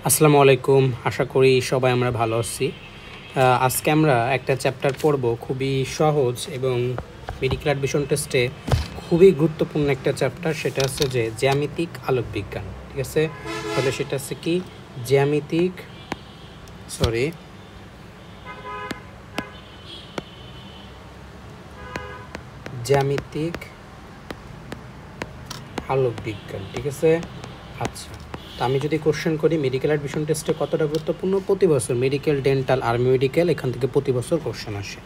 আসসালামু আলাইকুম। আশা করি সবাই আমরা ভালো আছি। আজকে আমরা একটা চ্যাপ্টার পড়ব, খুবই সহজ এবং মেডিকেল অ্যাডমিশন টেস্টে খুবই গুরুত্বপূর্ণ একটা চ্যাপ্টার। সেটা হচ্ছে যে জ্যামিতিক আলোক বিজ্ঞান। ঠিক আছে, তাহলে সেটা হচ্ছে কি জ্যামিতিক আলোক বিজ্ঞান। ঠিক আছে, আচ্ছা। তো আমি যদি কোশ্চেন করি মেডিকেল অ্যাডমিশন টেস্টে কতটা গুরুত্বপূর্ণ, প্রতি বছর মেডিকেল, ডেন্টাল, আর্মি মেডিকেল এখান থেকে প্রতি বছর কোশ্চেন আসে।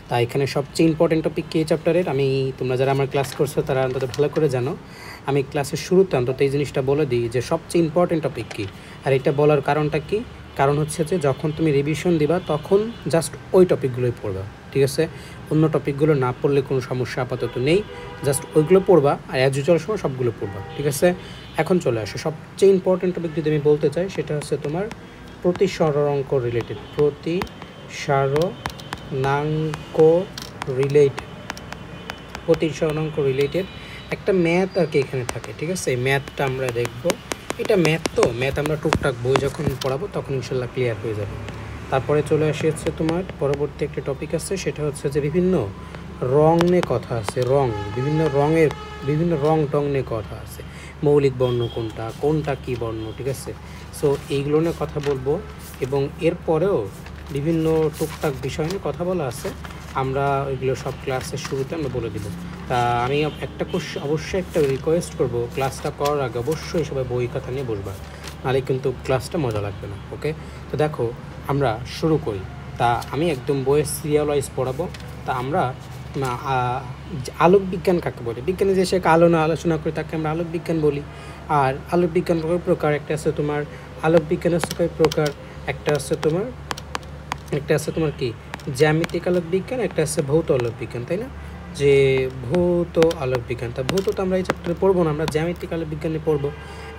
তা এখানে সবচেয়ে ইম্পর্টেন্ট টপিক কী চ্যাপ্টারের, আমি তোমরা যারা আমার ক্লাস করছো তারা অন্তত ভালো করে জানো। আমি ক্লাসের শুরুতে অন্তত এই জিনিসটা বলে দিই যে সবচেয়ে ইম্পর্টেন্ট টপিক কী। আর এটা বলার কারণটা কি, কারণ হচ্ছে যে যখন তুমি রিভিশন দিবা তখন জাস্ট ওই টপিকগুলোই পড়বা। ঠিক আছে, অন্য টপিকগুলো না পড়লে কোনো সমস্যা আপাতত নেই, জাস্ট ওইগুলো পড়বা আর অ্যাজ ইউজুয়াল সময় সবগুলো পড়বা। ঠিক আছে, এখন চলে আসো সবচেয়ে ইম্পর্টেন্ট টপিক যদি আমি বলতে চাই, সেটা হচ্ছে তোমার প্রতিসরাঙ্ক রিলেটেড প্রতিসরাঙ্ক রিলেটেড একটা ম্যাথ আর কি এখানে থাকে। ঠিক আছে, এই ম্যাথটা আমরা দেখবো। এটা ম্যাথ আমরা টুকটাক বই যখন পড়াবো তখন ইনশাল্লাহ ক্লিয়ার হয়ে যাবে। তারপরে চলে আসে হচ্ছে তোমার পরবর্তী একটা টপিক আছে, সেটা হচ্ছে যে বিভিন্ন রং নিয়ে কথা আছে। বিভিন্ন রং টং নিয়ে কথা আছে, মৌলিক বর্ণ কোনটা কী বর্ণ। ঠিক আছে, সো এইগুলো নিয়ে কথা বলবো এবং এরপরেও বিভিন্ন টুকটাক বিষয় নিয়ে কথা বলা আছে। আমরা ওইগুলো সব ক্লাসের শুরুতে আমরা বলে দিব। তা আমি অবশ্যই একটা রিকোয়েস্ট করব, ক্লাসটা করার আগে অবশ্যই সবাই বই খাতা নিয়ে বসবা, নাহলে কিন্তু ক্লাসটা মজা লাগবে না। ওকে, তো দেখো আমরা শুরু করি। তা আমি একদম বইয়ের সিরিয়াল ওয়াইজ পড়াবো। তা আমরা আলোক বিজ্ঞান কাকে বলে, বিজ্ঞানে যে সে আলো না আলোচনা করি তাকে আমরা আলোক বিজ্ঞান বলি। আর আলোক বিজ্ঞান কয় প্রকার, একটা আছে তোমার আলোক বিজ্ঞান আছে কয় প্রকার, একটা আছে তোমার কি জ্যামিতিক আলোক বিজ্ঞান, একটা আছে ভৌত আলোক বিজ্ঞান, তাই না? যে ভৌত আলোক বিজ্ঞান, তা ভৌত তো আমরা এই চ্যাপ্টারে পড়বো না, আমরা জ্যামিতিক আলোক বিজ্ঞানে পড়বো।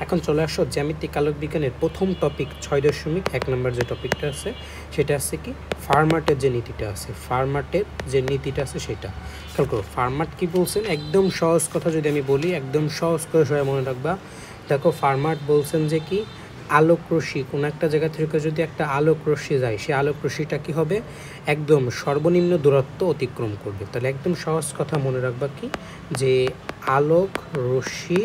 এখন চলে আসো জ্যামিতিক আলোক বিজ্ঞানের প্রথম টপিক 6.1 নম্বর যে টপিকটা আছে সেটা আছে কি ফার্মাটের যে নীতিটা আছে সেটা খেয়াল করো। ফার্মাট কি বলছেন, একদম সহজ কথা যদি আমি বলি, একদম সহজ করে সবাই মনে রাখবা। দেখো ফার্মাট বলছেন যে কি আলোক রশ্মি কোনো একটা জায়গা থেকে যদি একটা আলোক রশ্মি যায়, সেই আলোক রশ্মিটা কী হবে, একদম সর্বনিম্ন দূরত্ব অতিক্রম করবে। তাহলে একদম সহজ কথা মনে রাখবা কি, যে আলোক রশ্মি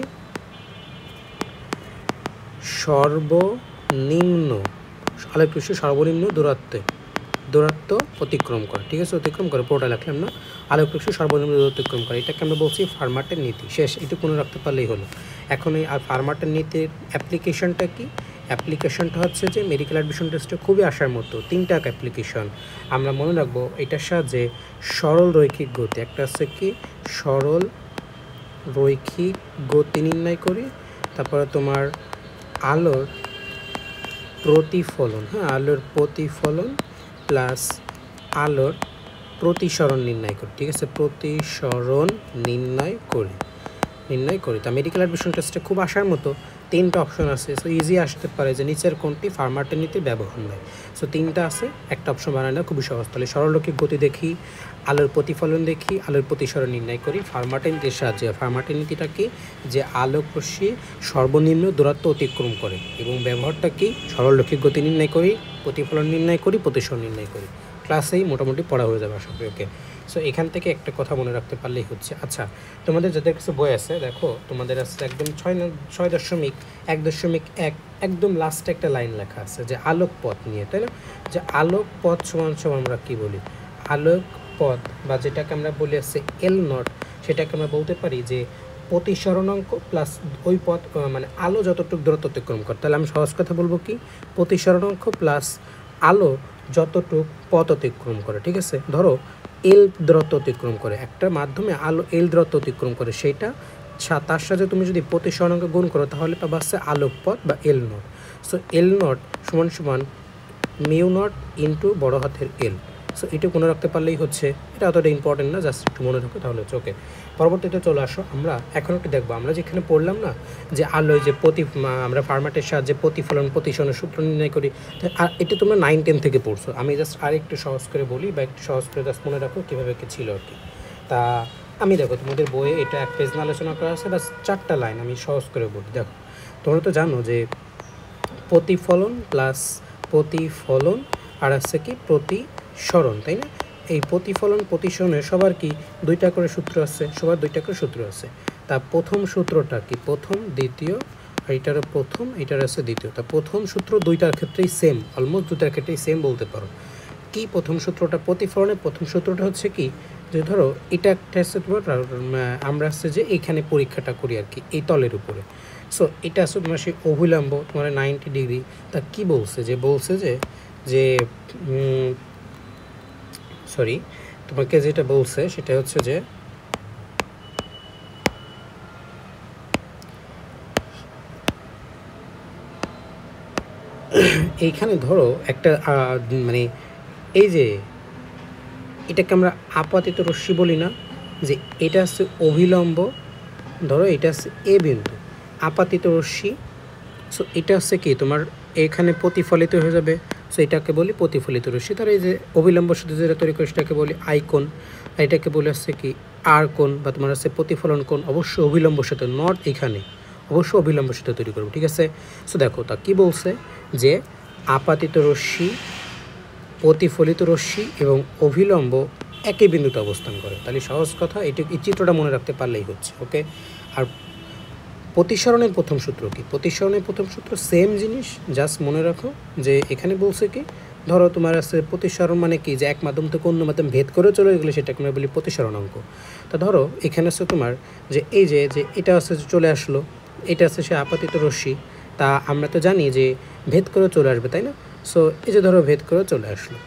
সর্বনিম্ন দূরত্ব অতিক্রম করে। ঠিক আছে, অতিক্রম করে পুরোটা লিখলাম না, আলোক রশ্মি সর্বনিম্ন দূরত্ব অতিক্রম করে, এটাকে আমরা বলছি ফার্মাটের নীতি। শেষ, এটুকুনো রাখতে পারলেই হলো। এখন এই ফার্মাটের নীতির অ্যাপ্লিকেশনটা কি, অ্যাপ্লিকেশনটা হচ্ছে যে মেডিকেল অ্যাডমিশন টেস্টে খুবই আসার মতো তিনটা অ্যাপ্লিকেশন আমরা মনে রাখবো। এটার সাহায্যে সরল রৈখিক গতি, একটা আছে কি সরল রৈখিক গতি নির্ণয় করি। তারপরে তোমার আলোর প্রতিফলন, আলোর প্রতিফলন প্লাস আলোর প্রতিসরণ নির্ণয় করি। ঠিক আছে, প্রতিসরণ নির্ণয় করি। তা মেডিকেল অ্যাডমিশন টেস্টে খুব আসার মতো তিনটা অপশন আছে। সো ইজি আসতে পারে যে নিচের কোনটি ফার্মাটের নীতির ব্যবহার নয়। সো তিনটা আছে, একটা অপশন বানানো খুবই সহজ। তাহলে সরলরৈখিক গতি দেখি, আলোর প্রতিফলন দেখি, আলোর প্রতিসরণ নির্ণয় করি ফার্মাটের নীতির সাহায্যে। ফার্মাটের নীতিটা কি, যে আলোক রশ্মি সর্বনিম্ন দূরত্ব অতিক্রম করে এবং ব্যবহারটা কি, সরলরৈখিক গতি নির্ণয় করি, প্রতিফলন নির্ণয় করি, প্রতিসরণ নির্ণয় করি। ক্লাসেই মোটামুটি পড়া হয়ে যাবে আশা করি। ওকে, সো এখান থেকে একটা কথা মনে রাখতে পারলেই হচ্ছে। আচ্ছা, তোমাদের যাদের কাছে বই আছে দেখো, তোমাদের আছে একদম 6.1 একদম লাস্টে একটা লাইন লেখা আছে যে আলোক পথ নিয়ে, তাই না? যে আলোক পথ সমান আমরা কি বলি, আলোক পথ বা যেটাকে আমরা বলি আছে এল নট, সেটাকে আমরা বলতে পারি যে প্রতিসরণাঙ্ক প্লাস ওই পথ, মানে আলো যতটুকু দূরত্ব অতিক্রম করে। তাহলে আমি সহজ কথা বলবো কি, প্রতিসরণাঙ্ক প্লাস আলো যতটুক পথ অতিক্রম করে। ঠিক আছে, ধরো এল দূরত্ব অতিক্রম করে, একটা মাধ্যমে আলো এল দূরত্ব অতিক্রম করে, সেইটা তার সাথে তুমি যদি প্রতিসরণাঙ্ক গুণ করো তাহলে পাবা হচ্ছে আলোক পথ বা এল নট। সো এল নট সমান মিউ নট ইন্টু বড় হাতের এল। সো এটা মনে রাখতে পারলেই হচ্ছে, এটা অতটা ইম্পর্টেন্ট না, জাস্ট একটু মনে রাখো তাহলে হচ্ছে। ওকে, পরবর্তীতে চলে আসো, আমরা এখন একটু দেখবো, আমরা যেখানে পড়লাম না যে আলোয় যে আমরা ফার্মাটের সাহায্যে প্রতিফলন প্রতিসরণের সূত্র নির্ণয় করি, আর এটা তোমরা 9-10 থেকে পড়ছো। আমি জাস্ট আর একটু সহজ করে বলি বা একটু সহজ করে জাস্ট মনে রাখো কীভাবে কী ছিল আর কি। তা আমি দেখো তোমাদের বইয়ে এটা এক পেজ না আলোচনা করা আছে, বাস 4টা লাইন আমি সহজ করে বলি। দেখো তোমরা তো জানো যে প্রতিফলন প্লাস প্রতিফলন আর আছে কি প্রতিসরণ, তাই না? এই প্রতিফলন প্রতিসরণের সবার কি দুইটা করে সূত্র আছে, সবার দুইটা করে সূত্র আছে। তা প্রথম সূত্রটা কি প্রথম দ্বিতীয়, আর এটারও প্রথম, এটার আছে দ্বিতীয়। তা প্রথম সূত্র দুইটার ক্ষেত্রেই সেম, অলমোস্ট দুইটার ক্ষেত্রেই সেম বলতে পারো। কি প্রথম সূত্রটা প্রতিফলনের প্রথম সূত্রটা হচ্ছে কি যে ধরো এটা একটা আছে তোমার আমরা আছে যে এইখানে পরীক্ষাটা করি আর কি এই তলের উপরে। সো এটা আছে তোমার সেই অভিলম্ব তোমার 90 ডিগ্রি। তা কি বলছে যে বলছে যে যে সরি তোমাকে যেটা বলছে সেটা হচ্ছে যে এইখানে ধরো একটা মানে এই যে এটাকে আমরা আপাতিত রশ্মি বলি না, যে এটা হচ্ছে অভিলম্ব, ধরো এটা হচ্ছে এ বিন্দু আপাতিত রশ্মি। সো এটা হচ্ছে কি তোমার এখানে প্রতিফলিত হয়ে যাবে। সো এটাকে বলি প্রতিফলিত রশ্মি। তার এই যে অভিলম্ব সাথে যেটা তৈরি করে সেটাকে বলি আইকোন, এটাকে বলে আসছে কি আর কোণ বা তোমার হচ্ছে প্রতিফলন কোণ। অবশ্যই অভিলম্বর সাথে, নট এখানে, অবশ্যই অভিলম্বর সাথে তৈরি করবো, ঠিক আছে? সো দেখো তা কী বলছে যে আপাতিত রশ্মি, প্রতিফলিত রশ্মি এবং অভিলম্ব একই বিন্দুতে অবস্থান করে। তাহলে সহজ কথা এই চিত্রটা মনে রাখতে পারলেই হচ্ছে, ওকে? আর প্রতিসরণের প্রথম সূত্র কি? প্রতিসরণের প্রথম সূত্র সেম জিনিস, জাস্ট মনে রাখো যে এখানে বলছে কি ধরো তোমার আছে প্রতিসরণ মানে কি যে এক মাধ্যম থেকে অন্য মাধ্যম ভেদ করে চলে গেলে সেটাকে আমরা বলি প্রতিসরণাঙ্ক। তা ধরো এখানে আছে তোমার যে এই যে যে এটা আছে চলে আসলো, এটা আছে সে আপাতিত রশ্মি। তা আমরা তো জানি যে ভেদ করে চলে আসবে, তাই না? সো এই যে ধরো ভেদ করে চলে আসলো,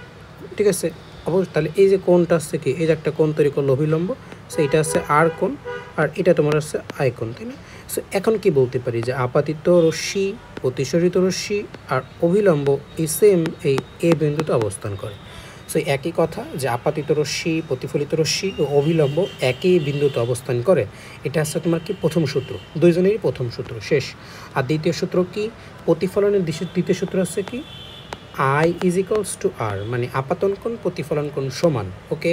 ঠিক আছে? অবশ্যই তাহলে এই যে কোণটা আসছে কি এই যে একটা কোণ তৈরি করলো অভিলম্ব, সো এটা আছে আর কোণ আর এটা তোমার আছে আইকোণ, তাই না? সো এখন কি বলতে পারি যে আপাতিত রশ্মি, প্রতিসরিত রশ্মি আর অভিলম্ব এই সেম এই এ বিন্দুতে অবস্থান করে। সো একই কথা যে আপাতিত রশ্মি, প্রতিফলিত রশ্মি ও অভিলম্ব একই বিন্দুতে অবস্থান করে। এটা হচ্ছে তোমার কি প্রথম সূত্র, দুইজনেরই প্রথম সূত্র শেষ। আর দ্বিতীয় সূত্র কি? প্রতিফলনের দ্বিতীয় সূত্র হচ্ছে কি I ইজ ইকুয়ালস টু আর, মানে আপাতন কোণ প্রতিফলন কোণ সমান, ওকে?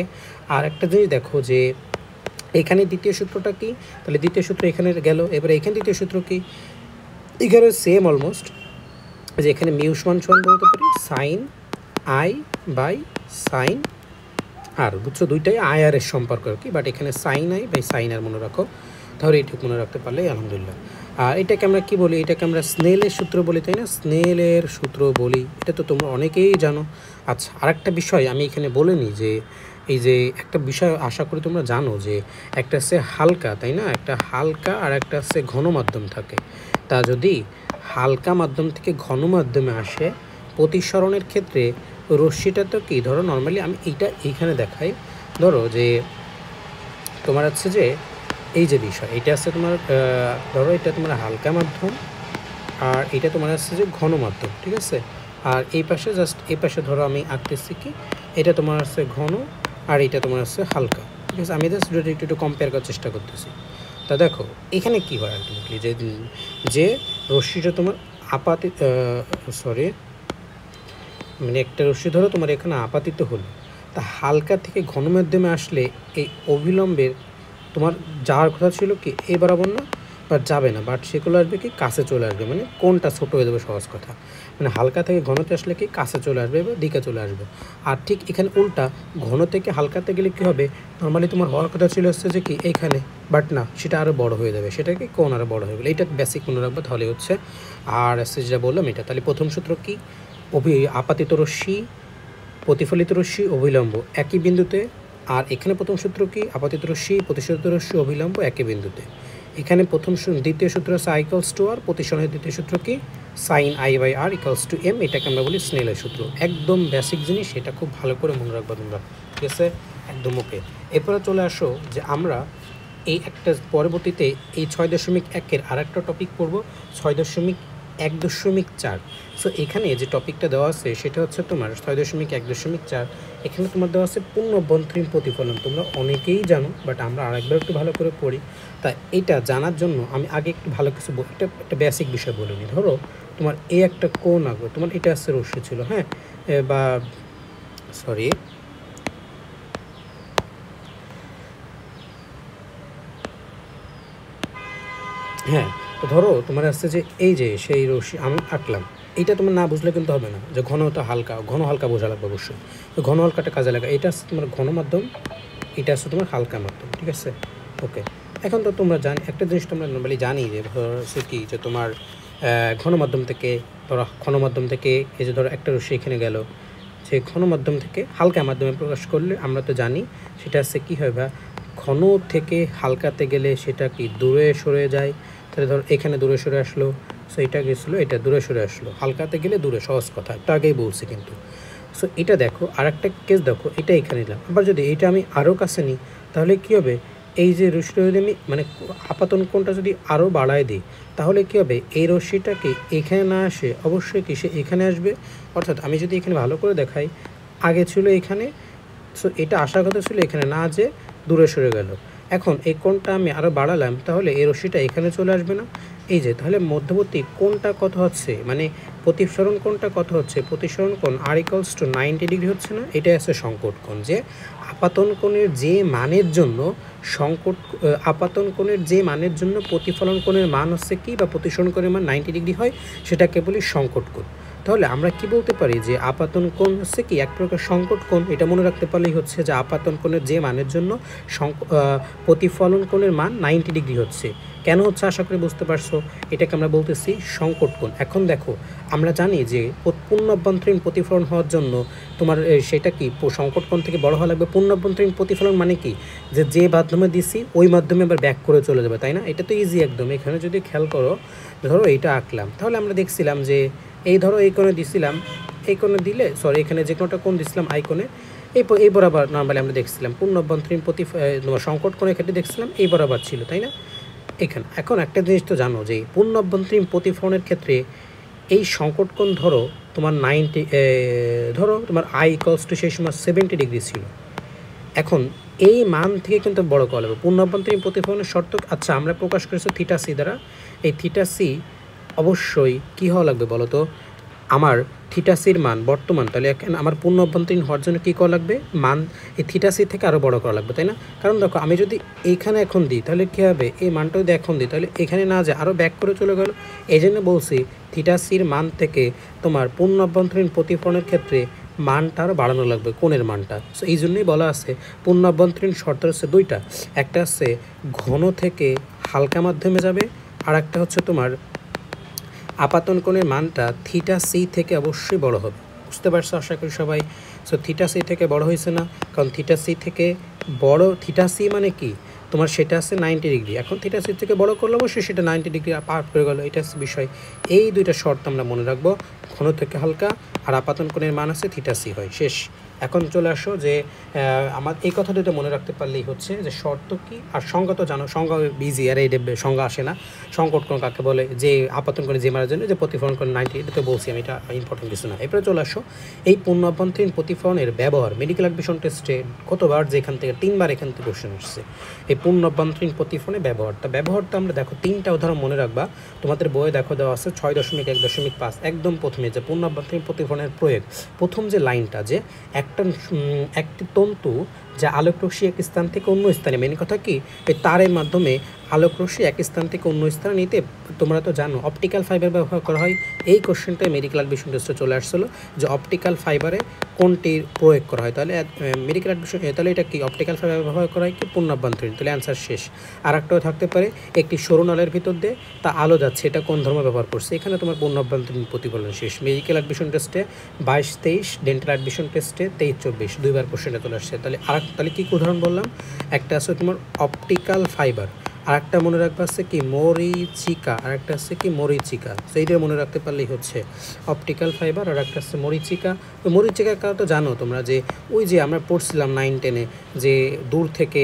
আর একটা জিনিস দেখো যে এখানে দ্বিতীয় সূত্রটা কি, তাহলে দ্বিতীয় সূত্র এখানে গেল, এবারে এখানে দ্বিতীয় সূত্র কি এখানে সেম অলমোস্ট, যে এখানে মিউ সমান সমান বলতে পারি সাইন আই বাই সাইন আর, বুঝছো? দুইটাই আই আর এর সম্পর্ক আর কি, বাট এখানে সাইন আই বাই সাইন আর মনে রাখো, তাহলে এইটুকু মনে রাখতে পারলেই আলহামদুলিল্লাহ। আর এটাকে আমরা কি বলি? এটাকে আমরা স্নেলের সূত্র বলি, তাই না? স্নেলের সূত্র বলি, এটা তো তোমরা অনেকেই জানো। আচ্ছা, আরেকটা বিষয় আমি এখানে বলে নিই যে এই যে একটা বিষয় আশা করি তোমরা জানো যে একটা হচ্ছে হালকা, তাই না? একটা হালকা আর একটা হচ্ছে ঘন মাধ্যম থাকে। তা যদি হালকা মাধ্যম থেকে ঘন মাধ্যমে আসে প্রতিসরণের ক্ষেত্রে রশ্মিটা তো কি ধরো নর্মালি আমি এইখানে দেখাই, ধরো যে তোমার হচ্ছে যে এই যে বিষয় এটা আছে তোমার ধরো এটা তোমার হালকা মাধ্যম আর এটা তোমার আছে যে ঘন মাধ্যম, ঠিক আছে? আর এই পাশে জাস্ট এই পাশে ধরো আমি আঁকতেছি কি এটা তোমার আছে ঘন আর এটা তোমার আছে হালকা, ঠিক আছে? আমি জাস্ট একটু কম্পেয়ার করার চেষ্টা করতেছি। তা দেখো এখানে কি হয় আলটিমেটলি যে রশ্মিটা তোমার আপাতিত সরি মানে একটা রশ্মি ধরো তোমার এখানে আপাতিত হলো, তা হালকা থেকে ঘন মাধ্যমে আসলে এই অবিলম্বের তোমার যাওয়ার কথা ছিল কি এই বরাবর না, বাট যাবে না, বাট সেগুলো আসবে কি কাছে চলে আসবে, মানে কোনটা ছোটো হয়ে যাবে, সহজ কথা। মানে হালকা থেকে ঘনতে আসলে কি কাছে চলে আসবে বা দিকে চলে আসবে। আর ঠিক এখানে উল্টা, ঘন থেকে হালকাতে গেলে কী হবে, নর্মালি তোমার হওয়ার কথা ছিল হচ্ছে যে কি এইখানে, বাট না, সেটা আরও বড় হয়ে যাবে, সেটাকে কোন আরও বড় হয়ে গেলে, এটা বেসিক মনে রাখবে তাহলে হচ্ছে। আর যেটা বললাম এটা, তাহলে প্রথম সূত্র কি আপাতিত রশ্মি, প্রতিফলিত রশ্মি, অভিলম্ব একই বিন্দুতে। আর এখানে প্রথম সূত্র কি আপাতিত রশ্মি, প্রতিসরিত রশ্মি, অভিলম্ব একই বিন্দুতে। এখানে দ্বিতীয় সূত্র হচ্ছে আই ইকুয়ালস টু আর, প্রতিসরণের দ্বিতীয় সূত্র কি sine I by R equals to M, এটাকে আমরা বলি স্নেলের সূত্র। একদম বেসিক জিনিস, এটা খুব ভালো করে মনে রাখবা তোমরা, ঠিক আছে? একদম ওকে। এরপরে চলে আসো যে আমরা এই একটা পরবর্তীতে এই 6.1-এর আর একটা টপিক পড়বো, 6.1.4। সো এখানে যে টপিকটা দেওয়া আছে সেটা হচ্ছে তোমার 6.1.4। এখানে তোমার দেওয়া আছে পূর্ণ অভ্যন্তরীণ প্রতিফলন, তোমরা অনেকেই জানো, বাট আমরা আরেকবার একটু ভালো করে পড়ি। তাই এটা জানার জন্য আমি আগে একটু ভালো কিছু একটা বেসিক বিষয় বলে নিই। ধরো তোমার এই একটা কোণ আঁকো, তোমার এটা আছে রশ্মি ছিল, হ্যাঁ, বা সরি হ্যাঁ, তো ধরো তোমার আসছে যে এই যে সেই রশ্মি আমি আঁকলাম, এইটা তোমার না বুঝলে কিন্তু হবে না, যে ঘনটা হালকা, ঘন হালকা বোঝা লাগবে অবশ্যই। তো ঘন হালকাটা কাজে লাগা, এটা হচ্ছে তোমার ঘন মাধ্যম, এটা হচ্ছে তোমার হালকা মাধ্যম, ঠিক আছে। ওকে, এখন তো তোমরা একটা জিনিস তোমরা নর্মালি জানি যে হচ্ছে কি, যে তোমার ঘন মাধ্যম থেকে, ধরো ঘন মাধ্যম থেকে এই যে ধরো একটা রশ্মি এখানে গেল, যে ঘন মাধ্যম থেকে হালকা মাধ্যমে প্রকাশ করলে আমরা তো জানি সেটা হচ্ছে কী হয়, বা ঘন থেকে হালকাতে গেলে সেটা কি দূরে সরে যায়। তাহলে ধরো এখানে দূরে সরে আসলো, সো এটা গেছিলো, এটা দূরে সরে আসলো, হালকাতে গেলে দূরে, সহজ কথা, একটু আগেই বলছি কিন্তু। সো এটা দেখো, আর একটা কেস দেখো, এটা এখানে নিলাম, আবার যদি এটা আমি আরও কাছে নিই তাহলে কী হবে, এই যে রশ্মিটা যদি আমি মানে আপাতন কোণটা যদি আরও বাড়ায় দিই তাহলে কী হবে, এই রশ্মিটা কি এখানে না আসে, অবশ্যই কি সে এখানে আসবে। অর্থাৎ আমি যদি এখানে ভালো করে দেখাই, আগে ছিল এখানে, সো এটা আসার কথা ছিল এখানে, না যে দূরে সরে গেল। এখন এই কোণটা আমি আরও বাড়ালাম, তাহলে এই রশ্মিটা এখানে চলে আসবে না। এই যে তাহলে মধ্যবর্তী কোণটা কত হচ্ছে, মানে প্রতিসরণ কোণটা কত হচ্ছে, প্রতিসরণ কোণ আর ইকুয়ালস টু 90 ডিগ্রি হচ্ছে না। এটাই আছে সংকট কোণ, যে আপাতন কোণের যে মানের জন্য আপাতন কোণের যে মানের জন্য প্রতিফলন কোণের মান হচ্ছে কি, বা প্রতিসরণ কোণের মান 90 ডিগ্রি হয়, সেটাকে বলি সংকট কোণ। তাহলে আমরা কি বলতে পারি, যে আপাতন কোণ হচ্ছে কি এক প্রকার সংকট কোণ। এটা মনে রাখতে পারলেই হচ্ছে যে আপাতন কোণের যে মানের জন্য প্রতিফলন কোণের মান 90 ডিগ্রি হচ্ছে। কেন হচ্ছে আশা করি বুঝতে পারছো, এটাকে আমরা বলতেছি সংকট কোণ। এখন দেখো, আমরা জানি যে পূর্ণ অভ্যন্তরীণ প্রতিফলন হওয়ার জন্য তোমার সেটা কি সংকট কোণ থেকে বড় হওয়া লাগবে। পূর্ণ অভ্যন্তরীণ প্রতিফলন মানে কি, যে মাধ্যমে দিছি ওই মাধ্যমে আবার ব্যাক করে চলে যাবে, তাই না? এটা তো ইজি একদম। এখানে যদি খেয়াল করো, ধরো এইটা আঁকলাম, তাহলে আমরা দেখছিলাম যে এই ধরো এই কোণে দিছিলাম, এই কোণে দিলে এখানে যে কোণটা কোণ দিছিলাম আই কোণে, এই বরাবর নর্মালি আমরা দেখছিলাম পূর্ণ অভ্যন্তরীণ সংকট কোণের ক্ষেত্রে দেখছিলাম এই বরাবর ছিল, তাই না? এখানে এখন একটা জিনিস তো জানো, যে পূর্ণ অভ্যন্তরীণ প্রতিফলনের ক্ষেত্রে এই সংকট কোণ ধরো তোমার 90, ধরো তোমার আই ইকুয়ালস টু সেই সময় 70 ডিগ্রি ছিল। এখন এই মান থেকে কিন্তু বড় করা লাগবে পূর্ণ অভ্যন্তরীণ প্রতিফলনের শর্ত। আচ্ছা, আমরা প্রকাশ করেছি থিটা সি দ্বারা। এই থিটা সি অবশ্যই কী হওয়া লাগবে বলো তো, আমার থিটা সির মান বর্তমান, তাহলে এখন আমার পূর্ণ অভ্যন্তরীণ হওয়ার জন্য কী করা লাগবে, মান এই থিটা সি থেকে আরও বড় করা লাগবে, তাই না? কারণ দেখো, আমি যদি এইখানে এখন দিই তাহলে কী হবে, এই মানটা যদি এখন দিই তাহলে এখানে না যায় আরও ব্যাক করে চলে গেল। এই জন্য বলছি থিটা সির মান থেকে তোমার পূর্ণ অভ্যন্তরীণ প্রতিফলনের ক্ষেত্রে মানটা আরও বাড়ানো লাগবে, কোণের মানটা। সো এই জন্যই বলা আছে পূর্ণ অভ্যন্তরীণ শর্ত হচ্ছে দুইটা, একটা হচ্ছে ঘন থেকে হালকা মাধ্যমে যাবে, আর একটা হচ্ছে তোমার আপাতন কোণের মানটা থিটা সি থেকে অবশ্যই বড় হবে। বুঝতে পারছো আশা করি সবাই? সো থিটা সি থেকে বড় হয়েছে না, কারণ থিটা সি থেকে বড়, থিটা সি মানে কি তোমার সেটা আছে 90 ডিগ্রি। এখন থিটা সি থেকে বড় করলে অবশ্যই সেটা 90 ডিগ্রি পার করে গেল, এটা হচ্ছে বিষয়। এই দুইটা শর্ত আমরা মনে রাখবো, ঘন থেকে হালকা আর আপাতন কোণের মান আছে থিটা সি হয়, শেষ। এখন চলে আসো যে আমার এই কথা দুটো মনে রাখতে পারলেই হচ্ছে যে শর্ত কি আর সংজ্ঞা তো জানো, সংজ্ঞা বিজি, আর এই সংজ্ঞা আসে না। সংকট কোণ কাকে বলে, যে আপাতন কোণে যে মারার জন্য যে প্রতিফলন কোণ 90, এটা তো বলছি আমি, এটা ইম্পর্টেন্ট কিছু না। এরপরে চলে আসো এই পূর্ণ অভ্যন্তরীণ প্রতিফলনের ব্যবহার। মেডিকেল অ্যাডমিশন টেস্টে কতবার, যে এখান থেকে 3বার এখান থেকে কোশ্চেন আসছে এই পূর্ণ অভ্যন্তরীণ প্রতিফলনের ব্যবহারটা আমরা দেখো 3টা উদাহরণ মনে রাখবা। তোমাদের বইয়ে দেখো দেওয়া আছে 6.1.5, একদম প্রথমে যে পূর্ণ অভ্যন্তরীণ প্রতিফলনের প্রয়োগ, প্রথম যে লাইনটা, যে একটি তন্তু যা আলোকরশ্মি এক স্থান থেকে অন্য স্থানে, মেন কথা কি এই তারের মাধ্যমে আলোকরশ্মি এক স্থান থেকে অন্য স্থানে নিতে, তোমরা তো জানো অপটিক্যাল ফাইবার ব্যবহার করা হয়। এই কোশ্চেনটাই মেডিকেল অ্যাডমিশন টেস্টে চলে আসছিলো, যে অপটিক্যাল ফাইবারে কোনটির প্রয়োগ করা হয়। তাহলে মেডিকেল অ্যাডমিশন, তাহলে এটা কি অপটিক্যাল ফাইবার ব্যবহার করা হয় কি পূর্ণ অভ্যন্তরীণ, তাহলে অ্যান্সার শেষ। আর একটাও থাকতে পারে একটি সরু নলের ভিতর দিয়ে তা আলো যাচ্ছে, এটা কোন ধর্ম ব্যবহার করছে, এখানে তোমার পূর্ণ অভ্যন্তরীণ প্রতিফলন শেষ। মেডিকেল অ্যাডমিশন টেস্টে 22-23, ডেন্টাল অ্যাডমিশন টেস্টে 23-24, দুইবার কোশ্চেনটা চলে আসছে। তাহলে কী উদাহরণ বললাম, একটা আছে তোমার অপটিক্যাল ফাইবার, আর একটা মনে রাখবা আছে কি মরিচিকা, আর একটা আছে কি মরিচিকা। তো এইটা মনে রাখতে পারলেই হচ্ছে অপটিক্যাল ফাইবার, আর একটা আছে মরিচিকা। তো মরিচিকার কারণ তো জানো তোমরা, যে ওই যে আমরা পড়ছিলাম 9-10-এ, যে দূর থেকে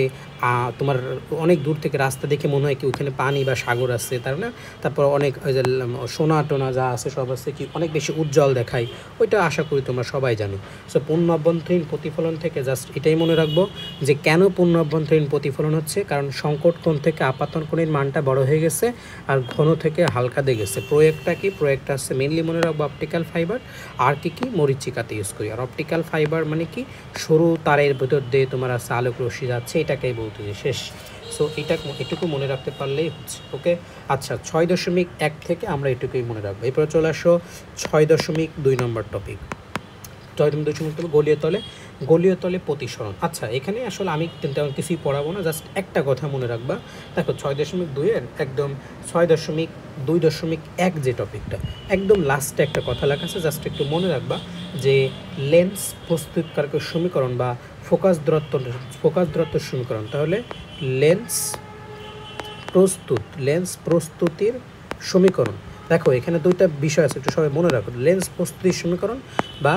তোমার অনেক দূর থেকে রাস্তা দেখে মনে হয় কি ওখানে পানি বা সাগর আছে, তাই না? তারপর অনেক ওই যে সোনা টোনা যা আছে সব আছে কি অনেক বেশি উজ্জ্বল দেখায়, ওইটা আশা করি তোমরা সবাই জানো। সো পূর্ণ অভ্যন্তরীণ প্রতিফলন থেকে জাস্ট এটাই মনে রাখবো, যে কেন পূর্ণ অভ্যন্তরীণ প্রতিফলন হচ্ছে, কারণ সংকট কোণ থেকে আপাতন কোণের মানটা বড় হয়ে গেছে আর ঘন থেকে হালকা দিয়ে গেছে। প্রয়োগটা কি, প্রয়োগটা হচ্ছে মেনলি মনে রাখবো অপটিক্যাল ফাইবার, আর কি মরিচিকাতে ইউজ করি। আর অপটিক্যাল ফাইবার মানে কি সরু তারের ভেতর দিয়ে তোমার আছে আলোক রশ্মি যাচ্ছে, এটাকেই বলতে শেষ। সো এটুকু মনে রাখতে পারলেই হচ্ছে। ওকে, আচ্ছা 6.1 থেকে আমরা এটুকুই মনে রাখবো। এরপরে চলে আসো 6.2 নম্বর টপিক। 6.2 গলীয় তলে প্রতিসরণ। আচ্ছা এখানে আসলে আমি তেমন কিছুই পড়াবো না, জাস্ট একটা কথা মনে রাখবা। দেখো 6.2-এর একদম 6.2.1 যে টপিকটা একদম লাস্টে একটা কথা লেখা আছে, জাস্ট একটু মনে রাখবা যে লেন্স প্রস্তুতকারকের সমীকরণ বা ফোকাস দূরত্ব সমীকরণ। তাহলে লেন্স প্রস্তুতির সমীকরণ। দেখো এখানে দুইটা বিষয় আছে, একটু সবাই মনে রাখো। লেন্স প্রস্তুতির সমীকরণ বা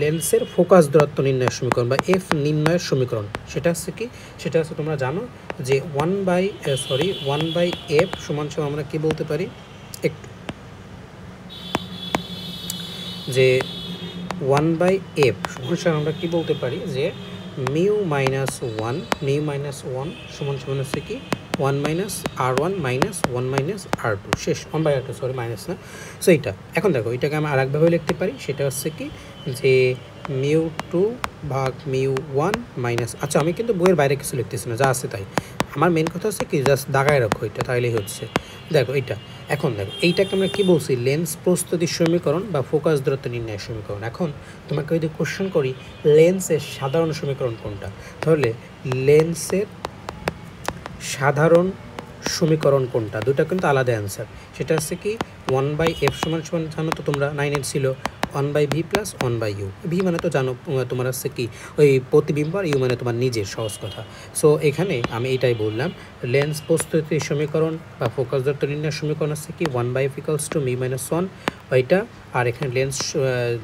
লেন্সের ফোকাস দূরত্ব নির্ণয়ের সমীকরণ বা এফ নির্ণয়ের সমীকরণ। সেটা হচ্ছে কি, সেটা হচ্ছে তোমরা জানো যে 1/f সমান আমরা কি বলতে পারি, একটু যে 1/f সমান আমরা কি বলতে পারি যে মিউ মাইনাস ওয়ান সমান হচ্ছে কি 1-r1 মাইনাস 1-r2 শেষ 1/r2 মাইনাস না। সো এইটা এখন দেখো এটাকে আমি আরেকভাবে লিখতে পারি, সেটা হচ্ছে কি যে μ2 ভাগ μ1 মাইনাস, আচ্ছা আমি কিন্তু বইয়ের বাইরে কিছু লিখতেছি না, যা আছে তাই। আমার মেন কথা হচ্ছে কি জাস্ট দাগায় রাখো এটা, তাইলেই হচ্ছে। দেখো এইটা, এখন দেখো এইটাকে আমরা কি বলছি, লেন্স প্রস্তুতির সমীকরণ বা ফোকাস দূরত্ব নির্ণয়ের সমীকরণ। এখন তোমাকে যদি কোশ্চেন করি লেন্সের সাধারণ সমীকরণ কোনটা, তাহলে লেন্সের সাধারণ সমীকরণ কোনটা, দুটা কিন্তু আলাদা অ্যান্সার। সেটা হচ্ছে কি 1/f সমান জানো তো তোমরা 9-এ ছিল 1/v প্লাস 1/u। ভি মানে তো জানো তোমার হচ্ছে কি ওই প্রতিবিম্ব, আর ইউ মানে তোমার নিজের, সহজ কথা। সো এখানে আমি এইটাই বললাম, লেন্স প্রস্তুতির সমীকরণ বা ফোকাস দূরত্ব নির্ণয়ের সমীকরণ হচ্ছে কি 1/f = μ-1 ওইটা। আর এখানে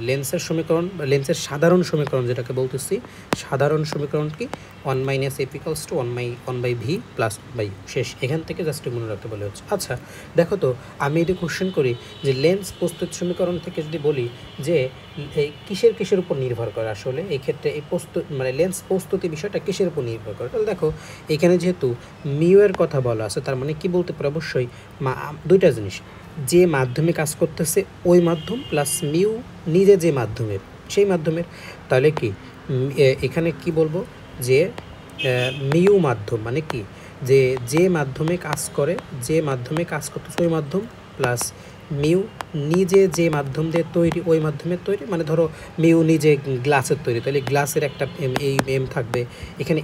লেন্সের সমীকরণ বা লেন্সের সাধারণ সমীকরণ যেটাকে বলতেছি, সাধারণ সমীকরণ কি 1-f = 1/v প্লাস 1/u শেষ। এখান থেকে জাস্ট মনে রাখতে বলে হচ্ছে। আচ্ছা দেখো তো আমি যদি কোশ্চেন করি যে লেন্স প্রস্তুত সমীকরণ থেকে যদি বলি যে এই কিসের উপর নির্ভর করে, আসলে এই ক্ষেত্রে এই মানে লেন্স প্রস্তুতি বিষয়টা কিসের উপর নির্ভর করে, তাহলে দেখো এখানে যেহেতু মিউ এর কথা বলা আছে, তার মানে কি বলতে পারে অবশ্যই দুইটা জিনিস, যে মাধ্যমে কাজ করতেছে ওই মাধ্যম প্লাস মিউ নিজে যে মাধ্যমের সেই মাধ্যমের। তাহলে কি এখানে কি বলবো যে মিউ মাধ্যম মানে কি যে মাধ্যমে কাজ করতেছে ওই মাধ্যম প্লাস মিউ নিজে যে মাধ্যম দিয়ে তৈরি ওই মাধ্যমের তৈরি। মানে ধরো মিউ নিজে গ্লাসের তৈরি, তাহলে গ্লাসের একটা এম থাকবে এখানে,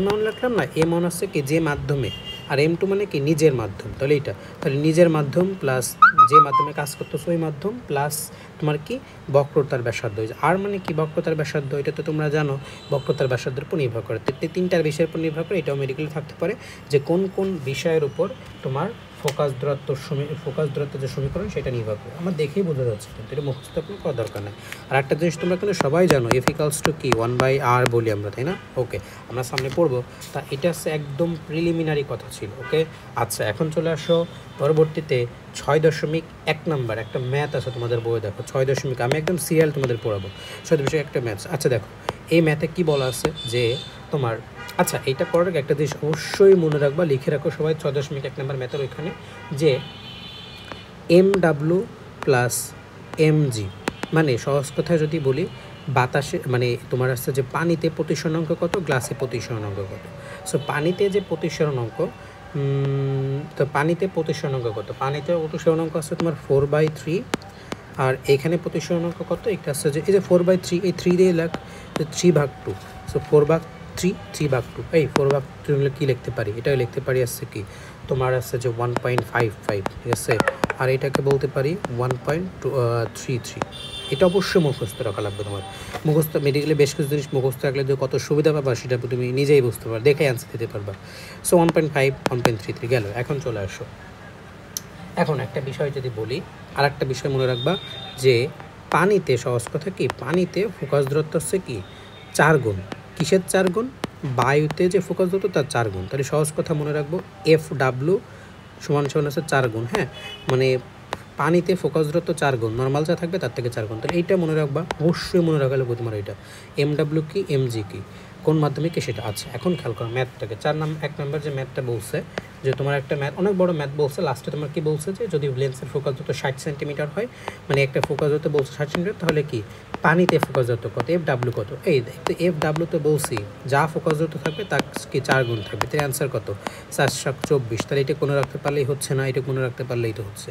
M1 লিখলাম না, M1 হচ্ছে কি যে মাধ্যমে, আর M2 মানে কি নিজের মাধ্যম। তাহলে এইটা, তাহলে নিজের মাধ্যম প্লাস যে মাধ্যমে কাজ করতেছে ওই মাধ্যম প্লাস তোমার কি বক্রতার ব্যাসার্ধ। আর মানে কি বক্রতার ব্যাসার্ধ, এটা তো তোমরা জানো বক্রতার ব্যাসার্ধের উপর নির্ভর করে, তিনটার বিষয়ের উপর নির্ভর করে। এটাও মেডিকেলে থাকতে পারে যে কোন কোন বিষয়ের উপর তোমার ফোকাস দূরত্ব যে সমীকরণ সেটা নির্ভর করে। আমার দেখেই বোঝা যাচ্ছে, কিন্তু এটা মুখস্থ করার দরকার নেই। আর একটা জিনিস তোমরা কিন্তু সবাই জানো, F = কি 1/r বলি আমরা, তাই না? ওকে, আমরা সামনে পড়বো, তা এটা হচ্ছে একদম প্রিলিমিনারি কথা ছিল। ওকে, আচ্ছা এখন চলে আসো পরবর্তীতে 6.1 নাম্বার একটা ম্যাথ আছে তোমাদের বইয়ে। দেখো 6. আমি একদম সিরিয়াল তোমাদের পড়াবো। 6 একটা ম্যাথস। আচ্ছা দেখো এই ম্যাথে কি বলা আছে যে তোমার, আচ্ছা এইটা করার আগে একটা জিনিস অবশ্যই মনে রাখবা, লিখে রাখো সবাই 6.1 নাম্বার ম্যাথের ওইখানে যে MW প্লাস MG, মানে সহজ কথায় যদি বলি বাতাসে মানে তোমার আসছে যে পানিতে প্রতিসরণাঙ্ক কত, গ্লাসে প্রতিসরণাঙ্ক কত। সো পানিতে যে প্রতিসরণাঙ্ক, তো পানিতে প্রতিসরণাঙ্ক কত, পানিতে প্রতিসরণাঙ্ক আছে তোমার 4/3, আর এখানে প্রতিসরণাঙ্ক কত, এটা আসছে যে এই যে 4/3, এই 3 দিয়ে লাখ 3/2। সো 4/3 এই 4/3 হলে কী লিখতে পারি, এটাও লিখতে পারি আসছে কি তোমার আসছে যে 1.55, ঠিক আছে। আর এটাকে বলতে পারি 1.33। এটা অবশ্যই মুখস্থ রাখা লাগবে তোমার। মুখস্থ মেডিকেলে বেশ কিছু জিনিস মুখস্থ রাখলে যে কত সুবিধা পাবা সেটা তুমি নিজেই বুঝতে পারবে, দেখে অ্যান্সার দিতে পারবা। সো 1.5 1.33 গেল। এখন চলে আসো, এখন একটা বিষয় যদি বলি, আর একটা বিষয় মনে রাখবা যে পানিতে সহজ কথা কি, পানিতে ফোকাস দূরত্ব হচ্ছে কি 4 গুণ। কিসের 4 গুণ? বায়ুতে যে ফোকাস দূরত্ব তার 4 গুণ। তাহলে সহজ কথা মনে রাখবো FW সমান আছে 4 গুণ। হ্যাঁ, মানে পানিতে ফোকাস দূরত্ব 4 গুণ, নর্মাল যা থাকবে তার থেকে 4 গুণ। তাহলে এইটা মনে রাখবা, অবশ্যই মনে রাখা লাগবে তোমার। এটা MW কি MG কি, কোন মাধ্যমিকে সেটা। আচ্ছা এখন খেয়াল করো ম্যাথটাকে 1 নম্বর যে ম্যাথটা বলছে যে তোমার একটা ম্যাথ অনেক বড় ম্যাথ বলছে, লাস্টে তোমার কি বলছে যে যদি লেন্সের ফোকাস যত 60 সেন্টিমিটার হয়, মানে একটা ফোকাস যত বলছে 60 সেন্টিমিটার, তাহলে কি পানিতে ফোকাস যত কত, FW কত, এই তো FW তো বলছি যা ফোকাস যত থাকবে তার কি 4 গুণ থাকবে, তাই অ্যান্সার কত 424। তাহলে এটা কোনো রাখতে পারলেই হচ্ছে না, এটা কোনো রাখতে পারলেই তো হচ্ছে।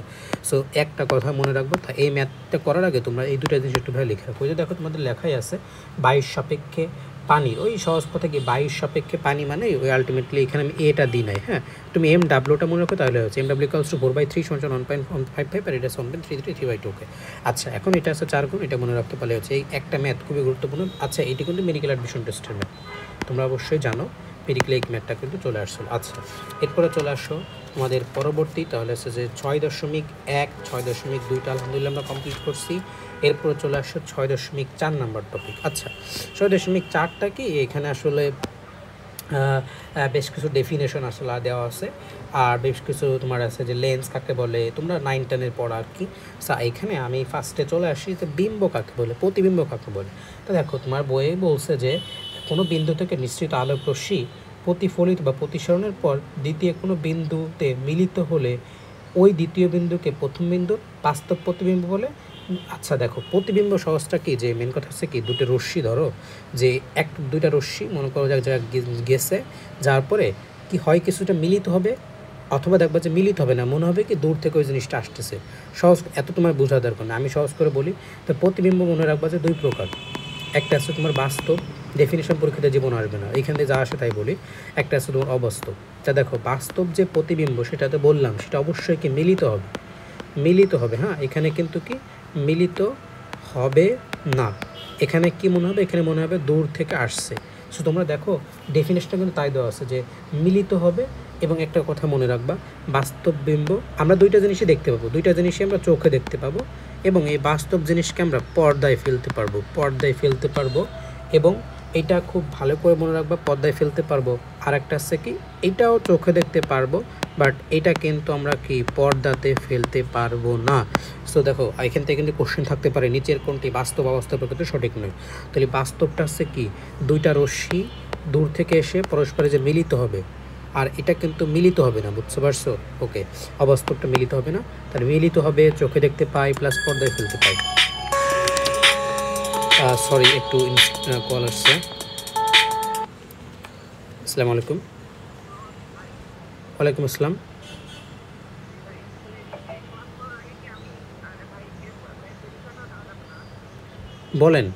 সো একটা কথা মনে রাখবো, তা এই ম্যাথটা করার আগে তোমরা এই দুটো জিনিস একটু ভালো লিখে রাখো। যে দেখো তোমাদের লেখাই আছে 22 সাপেক্ষে পানির, ওই সহজ কথা কি 22 সাপেক্ষে পানি মানে ওই আলটিমেটলি এখানে আমি এটা দিই নাই। হ্যাঁ তুমি MW-টা মনে রাখো, তাহলে হচ্ছে MW = 4/3 = 1.155 আর এটা 1.333/2। ওকে আচ্ছা এখন এটা আছে 4 গুণ, এটা মনে রাখতে পারলে হচ্ছে। এই একটা ম্যাথ খুবই গুরুত্বপূর্ণ। আচ্ছা এটি কিন্তু মেডিকেল অ্যাডমিশন টেস্টের ম্যাথ, তোমরা অবশ্যই জানো মেডিকেল এই ম্যাথটা কিন্তু চলে আসছিল। আচ্ছা এরপরে চলে আসো আমাদের পরবর্তী, তাহলে হচ্ছে যে 6.1 6.2টা আলহামদুলিল্লাহ আমরা কমপ্লিট করছি। এরপরে চলে আসো 6.4 নাম্বার টপিক। আচ্ছা 6.4টা কি, এখানে আসলে বেশ কিছু ডেফিনেশন আসলে দেওয়া আছে, আর বেশ কিছু তোমার আছে যে লেন্স কাকে বলে, তোমরা 9-10-এর পড়া আর কি। এখানে আমি ফার্স্টে চলে আসি যে বিম্ব কাকে বলে, প্রতিবিম্ব কাকে বলে। তো দেখো তোমার বইয়ে বলছে যে কোনো বিন্দু থেকে নিশ্চিত আলোক রশ্মি প্রতিফলিত বা প্রতিসরণের পর দ্বিতীয় কোনো বিন্দুতে মিলিত হলে ওই দ্বিতীয় বিন্দুকে প্রথম বিন্দুর বাস্তব প্রতিবিম্ব বলে। আচ্ছা দেখো প্রতিবিম্ব সহজটা কি, যে মেন কথা হচ্ছে কি দুটো রশ্মি ধরো, যে দুইটা রশ্মি মনে করো এক জায়গায় গেছে, যার পরে কি হয় কিছুটা মিলিত হবে, অথবা দেখবা যে মিলিত হবে না, মনে হবে কি দূর থেকে ওই জিনিসটা আসতেছে। সহজ এত তোমার বোঝা দরকার না, আমি সহজ করে বলি। তো প্রতিবিম্ব মনে রাখবা যে 2 প্রকার, একটা আছে তোমার বাস্তব, ডেফিনেশন পরীক্ষাতে জীবন আসবে না, এইখানে যা আসে তাই বলি। একটা আছে তোমার অবাস্তব। তা দেখো বাস্তব যে প্রতিবিম্ব সেটাতে বললাম সেটা অবশ্যই কি মিলিত হবে, মিলিত হবে। হ্যাঁ এখানে কিন্তু কি মিলিত হবে না, এখানে কি মনে হবে, এখানে মনে হবে দূর থেকে আসছে। সো তোমরা দেখো ডেফিনেশনটা কিন্তু তাই দেওয়া আছে যে মিলিত হবে। এবং একটা কথা মনে রাখবা, বাস্তব বিম্ব আমরা দুইটা জিনিসই দেখতে পাবো, দুইটা জিনিসই আমরা চোখে দেখতে পাবো, এবং এই বাস্তব জিনিসকে আমরা পর্দায় ফেলতে পারবো, পর্দায় ফেলতে পারবো। এবং এটা খুব ভালো করে মনে রাখবা, পর্দায় ফেলতে পারবো। আর একটা আছে কি, এটাও চোখে দেখতে পারবো, বাট এটা কিন্তু আমরা কি পর্দাতে ফেলতে পারবো না। সো দেখো এখান থেকে কিন্তু কোশ্চেন থাকতে পারে নিচের কোনটি বাস্তব অবস্থার ক্ষেত্রে সঠিক নয়। তাহলে বাস্তবটা হচ্ছে কি দুইটা রশ্মি দূর থেকে এসে পরস্পরে যে মিলিত হবে, আর এটা কিন্তু মিলিত হবে না, বুঝতে পারছো? ওকে অবাস্তবটা মিলিত হবে না, তাহলে মিলিত হবে চোখে দেখতে পাই প্লাস পর্দায় ফেলতে পাই। সরি একটু কল আসছে। আসসালামু আলাইকুম। ওয়ালাইকুম আসসালাম। বলেন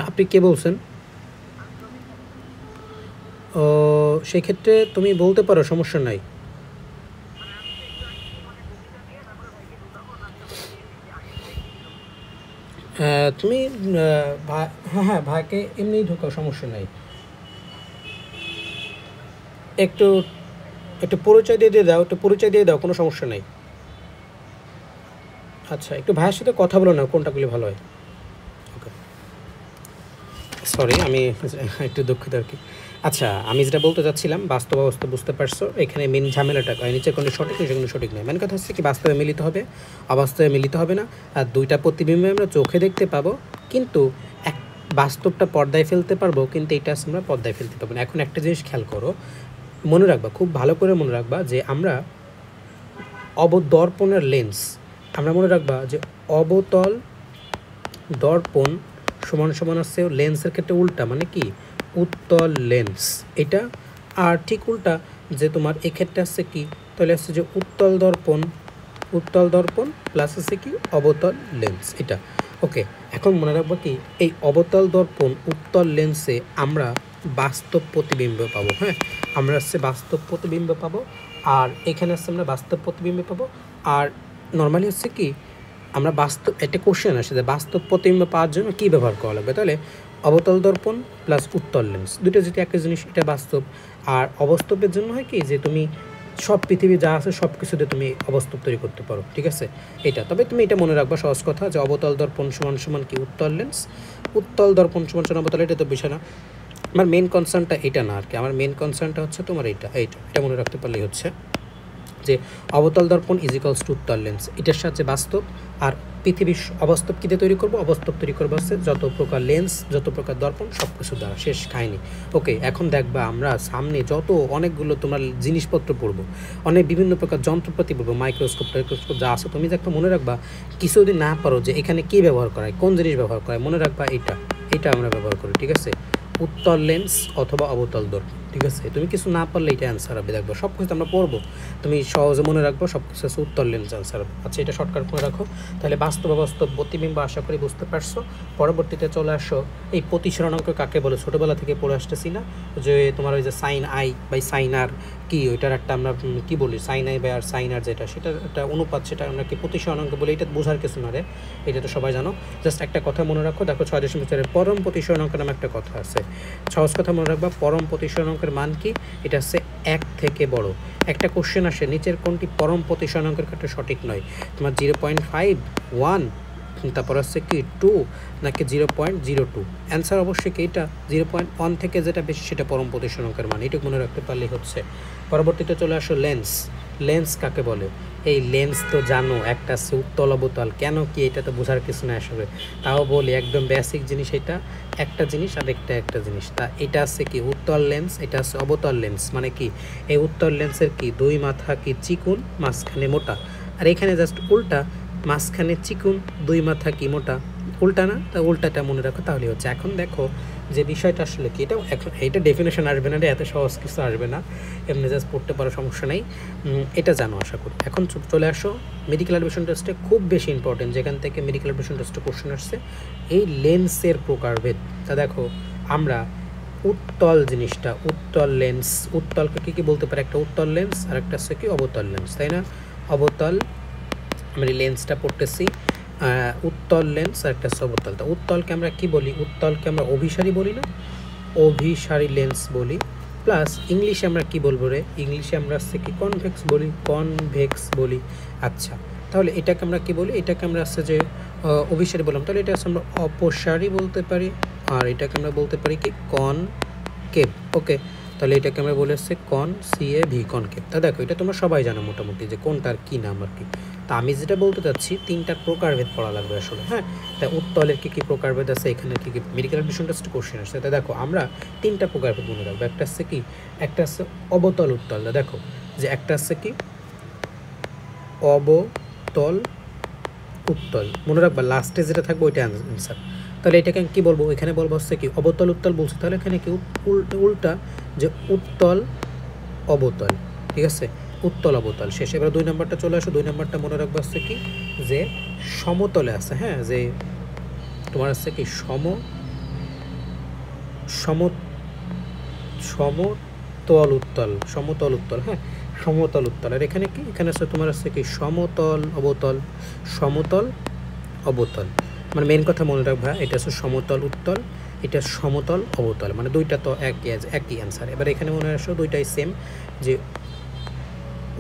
আপনি কে বলছেন? ও সেই ক্ষেত্রে তুমি বলতে পারো, সমস্যা নাই। তুমি হ্যাঁ হ্যাঁ ভাইকে এমনিই ঢোকাও, সমস্যা নাই। একটু একটু পরিচয় দিয়ে দাও, একটু পরিচয় দিয়ে দাও, কোনো সমস্যা নেই। আচ্ছা একটু ভাইয়ের সাথে কথা বলো না, কোনটা করলে ভালো হয়। ওকে সরি আমি একটু দুঃখিত আর কি। আচ্ছা আমি যেটা বলতে চাচ্ছিলাম, বাস্তব অবস্থা বুঝতে পারছো, এখানে মেন ঝামেলাটা নিচে কোনো সঠিক নয় সেগুলো সঠিক নয়। মেন কথা হচ্ছে কি বাস্তবে মিলিত হবে, অবাস্তবে মিলিত হবে না। আর দুইটা প্রতিবিম্ব আমরা চোখে দেখতে পাবো, কিন্তু এক বাস্তবটা পর্দায় ফেলতে পারবো, কিন্তু এটা আমরা পর্দায় ফেলতে পারবো না। এখন একটা জিনিস খেয়াল করো, মনে রাখবা, খুব ভালো করে মনে রাখবা যে আমরা দর্পণের লেন্স, আমরা মনে রাখবা যে অবতল দর্পণ সমান সমান আছে লেন্সের ক্ষেত্রে উল্টা, মানে কি উত্তল লেন্স এটা। আর ঠিক উল্টা যে তোমার এক্ষেত্রে আসছে কি, তাহলে আসছে যে উত্তল দর্পণ প্লাস আছে কি অবতল লেন্স এটা। ওকে এখন মনে রাখবো কি এই অবতল দর্পণ উত্তল লেন্সে আমরা বাস্তব প্রতিবিম্ব পাবো। হ্যাঁ আমরা আসছে বাস্তব প্রতিবিম্ব পাবো, আর এখানে আসছে আমরা বাস্তব প্রতিবিম্ব পাবো। আর নর্মালি হচ্ছে কি আমরা বাস্তব একটা কোশ্চেন আসে যে বাস্তব প্রতিবিম্ব পাওয়ার জন্য কী ব্যবহার করা লাগবে, তাহলে অবতল দর্পণ প্লাস উত্তল লেন্স দুটো যদি একই জিনিস, এটা বাস্তব। আর অবাস্তবের জন্য হয় কি যে তুমি সব পৃথিবী যা আছে সব কিছুতে তুমি অবাস্তব তৈরি করতে পারো, ঠিক আছে এটা। তবে তুমি এটা মনে রাখবা সহজ কথা যে অবতল দর্পণ সমান সমান কি উত্তল লেন্স, উত্তল দর্পণ সমান সমান অবতল, এটা তো বিষয় না। আমার মেন কনসার্নটা এটা না আর কি, আমার মেন কনসার্নটা হচ্ছে তোমার এটা মনে রাখতে পারলেই হচ্ছে যে অবতল দর্পণ ইজ ইকুয়ালস টু উত্তল লেন্স, এটার সাথে বাস্তব। আর পৃথিবীর অবাস্তব কী দিয়ে তৈরি করবো? অবাস্তব তৈরি করবো হচ্ছে যত প্রকার লেন্স, যত প্রকার দর্পণ, সব কিছু দ্বারা। শেষ কাহিনি। ওকে, এখন দেখবা আমরা সামনে যত অনেকগুলো তোমার জিনিসপত্র পড়বো, অনেক বিভিন্ন প্রকার যন্ত্রপাতি পড়বো, মাইক্রোস্কোপ টাইক্রোস্কোপ যা আছে, তুমি যে একটা মনে রাখবা কিছু যদি না পারো যে এখানে কী ব্যবহার করা হয়, কোন জিনিস ব্যবহার করা হয়, মনে রাখবা এটা আমরা ব্যবহার করি, ঠিক আছে? উত্তল লেন্স অথবা অবতল দর্পণ, ঠিক আছে? তুমি কিছু না পারলে এটা অ্যান্সার হবে। দেখবো সব কিছু আমরা পড়বো, তুমি সহজে মনে রাখবো সব কিছু আছে উত্তল লেন্স অ্যান্সার হবে। আচ্ছা, এটা শর্টকাট করে রাখো। তাহলে বাস্তব অবাস্তব প্রতিবিম্ব আশা করি বুঝতে পারছো। পরবর্তীতে চলে আসো এই প্রতিসরণাঙ্ক কাকে বলে, ছোটোবেলা থেকে পড়ে আসতেছি না যে তোমার ওই যে sine I by sine r কি, ওইটার একটা আমরা কী বলি, সাইন আই বাই আর সাইন আর যেটা, সেটার একটা অনুপাত, সেটা আমরা কি প্রতিসরণাঙ্ক বলি। এটা বোঝার কিছু না রে, এটা তো সবাই জানো। জাস্ট একটা কথা মনে রাখো, দেখো 6.4 পরম প্রতিসরণাঙ্ক নামে একটা কথা আছে। সহজ কথা মনে রাখবা, পরম প্রতিসরণাঙ্কের মান কি? এটা হচ্ছে 1 থেকে বড়। একটা কোশ্চেন আসে, নিচের কোনটি পরম প্রতিসরণাঙ্কের ক্ষেত্রে সঠিক নয়? তোমার 0.5, 1, তারপর হচ্ছে কি 2 নাকি 0.02? অ্যান্সার অবশ্যই কি এটা 0.1 থেকে যেটা বেশি সেটা পরম প্রতিসরণাঙ্কের মান। এটুকু মনে রাখতে পারলেই হচ্ছে। পরবর্তীতে চলে আসো লেন্স। লেন্স কাকে বলে? এই লেন্স তো জানো, একটা আছে উত্তল অবতল। কেন কি এটা তো বোঝার কিছু না আসলে, তাও বলি একদম বেসিক জিনিস। এটা একটা জিনিস আর একটা জিনিস। তা এটা আছে কি উত্তল লেন্স, এটা আছে অবতল লেন্স। মানে কি এই উত্তল লেন্সের কি দুই মাথা কি চিকুন, মাঝখানে মোটা, আর এখানে জাস্ট উল্টা, মাঝখানে চিকুন, দুই মাথা কি মোটা, উল্টা না? তা উল্টাটা মনে রাখো তাহলে হচ্ছে। এখন দেখো যে বিষয়টা আসলে কি, এটাও এখন এইটা ডেফিনেশন আসবে না রে, এত সহজ কিছু আসবে না, এমনি জাস্ট পড়তে পারো, সমস্যা নেই। এটা জানো আশা করি। এখন চলে আসো মেডিকেল অ্যাডমিশন টেস্টে, খুব বেশি ইম্পর্টেন্ট, যেখান থেকে মেডিকেল অ্যাডমিশন টেস্টে কোশ্চেন আসছে এই লেন্সের প্রকারভেদ। তা দেখো আমরা উত্তল জিনিসটা, উত্তল লেন্স, উত্তলকে কী বলতে পারে? একটা উত্তল লেন্স আর একটা হচ্ছে কি অবতল লেন্স, তাই না? অবতল আমরা লেন্সটা পড়তেছি, উত্তল লেন্স আর একটা অবতল। তা উত্তলকে আমরা কি বলি? উত্তলকে আমরা অভিসারী বলি না? অভিসারী লেন্স বলি। প্লাস ইংলিশে আমরা কি বলবো রে? ইংলিশে আমরা হচ্ছে কি কনভেক্স বলি, কনভেক্স বলি। আচ্ছা, তাহলে এটাকে আমরা কি বলি? এটাকে আমরা হচ্ছে যে অভিসারী বললাম, তাহলে এটা হচ্ছে আমরা অপসারী বলতে পারি, আর এটাকে আমরা বলতে পারি কি কনকেভ। ওকে, তাহলে এটাকে আমরা বলে হচ্ছে CAV, কনকেভ। তা দেখো এটা তোমরা সবাই জানো মোটামুটি যে কোনটার কী নাম আর কি। তা আমি যেটা বলতে চাচ্ছি, তিনটার প্রকারভেদ পড়া লাগবে আসলে। হ্যাঁ, তা উত্তলের কী কী প্রকারভেদ আছে, এখানে কী কী মেডিকেল অ্যাডমিশন টেস্টে কোশ্চেন আসছে। তা দেখো আমরা তিনটা প্রকারভেদ মনে রাখবো। একটা হচ্ছে কি, একটা হচ্ছে অবতল উত্তল। দেখো যে একটা হচ্ছে কি অবতল উত্তল, মনে রাখবা লাস্টে যেটা থাকবে ওইটা অ্যান্সার। তাহলে এটাকে কী বলবো? এখানে বলবো হচ্ছে কি অবতল উত্তল বলছি, তাহলে এখানে কি উল্টা যে উত্তল অবতল, ঠিক আছে? উত্তল অবতল শেষ। এবার 2 নম্বরটা চলে আসো। 2 নম্বরটা মনে রাখবো হচ্ছে কি যে সমতলে আছে। হ্যাঁ, যে তোমার হচ্ছে কি সমতল উত্তল, সমতল উত্তল। হ্যাঁ, সমতল উত্তল। আর এখানে কি, এখানে আছে তোমার হচ্ছে কি সমতল অবতল, সমতল অবতল। মানে মেন কথা মনে রাখবা, এটা হচ্ছে সমতল উত্তল, এটা সমতল অবতল, মানে দুইটা তো একই অ্যান্সার। এবার এখানে মনে রাখো দুইটাই সেম, যে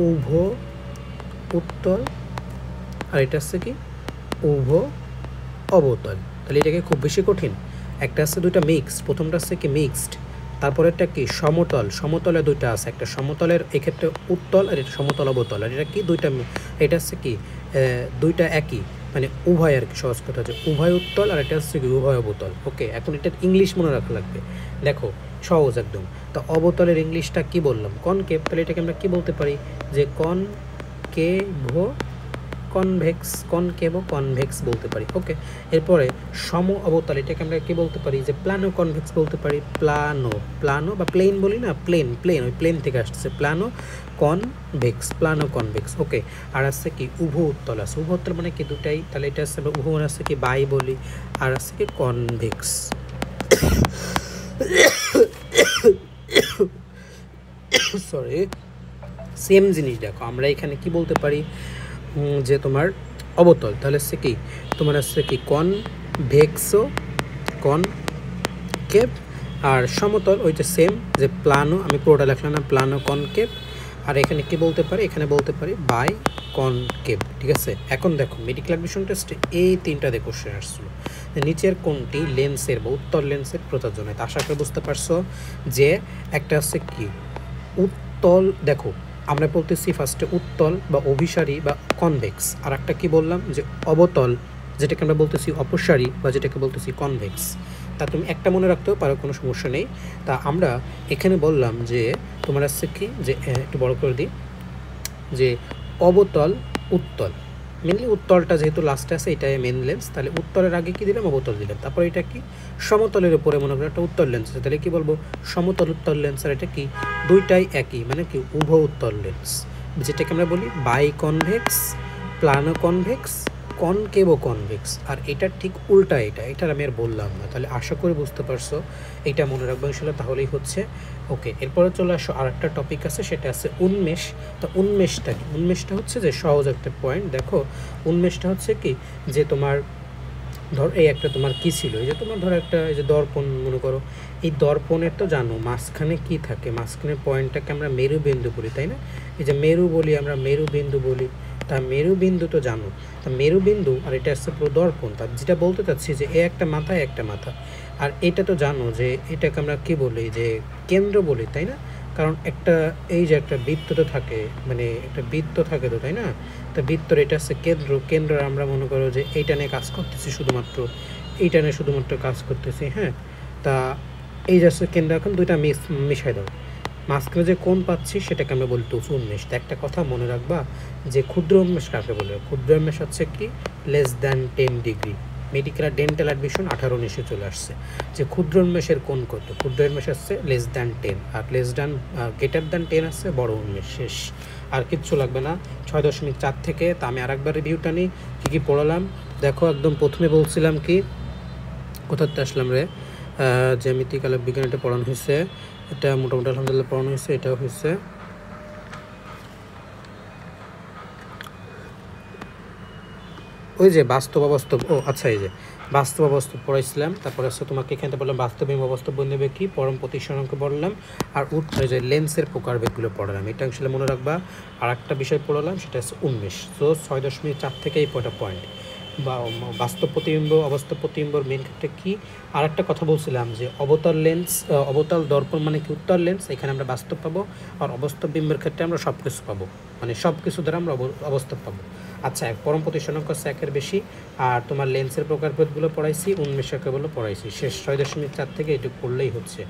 উভ উত্তল আর এটা হচ্ছে কি উভ অবতল। তাহলে এটাকে খুব বেশি কঠিন? একটা আছে দুইটা মিক্সড, প্রথমটা হচ্ছে কি মিক্সড, তারপরেরটা কি সমতল। সমতলে দুইটা আছে, একটা সমতলের এক্ষেত্রে উত্তল আর এটা সমতল অবতল। আর এটা কি দুইটা, এটা হচ্ছে কি দুইটা একই, মানে উভয় আর কি। সহজ কথা হচ্ছে উভয় উত্তল আর এটা হচ্ছে কি উভয় অবতল। ওকে, এখন এটা ইংলিশ মনে রাখা লাগবে। দেখো সহজ একদম। তো অবতলের ইংলিশটা কি বললাম? কনকেভ। তাহলে এটাকে আমরা কি বলতে পারি? যে কনকেভ, কনভেক্স, কনকেভ কনভেক্স বলতে পারি। ওকে, এরপরে সম অবতল, এটাকে আমরা কি বলতে পারি? যে প্লানো কনভেক্স বলতে পারি। প্লানো বা প্লেন বলি না, প্লেন ওই প্লেন থেকে আসছে, প্লানো কনভেক্স, প্লানো কনভেক্স। ওকে, আর আছে কি উভ উত্তল আছে। উভ উত্তল মানে কি দুটাই, তাহলে এটা আছে উভ মানে আছে কি বাই বলি, আর আছে কি কনভেক্স। সরি, সেম জিনিস। দেখো আমরা এখানে কি বলতে পারি? যে তোমার অবতল, তাহলে হচ্ছে কি তোমার হচ্ছে কি কনভেক্সো কনকেভ, আর সমতল ওইটা সেম, যে প্লানো, আমি পুরোটা লিখলাম না, প্লানো কনকেভ। আর এখানে কি বলতে পারি? এখানে বলতে পারি বাই কনকেভ, ঠিক আছে? এখন দেখো মেডিকেল অ্যাডমিশন টেস্টে এই তিনটা দিয়ে কোশ্চেন আসছিলো, নিচের কোনটি লেন্সের বা উত্তল লেন্সের প্রযোজ্য নয়? আশা করে বুঝতে পারছো যে একটা হচ্ছে কি উত্তল। দেখো আমরা বলতেছি ফার্স্টে উত্তল বা অভিসারী বা কনভেক্স, আর একটা কি বললাম যে অবতল যেটাকে আমরা বলতেছি অপসারী বা যেটাকে বলতেছি কনভেক্স। তা তুমি একটা মনে রাখতেও পারো, কোনো সমস্যা নেই। তা আমরা এখানে বললাম যে তোমার আছে কি যে একটু বড় করে দিই, যে অবতল উত্তল, মেনলি উত্তলটা যেহেতু লাস্টে আছে এটাই মেন লেন্স, তাহলে উত্তলের আগে কি দিলাম, অবতল দিলাম। তারপর এটা কি সমতলের উপরে মনে করো একটা উত্তল লেন্স আছে, তাহলে কি বলবো সমতল উত্তল লেন্স। আর এটা কি দুইটাই একই, মানে কি উভয় উত্তল লেন্স, যেটাকে আমরা বলি bi convex, plano convex, concave convex. আর এটার ঠিক উল্টা এটার আমি আর বললাম না। তাহলে আশা করি বুঝতে পারছো, এটা মনে রাখবো ইনশাল্লাহ, তাহলেই হচ্ছে। ওকে, এরপরে চলে আসো আর একটা টপিক আছে, সেটা আছে উন্মেষ। তো উন্মেষটা কি? উন্মেষটা হচ্ছে যে সহজ একটা পয়েন্ট। দেখো উন্মেষটা হচ্ছে কি যে তোমার ধর এই একটা তোমার কি ছিল, এই যে তোমার ধরো একটা এই যে দর্পণ মনে করো, এই দর্পণের তো জানো মাঝখানে কি থাকে, মাঝখানের পয়েন্টটাকে আমরা মেরুবিন্দু বলি, তাই না? এই যে মেরু বলি আমরা, মেরুবিন্দু বলি। তা মেরুবিন্দু তো জানো, তা মেরুবিন্দু আর এটা হচ্ছে পুরো দর্পণ। তা যেটা বলতে চাচ্ছি যে এ একটা মাথা, একটা মাথা। আর এটা তো জানো যে এটাকে আমরা কি বলি, যে কেন্দ্র বলি, তাই না? কারণ একটা এই যে একটা বৃত্ত তো থাকে, মানে একটা বৃত্ত থাকে তো, তাই না? তা বৃত্তর এটা হচ্ছে কেন্দ্র, কেন্দ্র আমরা মনে করো যে এইটা নিয়ে কাজ করতেছি, শুধুমাত্র এইটা নিয়ে শুধুমাত্র কাজ করতেছি। হ্যাঁ, তা এই যে কেন্দ্র, এখন দুইটা মিশাই দাও, মাঝখানে যে কোণ পাচ্ছি সেটাকে আমরা বলি উন্মেষ। তা একটা কথা মনে রাখবা যে ক্ষুদ্র উন্মেষ কাকে বলে? ক্ষুদ্র উন্মেষ হচ্ছে কি লেস দ্যান 10 ডিগ্রি। মেডিকেল আর ডেন্টাল অ্যাডমিশন 18-19 চলে আসছে যে ক্ষুদ্র উন্মেষের কোণ কত। ক্ষুদ্র উন্মেষ আসছে লেস দ্যান 10, আর লেস দ্যান গ্রেটার দ্যান 10 আসছে বড় উন্মেষ। শেষ, আর কিচ্ছু লাগবে না 6.4 থেকে। তা আমি আরেকবার রিভিউটা নিই কী কী পড়ালাম। দেখো একদম প্রথমে বলছিলাম কি, কোথাতে আসলাম রে, জ্যামিতিক আলোক বিজ্ঞান এটা পড়ানো হয়েছে, এটা মোটামুটি আলহামদুলিল্লাহ পড়ানো হয়েছে, এটাও হয়েছে। ওই যে বাস্তব অবাস্তব, ও আচ্ছা, এই যে বাস্তব অবাস্তব পড়াইছিলাম। তারপরে হচ্ছে তোমাকে এখানে বললাম বাস্তব এবং অবাস্তব বন্ধু কি, পরম প্রতিসরণকে বললাম, আর যে লেন্সের প্রকারভেদগুলো পড়ালাম। এটা আসলে মনে রাখবা। আর একটা বিষয় পড়ালাম, সেটা হচ্ছে উন্মেষ। তো 6.4 থেকে এই পয়েন্ট বা বাস্তব প্রতিবিম্ব অবাস্তব প্রতিবিম্বর মেন ক্ষেত্রে কী। আর একটা কথা বলছিলাম যে অবতল লেন্স, অবতল দর্পণ মানে কি উত্তল লেন্স, এখানে আমরা বাস্তব পাবো। আর অবাস্তব বিম্বের ক্ষেত্রে আমরা সব কিছু পাবো, মানে সব কিছু দ্বারা আমরা অবাস্তব পাবো। আচ্ছা, পরম প্রতিসরণক হচ্ছে 1-এর বেশি। আর তোমার লেন্সের প্রকারভেদগুলো পড়াইছি, উন্মেষকে বলে পড়াইছি। শেষ 6.4 থেকে এটুকু পড়লেই হচ্ছে।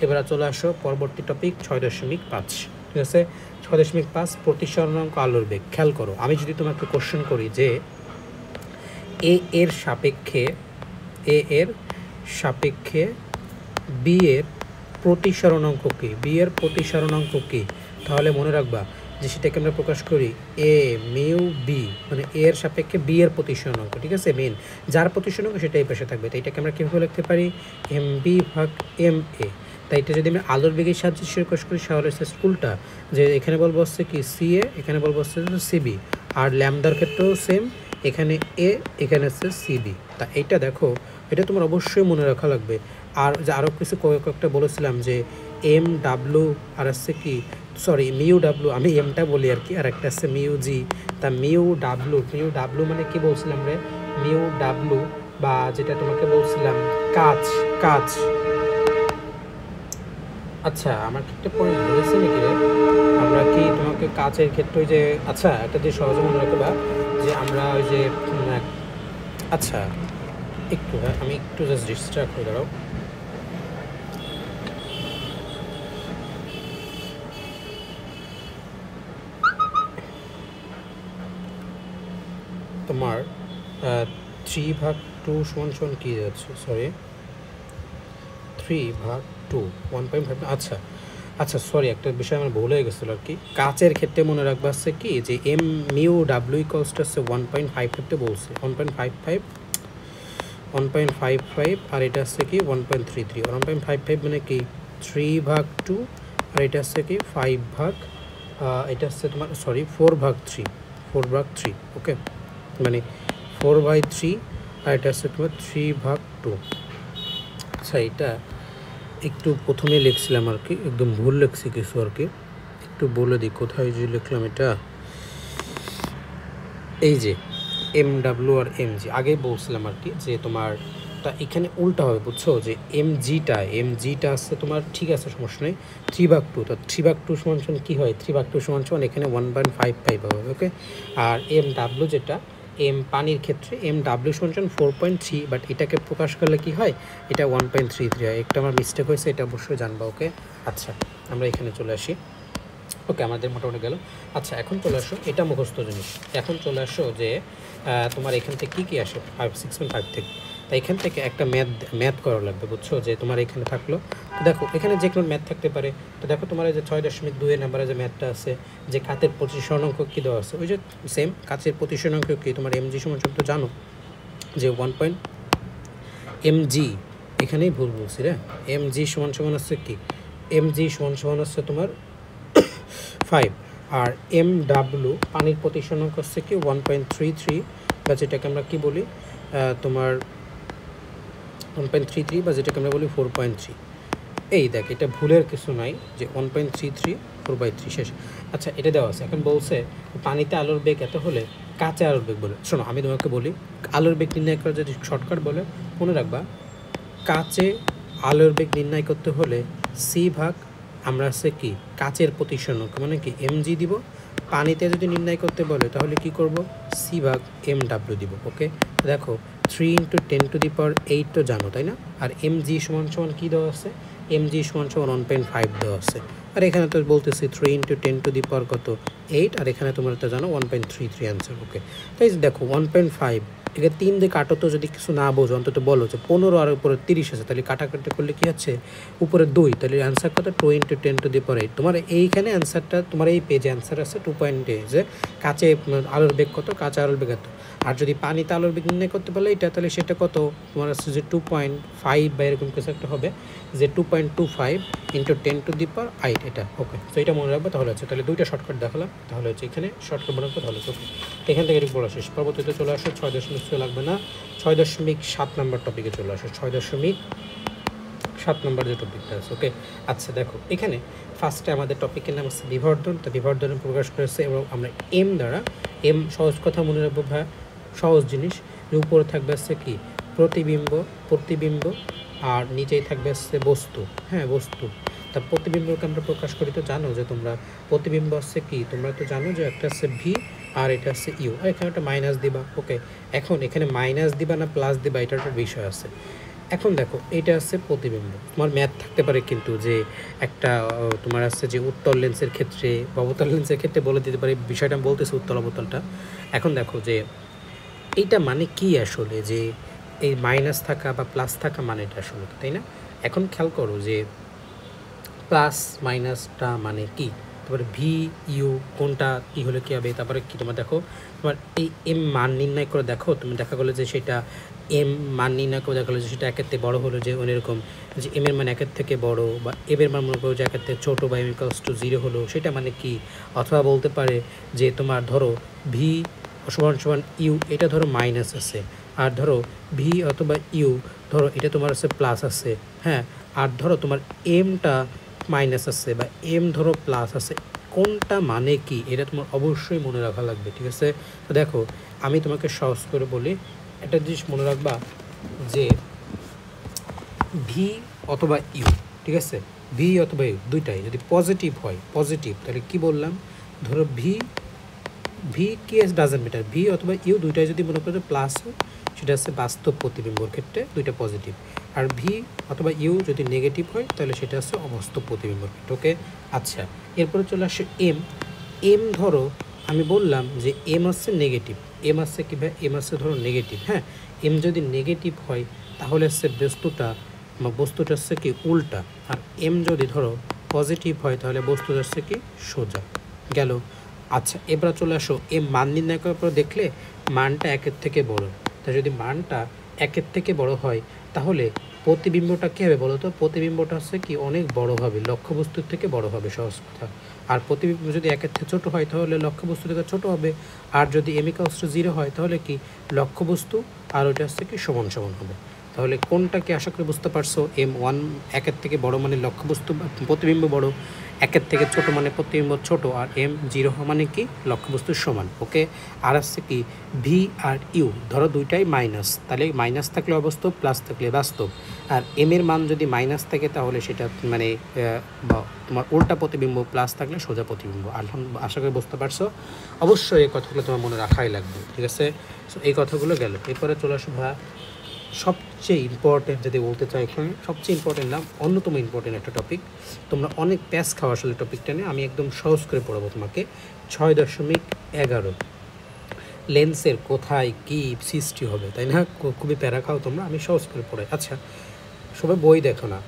এবার চলে আসো পরবর্তী টপিক 6.5। ঠিক আছে, 6.5 প্রতিসরণাঙ্ক আলোর বেগ। খেয়াল করো, আমি যদি তোমাকে কোশ্চেন করি যে এর সাপেক্ষে বি এর প্রতিসরণাঙ্ক কী, বি এর প্রতিসরণাঙ্ক কী, তাহলে মনে রাখবা যে সেটাকে আমরা প্রকাশ করি এ মিউ বি, মানে এর সাপেক্ষে বি এর প্রতিসরণাঙ্ক। ঠিক আছে, মেন যার প্রতিসরণাঙ্ক সেটাই পাশে থাকবে। তো এটাকে আমরা কীভাবে লিখতে পারি, এম বি ভাগ এম এ। তাই এটা যদি আমি আলোর বেগের সাহায্যে প্রকাশ করি তাহলে হচ্ছে উল্টা, যে এখানে বলবো হচ্ছে কি সি এ, এখানে বলবো হচ্ছে সিবি। আর ল্যামদার ক্ষেত্রেও সেম, এখানে এ, এখানে হচ্ছে সিবি। তা এইটা দেখো, এটা তোমার অবশ্যই মনে রাখা লাগবে। আর যে আরও কিছু কয়েকটা বলেছিলাম যে এম ডাব্লু, আর হচ্ছে কি সরি মিউ ডাব্লু, আমি এমটা বলি আর কি, আর একটা হচ্ছে মিউ জি। তা মিউ ডাব্লু মানে কি বলছিলাম রে, মিউ ডাব্লু বা যেটা তোমাকে বলছিলাম কাচ। আচ্ছা, আমার একটা পয়েন্ট বলেছি নাকি রে, আমরা কি তোমাকে কাচের ক্ষেত্রে যে আচ্ছা একটা যে সহজে মনে রাখবা যে আমরা ওই যে আচ্ছা একটু, হ্যাঁ আমি একটু জাস্ট ডিস্ট্রাক্ট হয়ে দাঁড়াও। তোমার 3/2 কী যাচ্ছে, সরি 3/2 1.5। আচ্ছা সরি, একটা বিষয় আমার ভুল হয়ে গেছিলো আর কি। কাচের ক্ষেত্রে মনে রাখবা হচ্ছে কি যে M mu W equals to হচ্ছে 1.55 বলছে, 1.55 আর এটা হচ্ছে কি 1.33। 1.55 মানে কি 3/2, আর এটা হচ্ছে কি 5 ভাগ, এটা হচ্ছে তোমার সরি 4/3। ওকে, মানে 4/3, আর এটা হচ্ছে তোমার 3/2। আচ্ছা, এটা একটু প্রথমে লিখছিলাম আর কি, একদম ভুল লিখছি কিছু আর কি, একটু বলে দিই কোথায় যে লিখলাম। এটা এই যে এম ডাব্লিউ আর এম জি, আগেই বলছিলাম আর কি যে তোমার তা এখানে উল্টা হবে, বুঝছো, যে এম জিটা আসছে তোমার, ঠিক আছে সমস্যা নেই 3/2। তো 3/2 সমান কী হয়, 3/2 সমান এখানে 1.55 হবে। ওকে, আর এম ডাব্লিউ যেটা এম পানির ক্ষেত্রে এম ডাব্লিউ সমান 4.3, বাট এটাকে প্রকাশ করলে কি হয়, এটা 1.33 হয়। একটা আমার মিস্টেক হয়েছে, এটা অবশ্যই জানবা। ওকে, আচ্ছা আমরা এখানে চলে আসি। ওকে, আমাদের মোটামুটি গেল। আচ্ছা এখন চলে আসো, এটা মুখস্থ জিনিস। এখন চলে আসো যে তোমার এখান থেকে কী কী আসে 6.5 থেকে। তাই এখান থেকে একটা ম্যাথ করা লাগবে, বুঝছো, যে তোমার এখানে থাকলো। তো দেখো এখানে যে কোনো ম্যাথ থাকতে পারে। তো দেখো তোমার এই যে 6.2 নাম্বারে যে ম্যাথটা আছে, যে কাতের প্রতি স্বর্ণাঙ্ক কী দেওয়া আছে, ওই যে সেম কাচের প্রতি স্বর্ণাঙ্ক কী, তোমার এমজি সমান তো জানো যে 1 mg, এখানেই ভুল বলছি রে। mg সমান হচ্ছে কি, mg সমান হচ্ছে তোমার 5, আর mw পানির প্রতি স্বর্ণাঙ্ক হচ্ছে কি 1.33, বা যেটাকে আমরা কি বলি তোমার 1.33, বা যেটাকে আমরা বলি 4.3। এই দেখ, এটা ভুলের কিছু নাই যে 1.33 4/3 শেষ। আচ্ছা এটা দেওয়া আছে। এখন বলছে পানিতে আলোর বেগ এত হলে কাঁচে আলোর বেগ বলে। শোনো আমি তোমাকে বলি, আলোর বেগ নির্ণয় করা যদি শর্টকাট বলে, মনে রাখবা কাঁচে আলোর বেগ নির্ণয় করতে হলে সি ভাগ আমরা আছে কি কাচের প্রতি স্বর্ণাঙ্ক মানে কি mg দিব। পানিতে যদি নির্ণয় করতে বলে তাহলে কি করব, সি ভাগ mw দিব। ওকে, দেখো 3 × 10⁸ তো জানো তাই না, আর mg সমান কি দেওয়া আছে, mg সমান 1.5 দেওয়া আছে। আর এখানে তো বলতেছি 3 × 10⁸ কত 8, আর এখানে তোমরা তো জানো 1.33 অ্যান্সার। ওকে, তাই দেখো 1.5 একে 3 দিয়ে কাটো, তো যদি কিছু না বোঝো অন্তত বলো যে 15 আর উপরে 30 আছে, তাহলে কাটাকাটি করলে কি হচ্ছে উপরে 2, তাহলে অ্যান্সার কত 2 × 10⁸। তোমার এইখানে অ্যান্সারটা তোমার এই পেজে অ্যান্সার আছে 2.8, যে কাছে আলোর বেগ কত, কাঁচা আলোর বেগ কত। আর যদি পানিতে আলোর বেগ নির্ণয় করতে পারলে এটা, তাহলে সেটা কত তোমার আছে যে 2.5 বা এরকম কিছু একটা হবে, যে 2.25 × 10⁸ এটা। ওকে, তো এটা মনে রাখবে। তাহলে হচ্ছে, তাহলে দুইটা শর্টকাট দেখালাম, তাহলে হচ্ছে এখানে শর্টকাট মনে রাখবে। তাহলে ওকে, এখান থেকে এরকম বলা শেষ। পরবর্তীতে চলে আসো 6.6 লাগবে না, 6.7 নম্বর টপিকে চলে আসো। 6.7 নম্বর যে টপিকটা আছে। ওকে, আচ্ছা দেখো এখানে ফার্স্টে আমাদের টপিকের নাম হচ্ছে বিবর্ধন। তো বিবর্ধন প্রকাশ করেছে, এবং আমরা এম দ্বারা, এম সহজ কথা মনে রাখবো ভাই, সহজ জিনিস। উপরে থাকবে হচ্ছে কি প্রতিবিম্ব, আর নিচেই থাকবে হচ্ছে বস্তু। হ্যাঁ, বস্তু। তা প্রতিবিম্বকে আমরা প্রকাশ করি, তো জানো যে তোমরা প্রতিবিম্ব হচ্ছে কি, তোমরা তো জানো যে একটা হচ্ছে ভি আর এটা হচ্ছে ইউ, আর এখানে একটা মাইনাস দিবা। ওকে, এখন এখানে মাইনাস দিবা না প্লাস দিবা, এটার একটা বিষয় আছে। এখন দেখো এটা হচ্ছে প্রতিবিম্ব। তোমার ম্যাথ থাকতে পারে কিন্তু, যে একটা তোমার আছে যে উত্তল লেন্সের ক্ষেত্রে বা অবতল লেন্সের ক্ষেত্রে বলে দিতে পারে, বিষয়টা আমি বলতেছি উত্তল অবতলটা। এখন দেখো যে এইটা মানে কি আসলে, যে এই মাইনাস থাকা বা প্লাস থাকা মানে এটা আসলে, তাই না? এখন খেয়াল করো যে প্লাস মাইনাসটা মানে কি, তারপরে ভি ইউ কোনটা কী হলে কী হবে, তারপরে কি তোমার দেখো তোমার এই এম মান নির্ণয় করে দেখো, তুমি দেখা গেলো যে সেটা এম মান নির্ণয় করে দেখা গেলো যে সেটা একের থেকে বড়ো হলো, যে এরকম যে এম এর মান একের থেকে বড়, বা এম এর মান মনে করো যে একের থেকে ছোটো, বা m = 0 হলো, সেটা মানে কি। অথবা বলতে পারে যে তোমার ধরো ভি সমান ইউ, এটা ধরো মাইনাস আছে, আর ধরো ভি অথবা ইউ ধরো এটা তোমার আছে প্লাস আছে। হ্যাঁ, আর ধরো তোমার এমটা মাইনাস আছে বা এম ধরো প্লাস আছে, কোনটা মানে কি এটা তোমার অবশ্যই মনে রাখা লাগবে। ঠিক আছে, তো দেখো আমি তোমাকে সহজ করে বলি, একটা জিনিস মনে রাখবা যে ভি অথবা ইউ, ঠিক আছে, ভি অথবা ইউ দুইটাই যদি পজিটিভ হয়, পজিটিভ, তাহলে কি বললাম, ধরো V case doesn't matter, V অথবা ইউ দুইটাই যদি মনে করো প্লাস হয়, সেটা হচ্ছে বাস্তব প্রতিবিম্বর ক্ষেত্রে দুইটা পজিটিভ। আর ভি অথবা ইউ যদি নেগেটিভ হয়, তাহলে সেটা হচ্ছে অবাস্তব প্রতিবিম্বর ক্ষেত্রে। ওকে, আচ্ছা এরপরে চলে আসে এম ধরো আমি বললাম যে এম আসছে নেগেটিভ, এম আসছে কী ভাই, এম আসছে ধরো নেগেটিভ। হ্যাঁ, এম যদি নেগেটিভ হয় তাহলে হচ্ছে বস্তুটা হচ্ছে কি উল্টা, আর এম যদি ধরো পজিটিভ হয় তাহলে বস্তুটা হচ্ছে কি সোজা। গেল। আচ্ছা এবার চলে আসো, এম মান নির্ণয় করার পর দেখলে মানটা একের থেকে বড়, তাই যদি মানটা একের থেকে বড় হয় তাহলে প্রতিবিম্বটা কী হবে বলো তো, প্রতিবিম্বটা হচ্ছে কি অনেক বড় হবে, লক্ষ্যবস্তুর থেকে বড় হবে, সহজ কথা। আর প্রতিবিম্ব যদি একের থেকে ছোটো হয় তাহলে লক্ষ্যবস্তু থেকে ছোটো হবে, আর যদি m = 0 হয় তাহলে কি লক্ষ্যবস্তু আর ওইটা হচ্ছে কি সমান হবে। তাহলে কোনটাকে আশা করে বুঝতে পারছো, M1 একের থেকে বড় মানে লক্ষ্যবস্তু প্রতিবিম্ব বড়, একের থেকে ছোট মানে প্রতিবিম্ব ছোট, আর এম জিরো মানে কি লক্ষ্যবস্তুর সমান। ওকে, আর আসছে কি ভি আর ইউ, ধরো দুইটাই মাইনাস, তাহলে মাইনাস থাকলে অবাস্তব, প্লাস থাকলে বাস্তব। আর এম এর মান যদি মাইনাস থাকে তাহলে সেটা মানে তোমার উল্টা প্রতিবিম্ব, প্লাস থাকলে সোজা প্রতিবিম্ব। আশা করি বুঝতে পারছো। অবশ্যই এই কথাগুলো তোমার মনে রাখাই লাগবে, ঠিক আছে। সো এই কথাগুলো গেল। এরপরে চলে আসো ভাই সবচেয়ে ইম্পর্টেন্ট যদি বলতে চাই, এখানে সবচেয়ে ইম্পর্টেন্ট না, অন্যতম ইম্পর্টেন্ট একটা টপিক। তোমরা অনেক প্যাস খাওয়া আসলে টপিকটা নিয়ে, আমি একদম সহজ করে পড়াবো তোমাকে। 6.11 লেন্সের কোথায় কি সৃষ্টি হবে, তাই না? খুবই প্যারা খাও তোমরা, আমি সহজ করে পড়াই। আচ্ছা, সবাই বই দেখো না,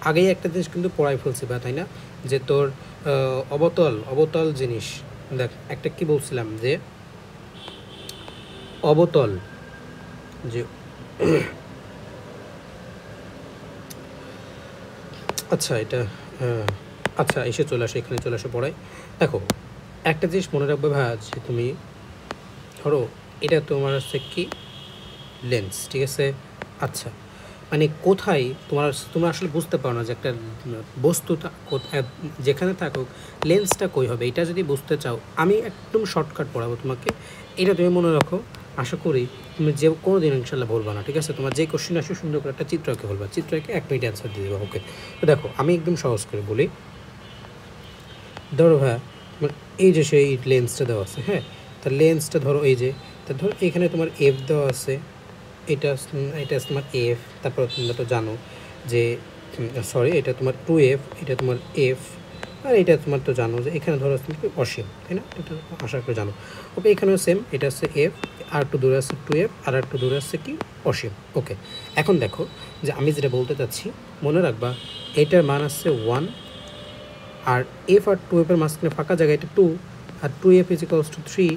আগেই একটা জিনিস কিন্তু পড়াই ফেলছি বা, তাই না? যে তোর অবতল জিনিস, দেখ একটা কি বলছিলাম যে অবতল, যে আচ্ছা এটা আচ্ছা এসে চলে আসে, এখানে চলে আসে পড়াই। দেখো একটা জিনিস মনে রাখবে ভাই, যে তুমি ধরো এটা তোমার হচ্ছে কি লেন্স, ঠিক আছে। আচ্ছা, মানে কোথায় তোমরা আসলে বুঝতে পারো না যে একটা বস্তুটা যেখানে থাকুক লেন্সটা কই হবে, এটা যদি বুঝতে চাও আমি একদম শর্টকাট পড়াবো তোমাকে। এটা তুমি মনে রাখো, আশা করি তুমি যে কোনো দিন ইনশাল্লাহ বলবা না, ঠিক আছে। তোমার যে কোশ্চেন আসে সুন্দর করে একটা চিত্র এঁকে বলবা, চিত্র এঁকে 1 মিনিট অ্যান্সার দিয়ে দেবো। ওকে, তো দেখো আমি একদম সহজ করে বলি। ধরো ভাই তোমার এই যে সেই লেন্সটা দেওয়া আছে, হ্যাঁ, তা লেন্সটা ধরো এই যে, তা ধরো এখানে তোমার এফ দেওয়া আছে, এটা এটা তোমার এফ, তারপর তোমরা তো জানো যে সরি এটা তোমার 2f, এটা তোমার এফ, আর এটা তোমার তো জানো যে এখানে ধরো অসীম, তাই না? এটা আশা করে জানো। ওকে, এখানেও সেম, এটা হচ্ছে এফ, আর একটু দূরে আছে 2f, আর একটু দূরে আছে কি অসীম। ওকে, এখন দেখো যে আমি যেটা বলতে চাচ্ছি, মনে রাখবা এটার মান আছে 1, আর এফ আর 2f এর মাঝখানে ফাঁকা জায়গা এটা 2, আর 2f = 3,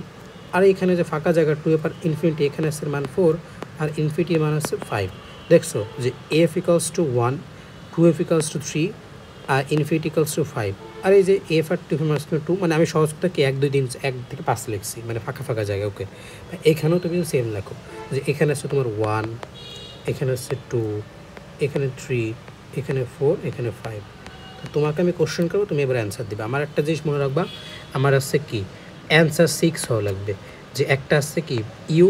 আর এখানে যে ফাঁকা জায়গা 2f আর ইনফিনিটি, এখানে আছে মান 4, আর ইনফিনিটির মান আছে 5। দেখছো যে f = 1, 2f = 3, আর ইনফিনিটি = 5, আর এই যে এফ আর 2 এর মাঝখানে 2, মানে আমি সহজটাকে 1 2 3 1 থেকে 5 লিখছি, মানে ফাঁকা ফাঁকা জায়গা। ওকে, এখানেও তুমি সেম লেখো, যে এখানে আছে তোমার 1, এখানে আছে 2, এখানে 3, এখানে 4, এখানে 5। তোমাকে আমি কোশ্চেন করবো, তুমি এবার অ্যান্সার দিবে। আমার একটা জিনিস মনে রাখবা, আমার আছে কি অ্যান্সার 6 হওয়া লাগবে। যে একটা আছে কি ইউ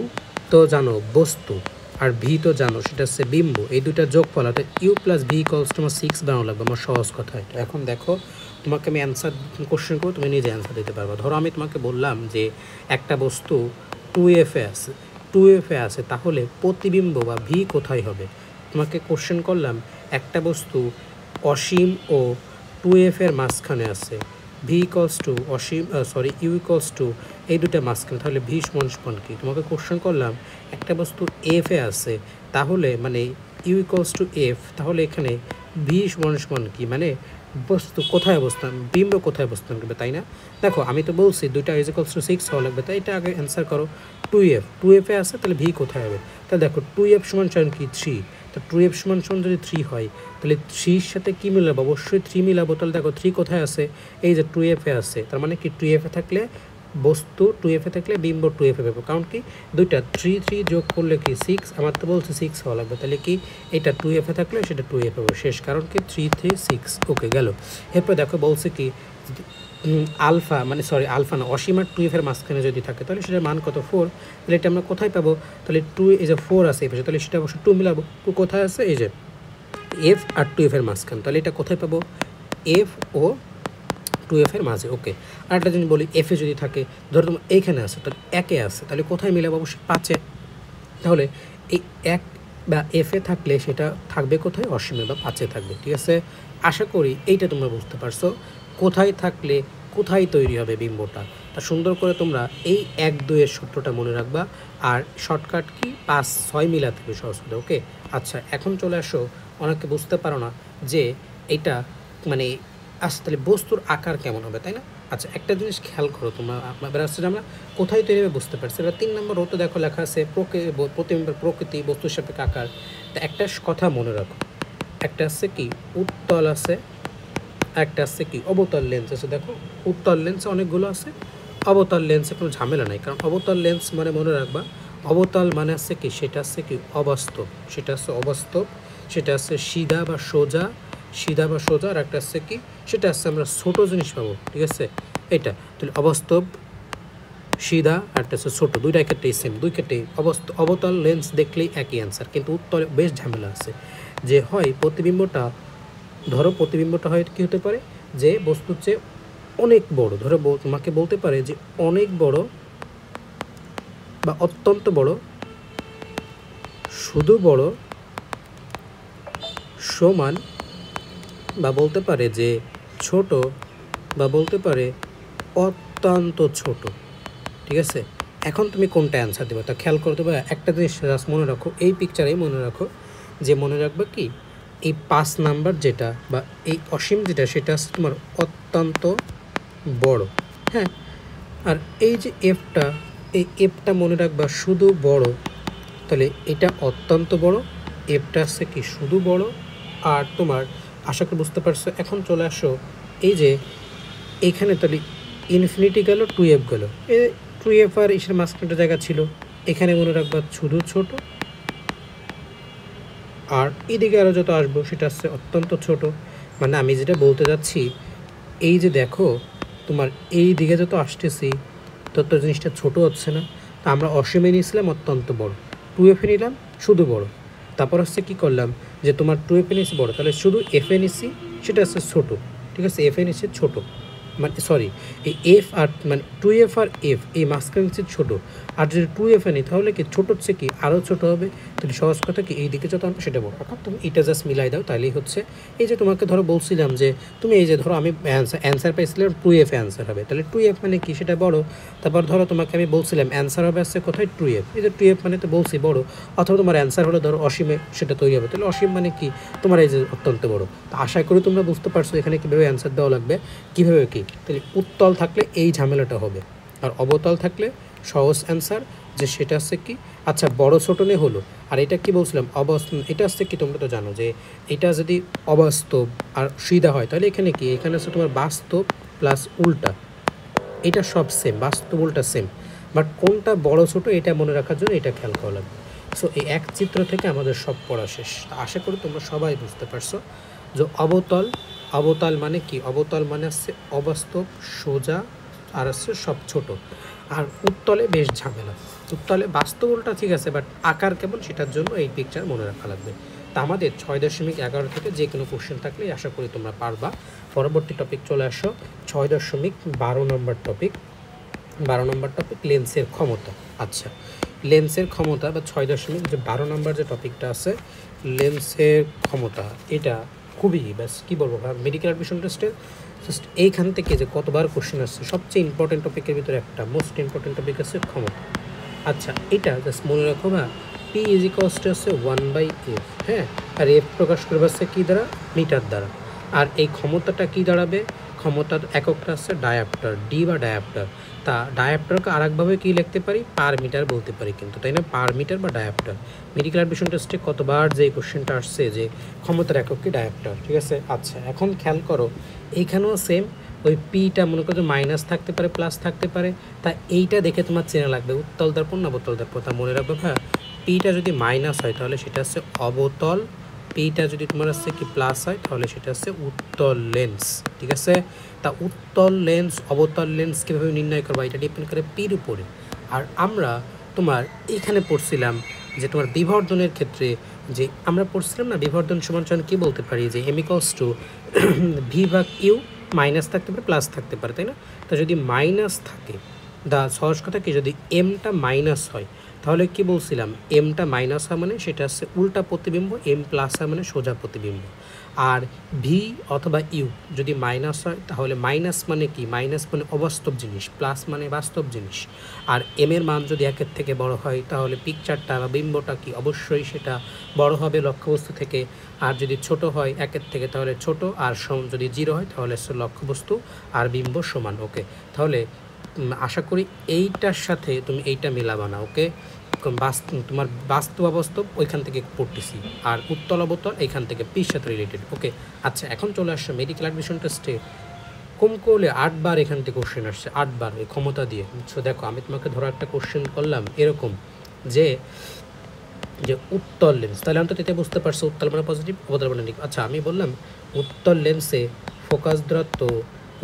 তো জানো বস্তু, আর ভি তো জানো সেটা হচ্ছে বিম্ব, এই দুইটা যোগফল, অর্থাৎ ইউ প্লাস ভি = তোমার 6 বানানো লাগবে। আমার সহজ কথা এটা। এখন দেখো তোমাকে আমি অ্যান্সার কোশ্চেন করবো, তুমি নিজে অ্যান্সার দিতে পারবা। ধরো আমি তোমাকে বললাম যে একটা বস্তু 2f এ আছে, তাহলে প্রতিবিম্ব বা ভি কোথায় হবে? তোমাকে কোশ্চেন করলাম একটা বস্তু অসীম ও 2f এর মাঝখানে আছে, ভি অসীম ইউ এই দুটা মাঝখানে, তাহলে ভি সমান কি? তোমাকে কোশ্চেন করলাম একটা বস্তু এফ এ আছে, তাহলে মানে ইউ এফ, তাহলে এখানে ভি সমান কি, মানে বস্তু কোথায় অবস্থান, বিম্ব কোথায় অবস্থান করবে, তাই না? দেখো আমি তো বলছি দুইটা = 6 হওয়া লাগবে, তাই এটা আগে অ্যান্সার করো। 2f এ আছে, তাহলে ভি কোথায় হবে? তাহলে দেখো 2f সমান কি 3, তো 2f সমান যদি 3 হয়, তাহলে 3-র সাথে কী মিলাবো? অবশ্যই 3 মিলাবো। তাহলে দেখো 3 কোথায় আছে? এই যে 2f এ আছে, তার মানে কি 2f এ থাকলে বস্তু 2f এ থাকলে বিম্ব 2f এ পাবো, কারণ কি দুইটা 3 যোগ করলে কি 6, আমার তো বলছে 6 হওয়া লাগবে, তাহলে কি এটা 2f এ থাকলে সেটা 2f পাবো, শেষ। কারণ কি 3 3 6। ওকে, গেল। এরপর দেখো বলছে কি আলফা, মানে আলফা না, অসীম আর 2f এর মাঝখানে যদি থাকে, তাহলে সেটার মান কত? 4। তাহলে এটা আমরা কোথায় পাবো? তাহলে 2, এই যে 4 আছে এই পাশে, তাহলে সেটা অবশ্যই 2 মিলাবো। 2 কোথায় আছে? এই যে এফ আর 2f এর মাঝখানে, তাহলে এটা কোথায় পাবো? এফ ও 2f এর মাঝে। ওকে, আর একটা জিনিস বলি, এফে যদি থাকে, ধরো তোমার এইখানে আছে, তাহলে 1 এ আছে, তাহলে কোথায় মিলাবো? অবশ্যই 5 এ। তাহলে এই 1 বা এফ এ থাকলে সেটা থাকবে কোথায়? অসীমে বা 5 এ থাকবে, ঠিক আছে। আশা করি এইটা তোমরা বুঝতে পারছো, কোথায় থাকলে কোথায় তৈরি হবে বিম্বটা। তা সুন্দর করে তোমরা এই 1 2 এর সূত্রটা মনে রাখবা, আর শর্টকাট কি 5 6 মিলা থাকবে সহজ করে। ওকে, আচ্ছা এখন চলে আসো, অনেকে বুঝতে পারো না যে এটা মানে তাহলে বস্তুর আকার কেমন হবে, তাই না? আচ্ছা একটা জিনিস খেয়াল করো তোমরা, আপনার আসছে আমরা কোথায় তৈরি হবে বুঝতে পারছি। এবার 3 নম্বর হতে দেখো লেখা আছে প্রতিবিম্বের প্রকৃতি, বস্তুর সাপেক্ষে আকার। তা একটা কথা মনে রাখো, একটা আছে কি উত্তল আছে, একটা আছে কি অবতল লেন্স আছে। দেখো উত্তল লেন্স অনেকগুলো আছে, অবতল লেন্সে কোনো ঝামেলা নাই, কারণ অবতল লেন্স মানে মনে রাখবা অবতল মানে আছে কি সেটা আছে কি অবাস্তব, সেটা আছে অবাস্তব, সেটা আছে সিধা বা সোজা, সিধা বা সোজা, আর একটা আছে কি সেটা আছে আমরা ছোটো জিনিস পাবো, ঠিক আছে। এটা তাহলে অবাস্তব সিধা আর একটা হচ্ছে ছোটো, দুইটার ক্ষেত্রেই সেম, দুই ক্ষেত্রেই অবতল লেন্স দেখলেই একই অ্যান্সার। কিন্তু উত্তরে বেশ ঝামেলা আছে, যে হয় প্রতিবিম্বটা, ধরো প্রতিবিম্বটা হয় কী হতে পারে, যে বস্তুর চেয়ে অনেক বড়, ধরো তোমাকে বলতে পারে যে অনেক বড় বা অত্যন্ত বড়, শুধু বড়, সমান, বা বলতে পারে যে ছোট, বা বলতে পারে অত্যন্ত ছোট, ঠিক আছে। এখন তুমি কোনটা অ্যান্সার দেবে তা খেয়াল করে দেবে। একটা জিনিস জাস্ট মনে রাখো, এই পিকচারেই মনে রাখো, যে মনে রাখবে কি এই 5 নাম্বার যেটা বা এই অসীম যেটা সেটা হচ্ছে তোমার অত্যন্ত বড়, হ্যাঁ। আর এই যে এফটা, এই এফটা মনে রাখবা শুধু বড়, তাহলে এটা অত্যন্ত বড়, এফটা আছে কি শুধু বড়। আর তোমার আশা করি বুঝতে পারছো। এখন চলে আসো এই যে এইখানে, তাহলে ইনফিনিটি গেল, 2f গেল, এই 2f আর ইসের মাঝখানটা জায়গা ছিল, এখানে মনে রাখবা শুধু ছোট, আর এদিকে আরও যত আসবো সেটা হচ্ছে অত্যন্ত ছোট। মানে আমি যেটা বলতে যাচ্ছি, এই যে দেখো তোমার এই দিকে যত আসতেছি তত জিনিসটা ছোট হচ্ছে না। তা আমরা অসীমে নিয়েছিলাম অত্যন্ত বড়, 2f নিলাম শুধু বড়, তারপর হচ্ছে কী করলাম যে তোমার 2f নিয়েছি বড়, তাহলে শুধু f নিয়েছি সেটা হচ্ছে ছোটো, ঠিক আছে। f নিয়েছি ছোটো, মানে সরি এই এফ আর মানে 2f আর এফ এই মাঝখানে হচ্ছে ছোটো, আর যদি 2f নিই তাহলে কি ছোটো হচ্ছে কি আরও ছোটো হবে। তাহলে সহজ কথা কি এই দিকে যত আনবে সেটা বড়। এখন তুমি এটা জাস্ট মিলাই দাও, তাহলেই হচ্ছে। এই যে তোমাকে ধরো বলছিলাম যে তুমি এই যে ধরো আমি অ্যান্সার পাইছিলাম 2f অ্যান্সার হবে, তাহলে 2f মানে কি সেটা বড়। তারপর ধরো তোমাকে আমি বলছিলাম অ্যান্সার হবে আসছে কোথায় 2f, এই যে 2f মানে তো বলছি বড়, অথবা তোমার অ্যান্সার হলো ধরো অসীমে সেটা তৈরি হবে, তাহলে অসীম মানে কি তোমার এই যে অত্যন্ত বড়। তো আশা করি তোমরা বুঝতে পারছো এখানে কীভাবে অ্যান্সার দেওয়া লাগবে, কীভাবে কি। তাহলে উত্তল থাকলে এই ঝামেলাটা হবে, আর অবতল থাকলে সহজ অ্যান্সার, যে সেটা হচ্ছে কি আচ্ছা বড় ছোটো নিয়ে হলো। আর এটা কি বলছিলাম এটা হচ্ছে কি তোমরা তো জানো যে এটা যদি অবাস্তব আর সিধা হয় তাহলে এখানে কি, এখানে হচ্ছে তোমার বাস্তব প্লাস উল্টা, এটা সব সেম, বাস্তব উল্টা সেম, বাট কোনটা বড় ছোটো এটা মনে রাখার জন্য এটা খেয়াল করা লাগবে। সো এই এক চিত্র থেকে আমাদের সব পড়া শেষ। আশা করি তোমরা সবাই বুঝতে পারছো যে অবতল মানে কি, অবতল মানে হচ্ছে অবাস্তব, সোজা, আর হচ্ছে সব ছোট। আর উত্তলে বেশ ঝামেলা, উত্তলে বাস্তব উল্টা ঠিক আছে, বাট আকার কেমন সেটার জন্য এই পিকচার মনে রাখা লাগবে। তা আমাদের 6.11 থেকে যে কোনো কোশ্চেন থাকলেই আশা করি তোমরা পারবা। পরবর্তী টপিক চলে আসো 6.12 নম্বর টপিক। 12 নম্বর টপিক লেন্সের ক্ষমতা। আচ্ছা লেন্সের ক্ষমতা বা 6.12 নম্বর যে টপিকটা আছে লেন্সের ক্ষমতা, এটা খুবই ব্যাস কী বলবো মেডিকেল অ্যাডমিশন টেস্টে জাস্ট এইখান থেকে যে কতবার কোশ্চেন আসছে, সবচেয়ে ইম্পর্টেন্ট টপিকের ভিতরে একটা মোস্ট ইম্পর্টেন্ট টপিক আছে ক্ষমতা। আচ্ছা এটা জাস্ট মনে রাখো না, পি ইজ ইকুয়ালস টু হচ্ছে 1/f, হ্যাঁ। আর এফ প্রকাশ করবে হচ্ছে কী দ্বারা, মিটার দ্বারা। আর এই ক্ষমতাটা কি দাঁড়াবে, ক্ষমতার এককটা আছে ডায়াপ্টার, ডি বা ডায়াপ্টার। তা ডায়াপ্টারকে আরেকভাবে কী লিখতে পারি, পার মিটার বলতে পারি কিন্তু, তাই না, পার মিটার বা ডায়াপ্টার। মেডিকেল অ্যাডমিশন টেস্টে কতবার যে এই কোশ্চেনটা আসছে যে ক্ষমতার একক কি ডায়াপ্টার, ঠিক আছে। আচ্ছা এখন খেয়াল করো এইখানেও সেম, ওই পিটা মনে করো মাইনাস থাকতে পারে প্লাস থাকতে পারে, তা এইটা দেখে তোমার চেনা লাগবে উত্তল দর্পণ না অবতল দর্পণ। তা মনে রাখবে ভাই পিটা যদি মাইনাস হয় তাহলে সেটা হচ্ছে অবতল, পিটা যদি তোমার হচ্ছে কি প্লাস হয় তাহলে সেটা হচ্ছে উত্তল লেন্স, ঠিক আছে। তা উত্তল লেন্স অবতল লেন্স কীভাবে নির্ণয় করবা, এটা ডিপেন্ড করে পির উপরে। আর আমরা তোমার এইখানে পড়ছিলাম যে তোমার বিবর্ধনের ক্ষেত্রে যে আমরা পড়ছিলাম না, বিবর্ধন সমান কী বলতে পারি যে m ইকুয়ালস টু ভি ভাগ ইউ, মাইনাস থাকতে পারে প্লাস থাকতে পারে, তাই না। তা যদি মাইনাস থাকে, সহজ কথা কি যদি এমটা মাইনাস হয় তাহলে কি বলছিলাম, এমটা মাইনাস হয় মানে সেটা হচ্ছে উল্টা প্রতিবিম্ব, এম প্লাস হয় মানে সোজা প্রতিবিম্ব। আর ভি অথবা ইউ যদি মাইনাস হয় তাহলে মাইনাস মানে কি, মাইনাস মানে অবাস্তব জিনিস, প্লাস মানে বাস্তব জিনিস। আর এম এর মান যদি একের থেকে বড় হয় তাহলে পিকচারটা বা বিম্বটা কি অবশ্যই সেটা বড় হবে লক্ষ্যবস্তু থেকে। আর যদি ছোট হয় একের থেকে তাহলে ছোট, আর যদি 0 হয় তাহলে লক্ষ্যবস্তু আর বিম্ব সমান। ওকে, তাহলে আশা করি এইটার সাথে তুমি এইটা মিলাবা না। ওকে, তোমার বাস্তব অবাস্তব ওইখান থেকে পড়তেছি, আর উত্তল অবতল এইখান থেকে পির সাথে রিলেটেড। ওকে আচ্ছা এখন চলে আসছে মেডিকেল অ্যাডমিশন টেস্টে কম করলে 8 বার এখান থেকে কোশ্চেন আসছে, 8 বার এই ক্ষমতা দিয়ে। সো দেখো আমি তোমাকে ধরো একটা কোশ্চেন করলাম এরকম যে যে উত্তল লেন্স, তাহলে অন্তত এটা বুঝতে পারছো উত্তল মানে পজিটিভ, অবতল মানে নেগেটিভ। আচ্ছা আমি বললাম উত্তল লেন্সে ফোকাস দূরত্ব,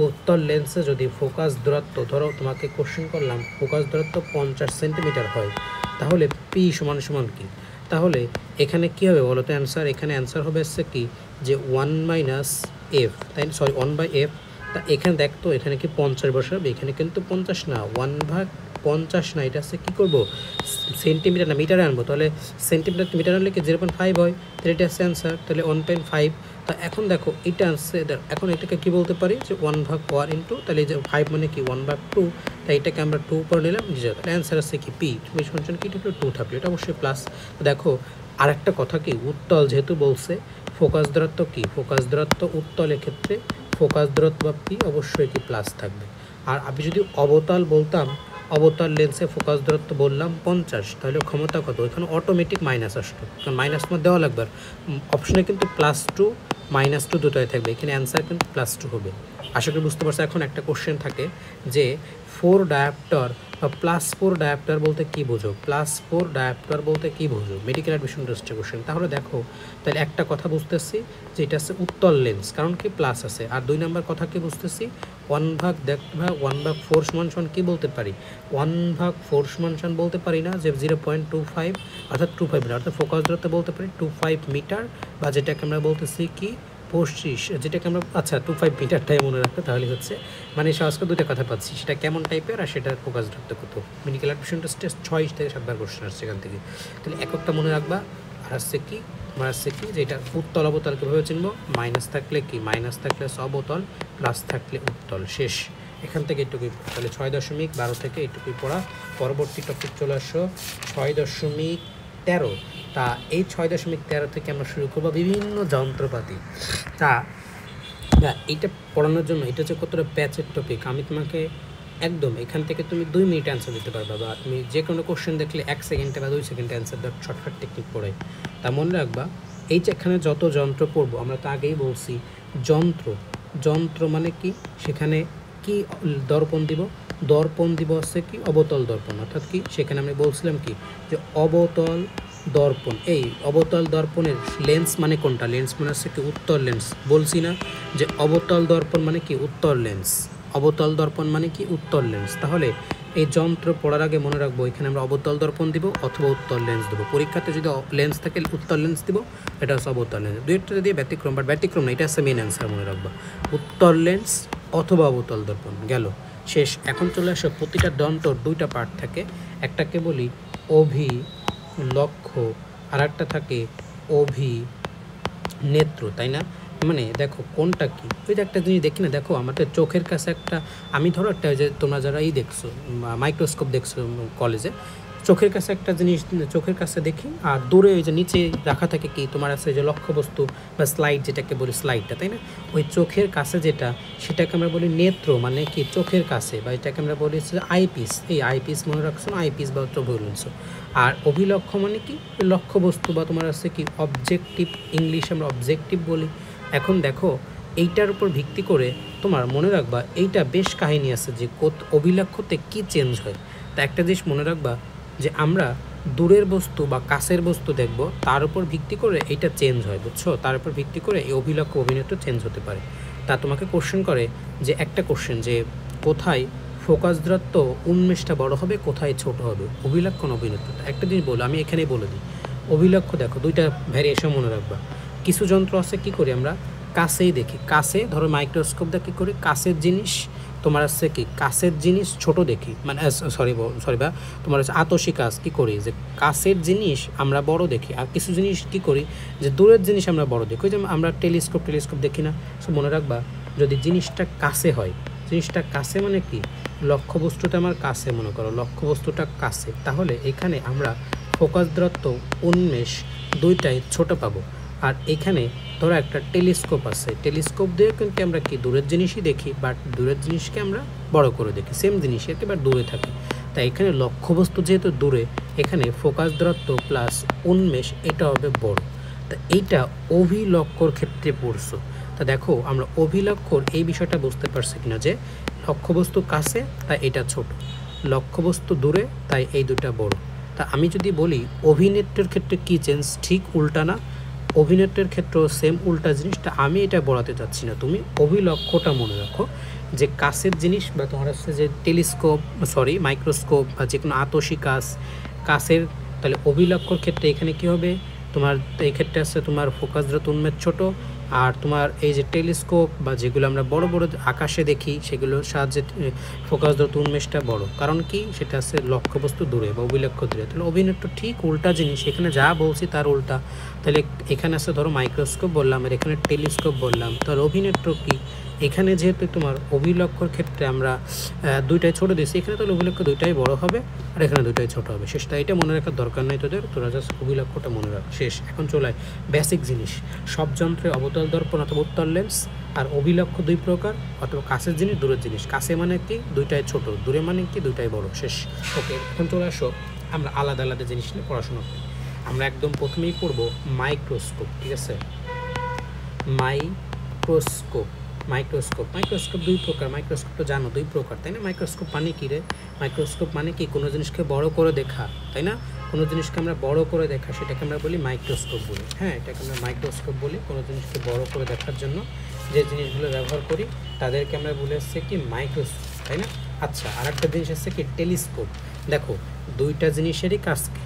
উত্তল লেন্সে যদি ফোকাস দূরত্ব, ধরো তোমাকে কোশ্চেন করলাম ফোকাস দূরত্ব 50 সেন্টিমিটার হয়, তাহলে পি সমান সমান কি? তাহলে এখানে কী হবে বলো তো অ্যান্সার? এখানে অ্যান্সার হবে হচ্ছে কি যে 1 - f, তাই সরি 1/f। তা এখানে দেখতো এখানে কি 50 বসাবে, এখানে কিন্তু 50 না, 1/50 না, এটা হচ্ছে কী করবো সেন্টিমিটার না মিটারে আনবো, তাহলে সেন্টিমিটার মিটার আনলে কি 0.5 হয়, তাহলে এটা হচ্ছে অ্যান্সার, তাহলে 1.5। তা এখন দেখো এটা আসছে, এখন এটাকে কী বলতে পারি যে 1/4 ইন্টু, তাহলে যে 5 মানে কি 1/2, তাই এটাকে আমরা 2 করে নিলাম নিজে, তাহলে অ্যান্সার আছে কি পি ফাংশন কি এটা 2 থাকবে, এটা অবশ্যই প্লাস। দেখো আরেকটা কথা কি, উত্তল যেহেতু বলছে ফোকাস দূরত্ব কি, ফোকাস দূরত্ব উত্তলের ক্ষেত্রে ফোকাস দূরত্ব বা পি অবশ্যই কি প্লাস থাকবে। আর আমি যদি অবতল বলতাম, অবতল লেন্সে ফোকাস দূরত্ব বললাম 50, তাহলে ক্ষমতা কত, এখানে অটোমেটিক মাইনাস আসতো, কারণ মাইনাস তোমার দেওয়া লাগবে, অপশনে কিন্তু +2 -2 দুটোই থাকবে, এখানে অ্যান্সার কিন্তু +2 হবে। আশা করি বুঝতে পারছো। এখন একটা কোশ্চেন থাকে যে 4 ডায়াপ্টার বা +4 ডায়াপ্টার বলতে কী বোঝো, +4 ডায়াপ্টার বলতে কী বোঝো, মেডিকেল অ্যাডমিশন টেস্টে কোশ্চেন। তাহলে দেখো তাহলে একটা কথা বুঝতেছি যে এটা হচ্ছে উত্তল লেন্স, কারণ কি প্লাস আছে। আর 2 নম্বর কথা কি বুঝতেছি 1/4 সমান সমান কী বলতে পারি, 1/4 সমান সমান বলতে পারি না যে 0.25 অর্থাৎ 25 মিটার, অর্থাৎ ফোকাস দূরত্ব বলতে পারি 25 মিটার, বা যেটাকে আমরা বলতেছি কি 25, যেটাকে আমরা আচ্ছা 25 মিটারটাই মনে রাখতে, তাহলে হচ্ছে মানে সহজ করে দুটো কথা পাচ্ছি, সেটা কেমন টাইপের আর সেটার ফোকাস দূরত্ব কত। মেডিকেল অ্যাডমিশন টেস্টে 6 থেকে 7 বার কোশ্চেন আসছে এখান থেকে, তাহলে এককটা মনে রাখবা। আর আসছে কি আমার আসছে কি যে এটা উত্তল অবতল কীভাবে চিনবো, মাইনাস থাকলে কি, মাইনাস থাকলে অবতল, প্লাস থাকলে উত্তল, শেষ। এখান থেকে এটুকুই, তাহলে 6.12 থেকে এটুকুই পড়া। পরবর্তী টপিক চলে আসো 6.13। তা এই 6.13 থেকে আমরা শুরু করবো বিভিন্ন যন্ত্রপাতি। তা এইটা পড়ানোর জন্য এটা হচ্ছে কতটা ব্যাচের টপিক, আমি তোমাকে একদম এখান থেকে তুমি 2 মিনিট অ্যান্সার দিতে পারবা, বা তুমি যে কোনো কোশ্চেন দেখলে 1 সেকেন্ডে বা 2 সেকেন্ডে অ্যান্সার দেওয়ার শর্টকাট টেকনিক পড়াই। তা মনে রাখবা এই যে এখানে যত যন্ত্র পড়বো, আমরা তো আগেই বলছি যন্ত্র মানে কি, সেখানে কি দর্পণ দিব, দর্পণ দিব হচ্ছে কি অবতল দর্পণ, অর্থাৎ কি সেখানে আমি বলছিলাম কি যে অবতল দর্পণ, এই অবতল দর্পণের লেন্স মানে কোনটা, লেন্স মানে হচ্ছে কি উত্তল লেন্স, বলছি না যে অবতল দর্পণ মানে কি উত্তল লেন্স, অবতল দর্পণ মানে কি উত্তল লেন্স। তাহলে এই যন্ত্র পড়ার আগে মনে রাখবো এখানে আমরা অবতল দর্পণ দিব অথবা উত্তল লেন্স দেবো, পরীক্ষাতে যদি লেন্স থাকে উত্তল লেন্স দিব, এটা হচ্ছে অবতল লেন্স, দুইটা দিয়ে ব্যতিক্রম, বাট ব্যতিক্রম না, এটা হচ্ছে মেন অ্যান্সার মনে রাখবো, উত্তল লেন্স অথবা অবতল দর্পণ গেল, শেষ। এখন চলে আসো প্রতিটা যন্ত্রর 2টা পার্ট থাকে, একটাকে বলি অভিলক্ষ্য আর একটা থাকে অভিনেত্র, তাই না? মানে দেখো কোনটা কি, ওই যে একটা জিনিস দেখি না, দেখো আমাদের চোখের কাছে একটা, আমি ধরো একটা যে তোমরা যারা দেখছো মাইক্রোস্কোপ দেখছো কলেজে, চোখের কাছে একটা জিনিস চোখের কাছে দেখি, আর দূরে ওই যে নিচে রাখা থাকে কি তোমার আছে যে লক্ষ্যবস্তু বা স্লাইড, যেটাকে বলি স্লাইডটা, তাই না? ওই চোখের কাছে যেটা, সেটাকে আমরা বলি নেত্র, মানে কি চোখের কাছে, বা এটাকে আমরা বলি আইপিস, এই আইপিস মনে রাখছো না, আইপিস বা অভিলক্ষ্য। আর অভিলক্ষ্য মানে কি লক্ষ্যবস্তু, বা তোমার আছে কি অবজেক্টিভ, ইংলিশে আমরা অবজেক্টিভ বলি। এখন দেখো এইটার উপর ভিত্তি করে তোমার মনে রাখবা এইটা বেশ কাহিনী আছে যে অভিলক্ষ্যতে কি চেঞ্জ হয়। তা একটা জিনিস মনে রাখবা যে আমরা দূরের বস্তু বা কাছের বস্তু দেখব, তার উপর ভিত্তি করে এইটা চেঞ্জ হয়, বুঝছো? তার উপর ভিত্তি করে এই অভিলক্ষ্য অভিনেত্র চেঞ্জ হতে পারে। তা তোমাকে কোশ্চেন করে যে একটা কোশ্চেন যে কোথায় ফোকাস দূরত্ব উন্মেষটা বড় হবে, কোথায় ছোট হবে, অভিলক্ষণ অভিনেত্র। একটা জিনিস বলো, আমি এখানেই বলে দিই, অভিলক্ষ্য দেখো 2টা ভ্যারিয়েশন মনে রাখবা। কিছু যন্ত্র আছে কি করি আমরা কাছেই দেখি, কাছে ধরো মাইক্রোস্কোপ দিয়ে কী করি, কাছের জিনিস তোমার আছে কি কাছের জিনিস ছোট দেখি, মানে সরি বা তোমার হচ্ছে আতসী কাজ কী করি যে কাছের জিনিস আমরা বড় দেখি, আর কিছু জিনিস কী করি যে দূরের জিনিস আমরা বড় দেখি, ওই যে আমরা টেলিস্কোপ দেখি না। সো মনে রাখবা যদি জিনিসটা কাছে হয়, জিনিসটা কাছে মানে কি লক্ষ্যবস্তুটা আমার কাছে, মনে করো লক্ষ্যবস্তুটা কাছে, তাহলে এখানে আমরা ফোকাস দূরত্ব উন্মেষ 2টাই ছোট পাবো। আর এখানে ধরো একটা টেলিস্কোপ আছে, টেলিস্কোপ দিয়ে কিন্তু আমরা কি দূরের জিনিসই দেখি, বাট দূরের জিনিসকে আমরা বড় করে দেখি, সেম জিনিস একেবারে দূরে থাকে। তাই এখানে লক্ষ্যবস্তু যেহেতু দূরে, এখানে ফোকাস দূরত্ব প্লাস উন্মেষ এটা হবে বড়। তা এইটা অভিলক্ষর ক্ষেত্রে পড়ছো। তা দেখো আমরা অভিলক্ষর এই বিষয়টা বুঝতে পারছি কিনা যে লক্ষ্যবস্তু কাছে তাই এটা ছোট, লক্ষ্যবস্তু দূরে তাই এই দুটা বড়। তা আমি যদি বলি অভিনেত্রের ক্ষেত্রে কী চেঞ্জ, ঠিক উল্টা না? অভিনেত্রের ক্ষেত্রেও সেম উল্টা জিনিসটা, আমি এটা বলাতে চাচ্ছি না, তুমি অভিলক্ষটা মনে রাখো যে কাছের জিনিস বা তোমার হচ্ছে যে টেলিস্কোপ মাইক্রোস্কোপ বা যে কোনো আতসী কাছের, তাহলে অভিলক্ষর ক্ষেত্রে এখানে কী হবে তোমার, এই ক্ষেত্রে আছে তোমার ফোকাসরত উন্মেষ ছোট, আর তোমার এই যে টেলিস্কোপ বা যেগুলো আমরা বড় বড় আকাশে দেখি সেগুলোর সাহায্যে ফোকাসরত উন্মেষটা বড়, কারণ কি সেটা আছে লক্ষ্যবস্তু দূরে বা অভিলক্ষ্য দূরে। তাহলে অভিনেত্র ঠিক উল্টা জিনিস, এখানে যা বলছি তার উল্টা। তাহলে এখানে আছে ধরো মাইক্রোস্কোপ বললাম আর এখানে টেলিস্কোপ বললাম, তাহলে অভিনেত্র কি, এখানে যেহেতু তোমার অভিলক্ষর ক্ষেত্রে আমরা দুইটাই ছোট দিয়েছি, এখানে তাহলে অভিলক্ষ্য দুইটাই বড় হবে আর এখানে দুইটাই ছোট হবে। শেষটা এটা মনে রাখার দরকার নেই তোদের, তোরা জাস্ট অভিলক্ষটা মনে রাখ শেষ। এখন চলে বেসিক জিনিস, সব যন্ত্রে অবতল দর্পণ অথবা উত্তল লেন্স আর অভিলক্ষ্য দুই প্রকার, অথবা কাছের জিনিস দূরের জিনিস, কাছে মানে কি দুইটাই ছোট, দূরে মানে কি দুইটাই বড়, শেষ। ওকে, এখন চলে আসো আমরা আলাদা আলাদা জিনিস নিয়ে পড়াশোনা করি। আমরা একদম প্রথমেই পড়বো মাইক্রোস্কোপ, ঠিক আছে? মাইক্রোস্কোপ দুই প্রকার, মাইক্রোস্কোপ তো জানো দুই প্রকার, তাই না? মাইক্রোস্কোপ মানে কি রে? মাইক্রোস্কোপ মানে কি কোনো জিনিসকে বড় করে দেখা, তাই না? কোনো জিনিসকে আমরা বড় করে দেখা সেটাকে আমরা বলি মাইক্রোস্কোপ বলি। হ্যাঁ, এটাকে আমরা মাইক্রোস্কোপ বলি। কোনো জিনিসকে বড় করে দেখার জন্য যে জিনিসগুলো ব্যবহার করি তাদেরকে আমরা বলে আসছে কি মাইক্রোস্কোপ, তাই না? আচ্ছা, আর একটা জিনিস আছে কি টেলিস্কোপ। দেখো দুইটা জিনিসেরই কাজ কি,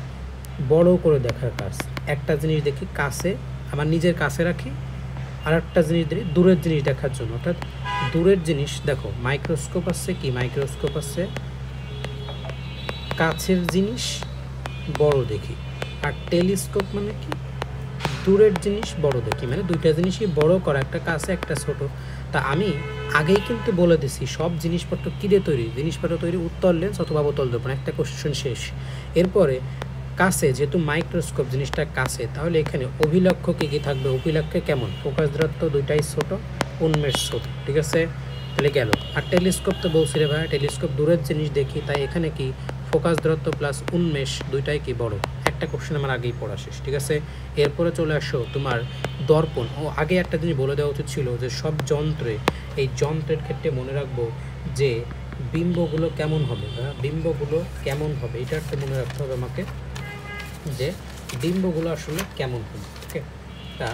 বড় করে দেখার কাজ। একটা জিনিস দেখি কাছে, আমার নিজের কাছে রাখি, আর একটা জিনিস দেখি দূরের জিনিস দেখার জন্য, অর্থাৎ দূরের জিনিস। দেখো মাইক্রোস্কোপ আছে কি, মাইক্রোস্কোপ আছে কাছের জিনিস বড় দেখি, আর টেলিস্কোপ মানে কি দূরের জিনিস বড় দেখি, মানে দুইটা জিনিসই বড় করা, একটা কাছে একটা ছোট। তা আমি আগেই কিন্তু বলে দিছি সব জিনিসপত্র কী দিয়ে তৈরি, জিনিসপত্র তৈরি উত্তল লেন্স অথবা অবতল দর্পণ, একটা কোশ্চেন শেষ। এরপরে কাছে, যেহেতু মাইক্রোস্কোপ জিনিসটা কাছে, তাহলে এখানে অভিলক্ষ্য কী থাকবে, অভিলক্ষ্যে কেমন, ফোকাস দূরত্ব দুইটাই ছোট, উন্মেষ ছোট, ঠিক আছে? তাহলে গেল। আর টেলিস্কোপ তো বলছি রে ভাই, টেলিস্কোপ দূরের জিনিস দেখি, তাই এখানে কি ফোকাস দূরত্ব প্লাস উন্মেষ দুইটাই কি বড়। একটা কোশ্চেন আমার আগেই পড়া শেষ, ঠিক আছে? এরপরে চলে আসো তোমার দর্পণ। আগে একটা জিনিস বলে দেওয়া উচিত ছিল যে সব যন্ত্রে, এই যন্ত্রের ক্ষেত্রে মনে রাখবো যে বিম্বগুলো কেমন হবে, বিম্বগুলো কেমন হবে, এটা একটা মনে রাখতে হবে আমাকে, যে বিম্বগুলো আসলে কেমন হবে। ওকে, তা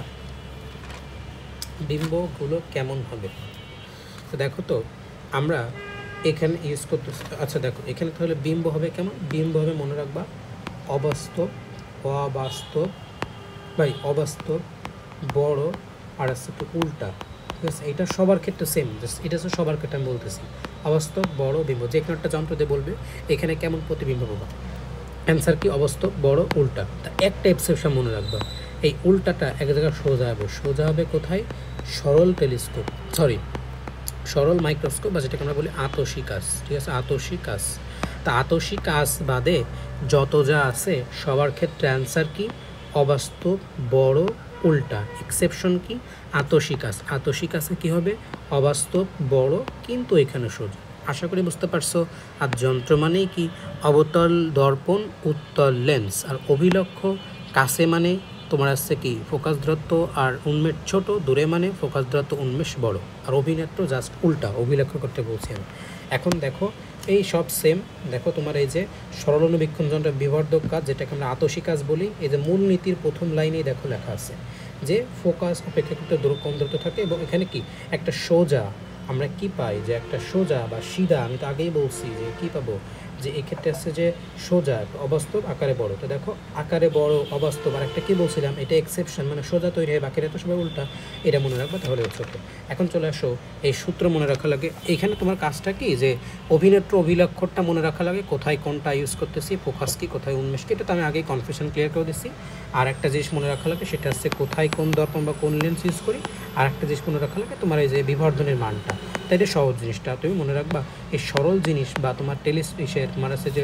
বিম্বগুলো কেমন হবে, তো দেখো তো আমরা এখানে ইউজ করতেছি। আচ্ছা দেখো এখানে তাহলে বিম্ব হবে কেমন, বিম্ব হবে মনে রাখবা অবাস্তব, অবাস্তব বড়, আর আছে একটু উল্টা, ঠিক আছে? এটা সবার ক্ষেত্রে সেম, জাস্ট এটা হচ্ছে সবার ক্ষেত্রে আমি বলতেছি। অবাস্তব বড় বিম্ব, যে কোনো একটা যন্ত্র দিয়ে বলবে এখানে কেমন প্রতিবিম্ব পাবা, অ্যান্সার কি অবাস্তব বড় উল্টা। তা একটা এক্সেপশন মনে রাখবা, এই উল্টাটা এক জায়গায় সোজা হবে কোথায়, সরল মাইক্রোস্কোপ বা যেটাকে আমরা বলি আতসী কাচ, ঠিক আছে? আতসী কাচ। তা আতসী কাচ বাদে যত যা আছে সবার ক্ষেত্রে অ্যান্সার কি অবাস্তব বড় উল্টা। এক্সেপশন কি আতসী কাছে কী হবে অবাস্তব বড়, কিন্তু এখানে সোজা। আশা করি বুঝতে পারছো। আর যন্ত্র মানেই কি অবতল দর্পণ উত্তল লেন্স, আর অভিলক্ষ্য কাছে মানে তোমার আসছে কি ফোকাস দূরত্ব আর উন্মেষ ছোট, দূরে মানে ফোকাস দূরত্ব উন্মেষ বড়। আর অভিনেত্র জাস্ট উল্টা, অভিলক্ষ্য করতে বলছি আমি। এখন দেখো এই সব সেম। দেখো তোমার এই যে সরল অনুবীক্ষণ যন্ত্রের বিবর্ধক কাজ, যেটাকে আমরা আতসী কাজ বলি, এই যে মূলনীতির প্রথম লাইনেই দেখো লেখা আছে যে ফোকাস অপেক্ষাকৃত কম দূরত্ব থাকে, এবং এখানে কি একটা সোজা আমরা কি পাই, যে একটা সোজা বা সিধা, আমি তো আগেই বলছি যে কি পাবো, যে এক্ষেত্রে আসছে যে সোজা অবাস্তব আকারে বড়। তো দেখো আকারে বড় অবাস্তব, আর একটা কী বলছিলাম, এটা এক্সেপশন, মানে সোজা তৈরি হয়, বাকিরা তো সবাই উল্টা। এটা মনে রাখবো, তাহলে হচ্ছে ওকে। এখন চলে আসো এই সূত্র মনে রাখা লাগে। এইখানে তোমার কাজটা কি, যে অভিনেত্র অভিলক্ষণটা মনে রাখা লাগে, কোথায় কোনটা ইউজ করতেছি, ফোকাস কি কোথায় উন্মেষ কি, এটা তো আমি আগেই কনফিউশন ক্লিয়ার করে দিচ্ছি। আর একটা জিনিস মনে রাখা লাগে, সেটা হচ্ছে কোথায় কোন দর্পণ বা কোন লেন্স ইউজ করি। আর একটা জিনিস মনে রাখা লাগে তোমার এই যে বিবর্ধনের মানটা। তাই এটা সহজ জিনিসটা তুমি মনে রাখবা। এই সরল জিনিস বা তোমার টেলিস্পেসের তোমার আছে যে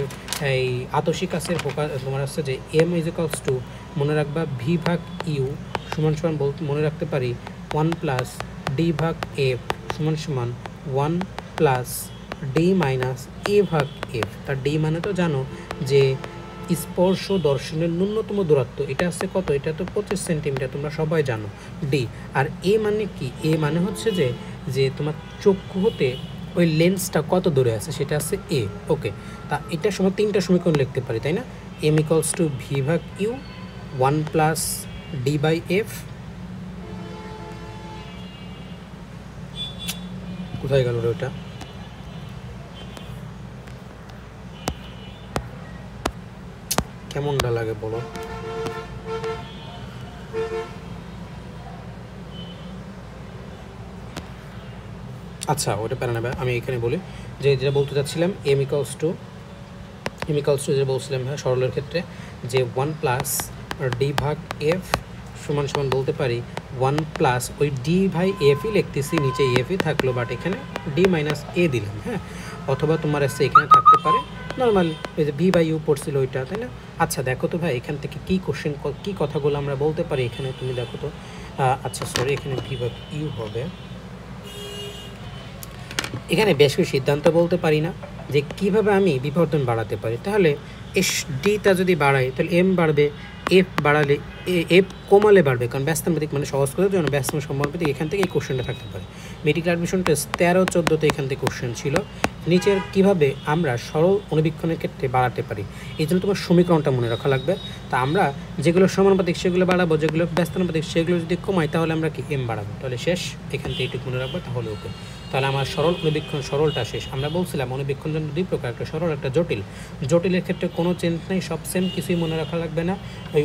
এই আতসী কাচের ফোকাস তোমার আছে যে এম ইজিক্যালস টু মনে রাখবা ভি ভাগ ইউ সমান সমান মনে রাখতে পারি 1 + ডি ভাগ এফ সমান সমান 1 + ডি মাইনাস এ ভাগ এফ। তার ডি মানে তো জানো যে স্পর্শ দর্শনের ন্যূনতম দূরত্ব, এটা আছে কত, এটা তো 25 সেন্টিমিটার, তোমরা সবাই জানো ডি। আর এ মানে কি, এ মানে হচ্ছে যে তোমার চক্ষু হতে ওই লেন্সটা কত দূরে আছে, সেটা আছে এ। ওকে, তা এটার সময় তিনটা সমীকরণ লিখতে পারি, তাই না? এম ইকুয়ালস টু ভি ভাগ U 1 plus D by F, কোথায় গেল ওটা, কেমনটা লাগে বলো। আচ্ছা ওটা প্যারা নেবে, আমি এখানে বলি যে যেটা বলতে চাচ্ছিলাম এম ইকুয়ালস টু যেটা বলছিলাম হ্যাঁ সরলের ক্ষেত্রে যে 1 প্লাস ডি ভাগ এফ সমান সমান বলতে পারি 1 প্লাস ওই ডি ভাই এফই লিখতেছি, নিচে এফই থাকলো বাট এখানে ডি মাইনাস এ দিলাম, হ্যাঁ, অথবা তোমার এসে এখানে থাকতে পারে নর্মাল এই যে ভি বাই ইউ পড়ছিল ওইটা, তাই না। আচ্ছা দেখো তো ভাই এখান থেকে কী কোশ্চেন কী কথাগুলো আমরা বলতে পারি এখানে, তুমি দেখো তো। আচ্ছা সরি, এখানে ভি ভাগ ইউ হবে, এখানে বেশ কিছু সিদ্ধান্ত বলতে পারি না যে কিভাবে আমি বিবর্ধন বাড়াতে পারি। তাহলে এস ডিটা যদি বাড়াই তাহলে এম বাড়বে, এফ বাড়ালে এফ কমালে বাড়বে, কারণ ব্যস্তানুপাতিক মানে সহজ করে জন্য ব্যস্ত সমানুপাতিক এখান থেকে এই কোশ্চেনটা থাকতে পারে। মেডিকেল অ্যাডমিশন টেস্ট 13-14 এখান থেকে কোশ্চেন ছিল নিচের কিভাবে আমরা সরল অনুবীক্ষণের ক্ষেত্রে বাড়াতে পারি, এই জন্য তোমার সমীকরণটা মনে রাখা লাগবে। তা আমরা যেগুলো সমানুপাতিক সেগুলো বাড়াবো, যেগুলো ব্যস্তানুপাতিক সেগুলো যদি কমাই তাহলে আমরা কি এম বাড়াবো, তাহলে শেষ এখান থেকে এইটুকু মনে রাখবো, তাহলে ওকে। তাহলে আমার সরল অনুবীক্ষণ সরলটা শেষ। আমরা বলছিলাম অনুবীক্ষণ যন্ত্র দুই প্রকার, একটা সরল একটা জটিল। জটিলের ক্ষেত্রে কোনো চেঞ্জ নেই, সব সেম, কিছুই মনে রাখা লাগবে না। ওই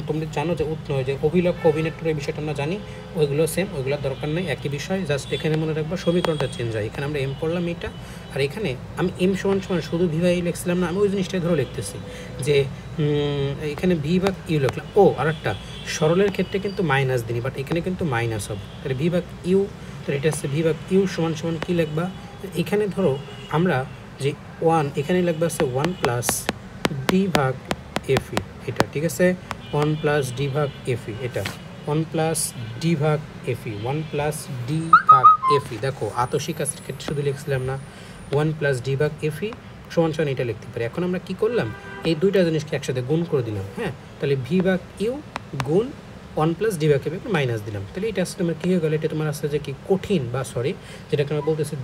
তোমরা জানো যে যে অভিলক্ষ অভিনেত্রের বিষয়টা আমরা জানি, ওইগুলো সেম, ওইগুলোর দরকার নেই, একই বিষয়, জাস্ট এখানে মনে রাখবো সমীকরণটা চেঞ্জ হয়। এখানে আমরা এম পড়লাম এইটা, আর এখানে আমি এম সমান সমান শুধু ভি ভাই লিখছিলাম না, আমি ওই জিনিসটাই ধরে লিখতেছি যে এখানে ভি ভাগ ইউ লিখলাম। ও আর একটা সরলের ক্ষেত্রে কিন্তু মাইনাস দিনি, বাট এখানে কিন্তু মাইনাস হবে, তাহলে ভি ভাগ ইউ, তাহলে এটা হচ্ছে ভি ভাগ ইউ সমান সমান কী লিখবা, এখানে ধরো আমরা যে 1 এখানে লিখবা হচ্ছে 1 প্লাস ডি ভাগ এফি, এটা ঠিক আছে, 1 প্লাস ডি ভাগ এফি, এটা 1 প্লাস ডি ভাগ এফি, 1 প্লাস ডি ভাগ এফি। দেখো আতসিক কাজের ক্ষেত্রে শুধু লিখছিলাম না, 1 প্লাস ডি ভাগ এফি সমান সমান এটা লিখতে পারি। এখন আমরা কি করলাম, এই দুইটা জিনিসকে একসাথে গুণ করে দিলাম, হ্যাঁ, তাহলে ভি ভাগ ইউ গুণ 1 প্লাস ডি ভাগ এফ মাইনাস দিলাম, তাহলে এটা আসলে তোমার কী হয়ে গেল, এটা তোমার আসছে যে কি কঠিন বা সরি যেটাকে আমরা বলতেছি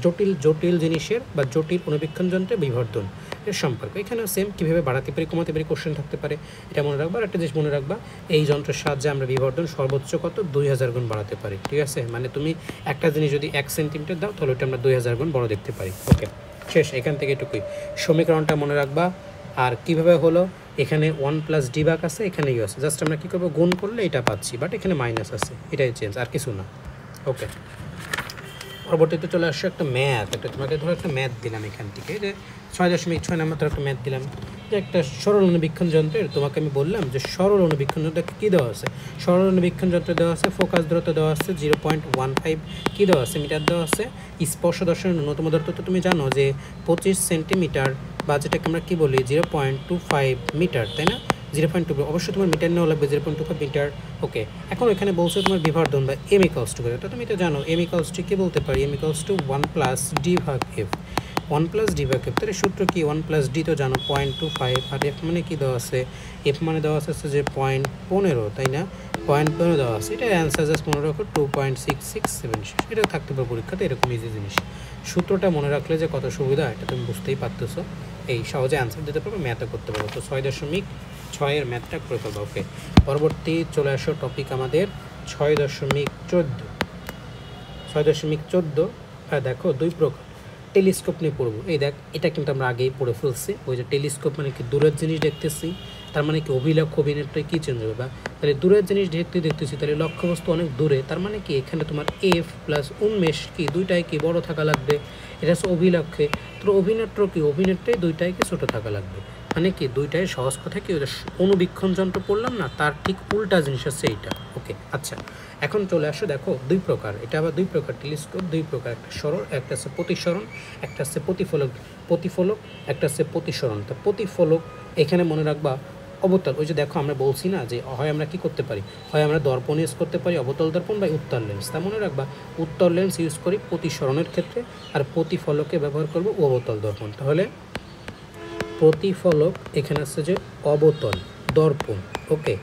জটিল জিনিসের বা জটিল অনুবীক্ষণ যন্ত্রের বিবর্ধন এর সম্পর্ক। এখানেও সেম কীভাবে বাড়াতে পারি কমাতে পারি কোশ্চেন থাকতে পারে, এটা মনে রাখবা। আর একটা জিনিস মনে রাখবা, এই যন্ত্রের সাহায্যে আমরা বিবর্ধন সর্বোচ্চ কত 2000 গুণ বাড়াতে পারি, ঠিক আছে, মানে তুমি একটা জিনিস যদি 1 সেন্টিমিটার দাও তাহলে ওটা আমরা 2000 গুণ বড় দেখতে পারি। ওকে শেষ, এখান থেকে এটুকুই, সমীকরণটা মনে রাখবা। আর কিভাবে হলো, এখানে 1 প্লাস ডি ভাগ আছে, এখানে ইউ আছে, জাস্ট আমরা কী করবো গুণ করলে এটা পাচ্ছি, বাট এখানে মাইনাস আছে, এটাই চেঞ্জ, আর কিছু না। ওকে, পরবর্তীতে চলে আসছে একটা ম্যাথ, একটা তোমাকে ধরো একটা ম্যাথ দিলাম এখান থেকে, যে 6.6 নাম্বার ধরো একটা ম্যাথ দিলাম, যে একটা সরল অনুবীক্ষণ যন্ত্রের, তোমাকে আমি বললাম যে সরল অনুবীক্ষণ যন্ত্রকে কী দেওয়া আছে, সরল অনুবীক্ষণ যন্ত্র দেওয়া আছে, ফোকাস দূরত্ব দেওয়া আছে 0.15, কী দেওয়া আছে, মিটার দেওয়া আছে, স্পর্শ দর্শনের ন্যূনতম দূরত্ব তো তুমি জানো যে 25 সেন্টিমিটার, বা যেটাকে আমরা কী বলি 0.25 মিটার, তাই না, 0.2, অবশ্যই তোমার মিটার নেওয়া লাগবে 0.25 মিটার। ওকে, এখন এখানে বলছো তোমার বিবর্ধন বা এম ইকুয়ালস টু, এটা তুমি তো জানো এম ইকুয়ালস টু কী বলতে পারি, M equals to 1 plus D ভাগ এফ, 1 প্লাস ডি ভাগ এফ, তাহলে সূত্র কি 1 প্লাস ডি তো জানো 0.25, আর এফ মানে কি দেওয়া আছে, এফ মানে দেওয়া আছে যে 0.15, তাই না, 0.15 দেওয়া আছে, এটা অ্যান্সার জাস্ট মনে রাখো 2.667, এটাও থাকতে পারে পরীক্ষাতে, এরকম ইজি জিনিস। সূত্রটা মনে রাখলে যে কত সুবিধা এটা তুমি বুঝতেই পারতেছো, এই সহজে অ্যান্সার দিতে পারবে, ম্যাথও করতে পারবো। তো 6.6 ম্যাথটা করে ফেলবো। ওকে, পরবর্তী চলে আসো টপিক আমাদের 6.14। হ্যাঁ দেখো দুই প্রকার টেলিস্কোপ নিয়ে পড়বো, এই দেখ এটা কিন্তু আমরা আগেই পড়ে ফেলছি, ওই যে টেলিস্কোপ মানে কি দূরের জিনিস দেখতেছি, তার মানে কি অভিলক্ষ অভিনেত্রায় কী চেঞ্জ হবে, বা তাহলে দূরের জিনিস দেখতেছি, তাহলে লক্ষ্যবস্তু অনেক দূরে, তার মানে কি এখানে তোমার এফ প্লাস উন্মেষ কি দুইটাই কি বড় থাকা লাগবে, এটা হচ্ছে অভিলক্ষে, তো অভিনেত্র কি অভিনেত্রায় দুইটাই কি ছোটো থাকা লাগবে, মানে কি দুইটাই সহজ কথা কি অনুবীক্ষণ যন্ত্র পড়লাম না, তার ঠিক উল্টা জিনিস হচ্ছে এইটা। ওকে আচ্ছা, এখন চলে আসো, দেখো দুই প্রকার, এটা আবার দুই প্রকার টেলিস্কোপ, দুই প্রকার, একটা সরল, একটা হচ্ছে প্রতিসরণ, একটা হচ্ছে প্রতিফলক, একটা হচ্ছে প্রতিসরণ। তো প্রতিফলক এখানে মনে রাখবা অবতল, ওই যে দেখো আমরা বলছি না যে হয় আমরা কি করতে পারি, হয় আমরা দর্পণ ইউজ করতে পারি, অবতল দর্পণ বা উত্তল লেন্স, তা মনে রাখবা উত্তল লেন্স ইউজ করি প্রতিসরণের ক্ষেত্রে, আর প্রতিফলকে ব্যবহার করব অবতল দর্পণ। তাহলে প্রতিফলক এখানে আছে যে অবতল দর্পণ, ওকে,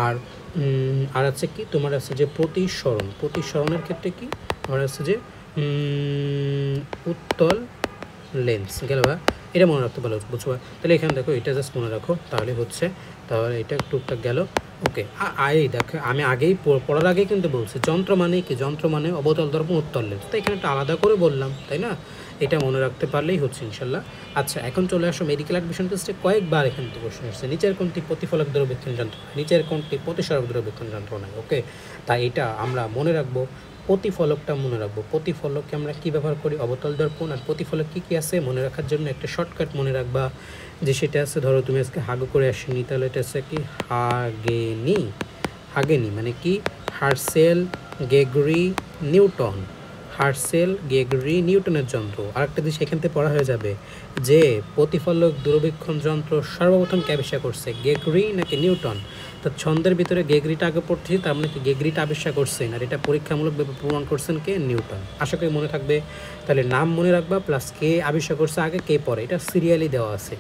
আর আছে কি তোমার আছে যে প্রতিসরণের ক্ষেত্রে কি আমার আছে যে উত্তল লেন্স গেল, বা এটা মনে রাখতে পারলে বুঝছো? তাহলে এখানে দেখো এটা জাস্ট মনে রাখো, তাহলে হচ্ছে, তাহলে এটা টুকটাক গেল। ওকে, এই দেখো আমি আগেই পড়ার আগেই কিন্তু বলছি যন্ত্র মানে কি, যন্ত্র মানে অবতল দর্পণ উত্তল লেন্স, তো এখানে একটা আলাদা করে বললাম, তাই না? এটা মনে রাখতে পারলেই হচ্ছে ইনশাল্লাহ। আচ্ছা, এখন চলে আসো মেডিকেল অ্যাডমিশন টেস্টে কয়েকবার এখান থেকে কোশ্চেন আসছে, নিচের কোনটি প্রতিফলক দূরবীক্ষণ যন্ত্র, নিচের কোনটি প্রতিসরক দূরবীক্ষণ যন্ত্র নয়। ওকে, তাই এটা আমরা মনে রাখবো, প্রতিফলকটা মনে রাখবো। প্রতিফলককে আমরা কী ব্যবহার করি, অবতল দর্পণ। আর প্রতিফলক কী কী আছে মনে রাখার জন্য একটা শর্টকাট মনে রাখবা, যে সেটা আছে, ধরো তুমি আজকে হাগু করে আসেনি, তাহলে এটা আছে কি হাগেনি। হাগেনি মানে কি, হার্সেল গেগরি নিউটন, হার্সেল গেগরি নিউটনের যন্ত্র। আরেকটা জিনিস এখান থেকে পড়া হয়ে যাবে যে প্রতিফলক দূরবীক্ষণ যন্ত্র সর্বপ্রথম কে আবিষ্কার করছে, গেগরি নাকি নিউটন? তো ছন্দের ভিতরে গেগরিটা আগে পড়ছি, তার মানে কি গেগরিটা আবিষ্কার করছেন, আর এটা পরীক্ষামূলকভাবে প্রমাণ করছেন কে, নিউটন। আশা করি মনে থাকবে। তাহলে নাম মনে রাখবা, প্লাস কে আবিষ্কার করছে আগে, কে পরে, এটা সিরিয়ালি দেওয়া আছে।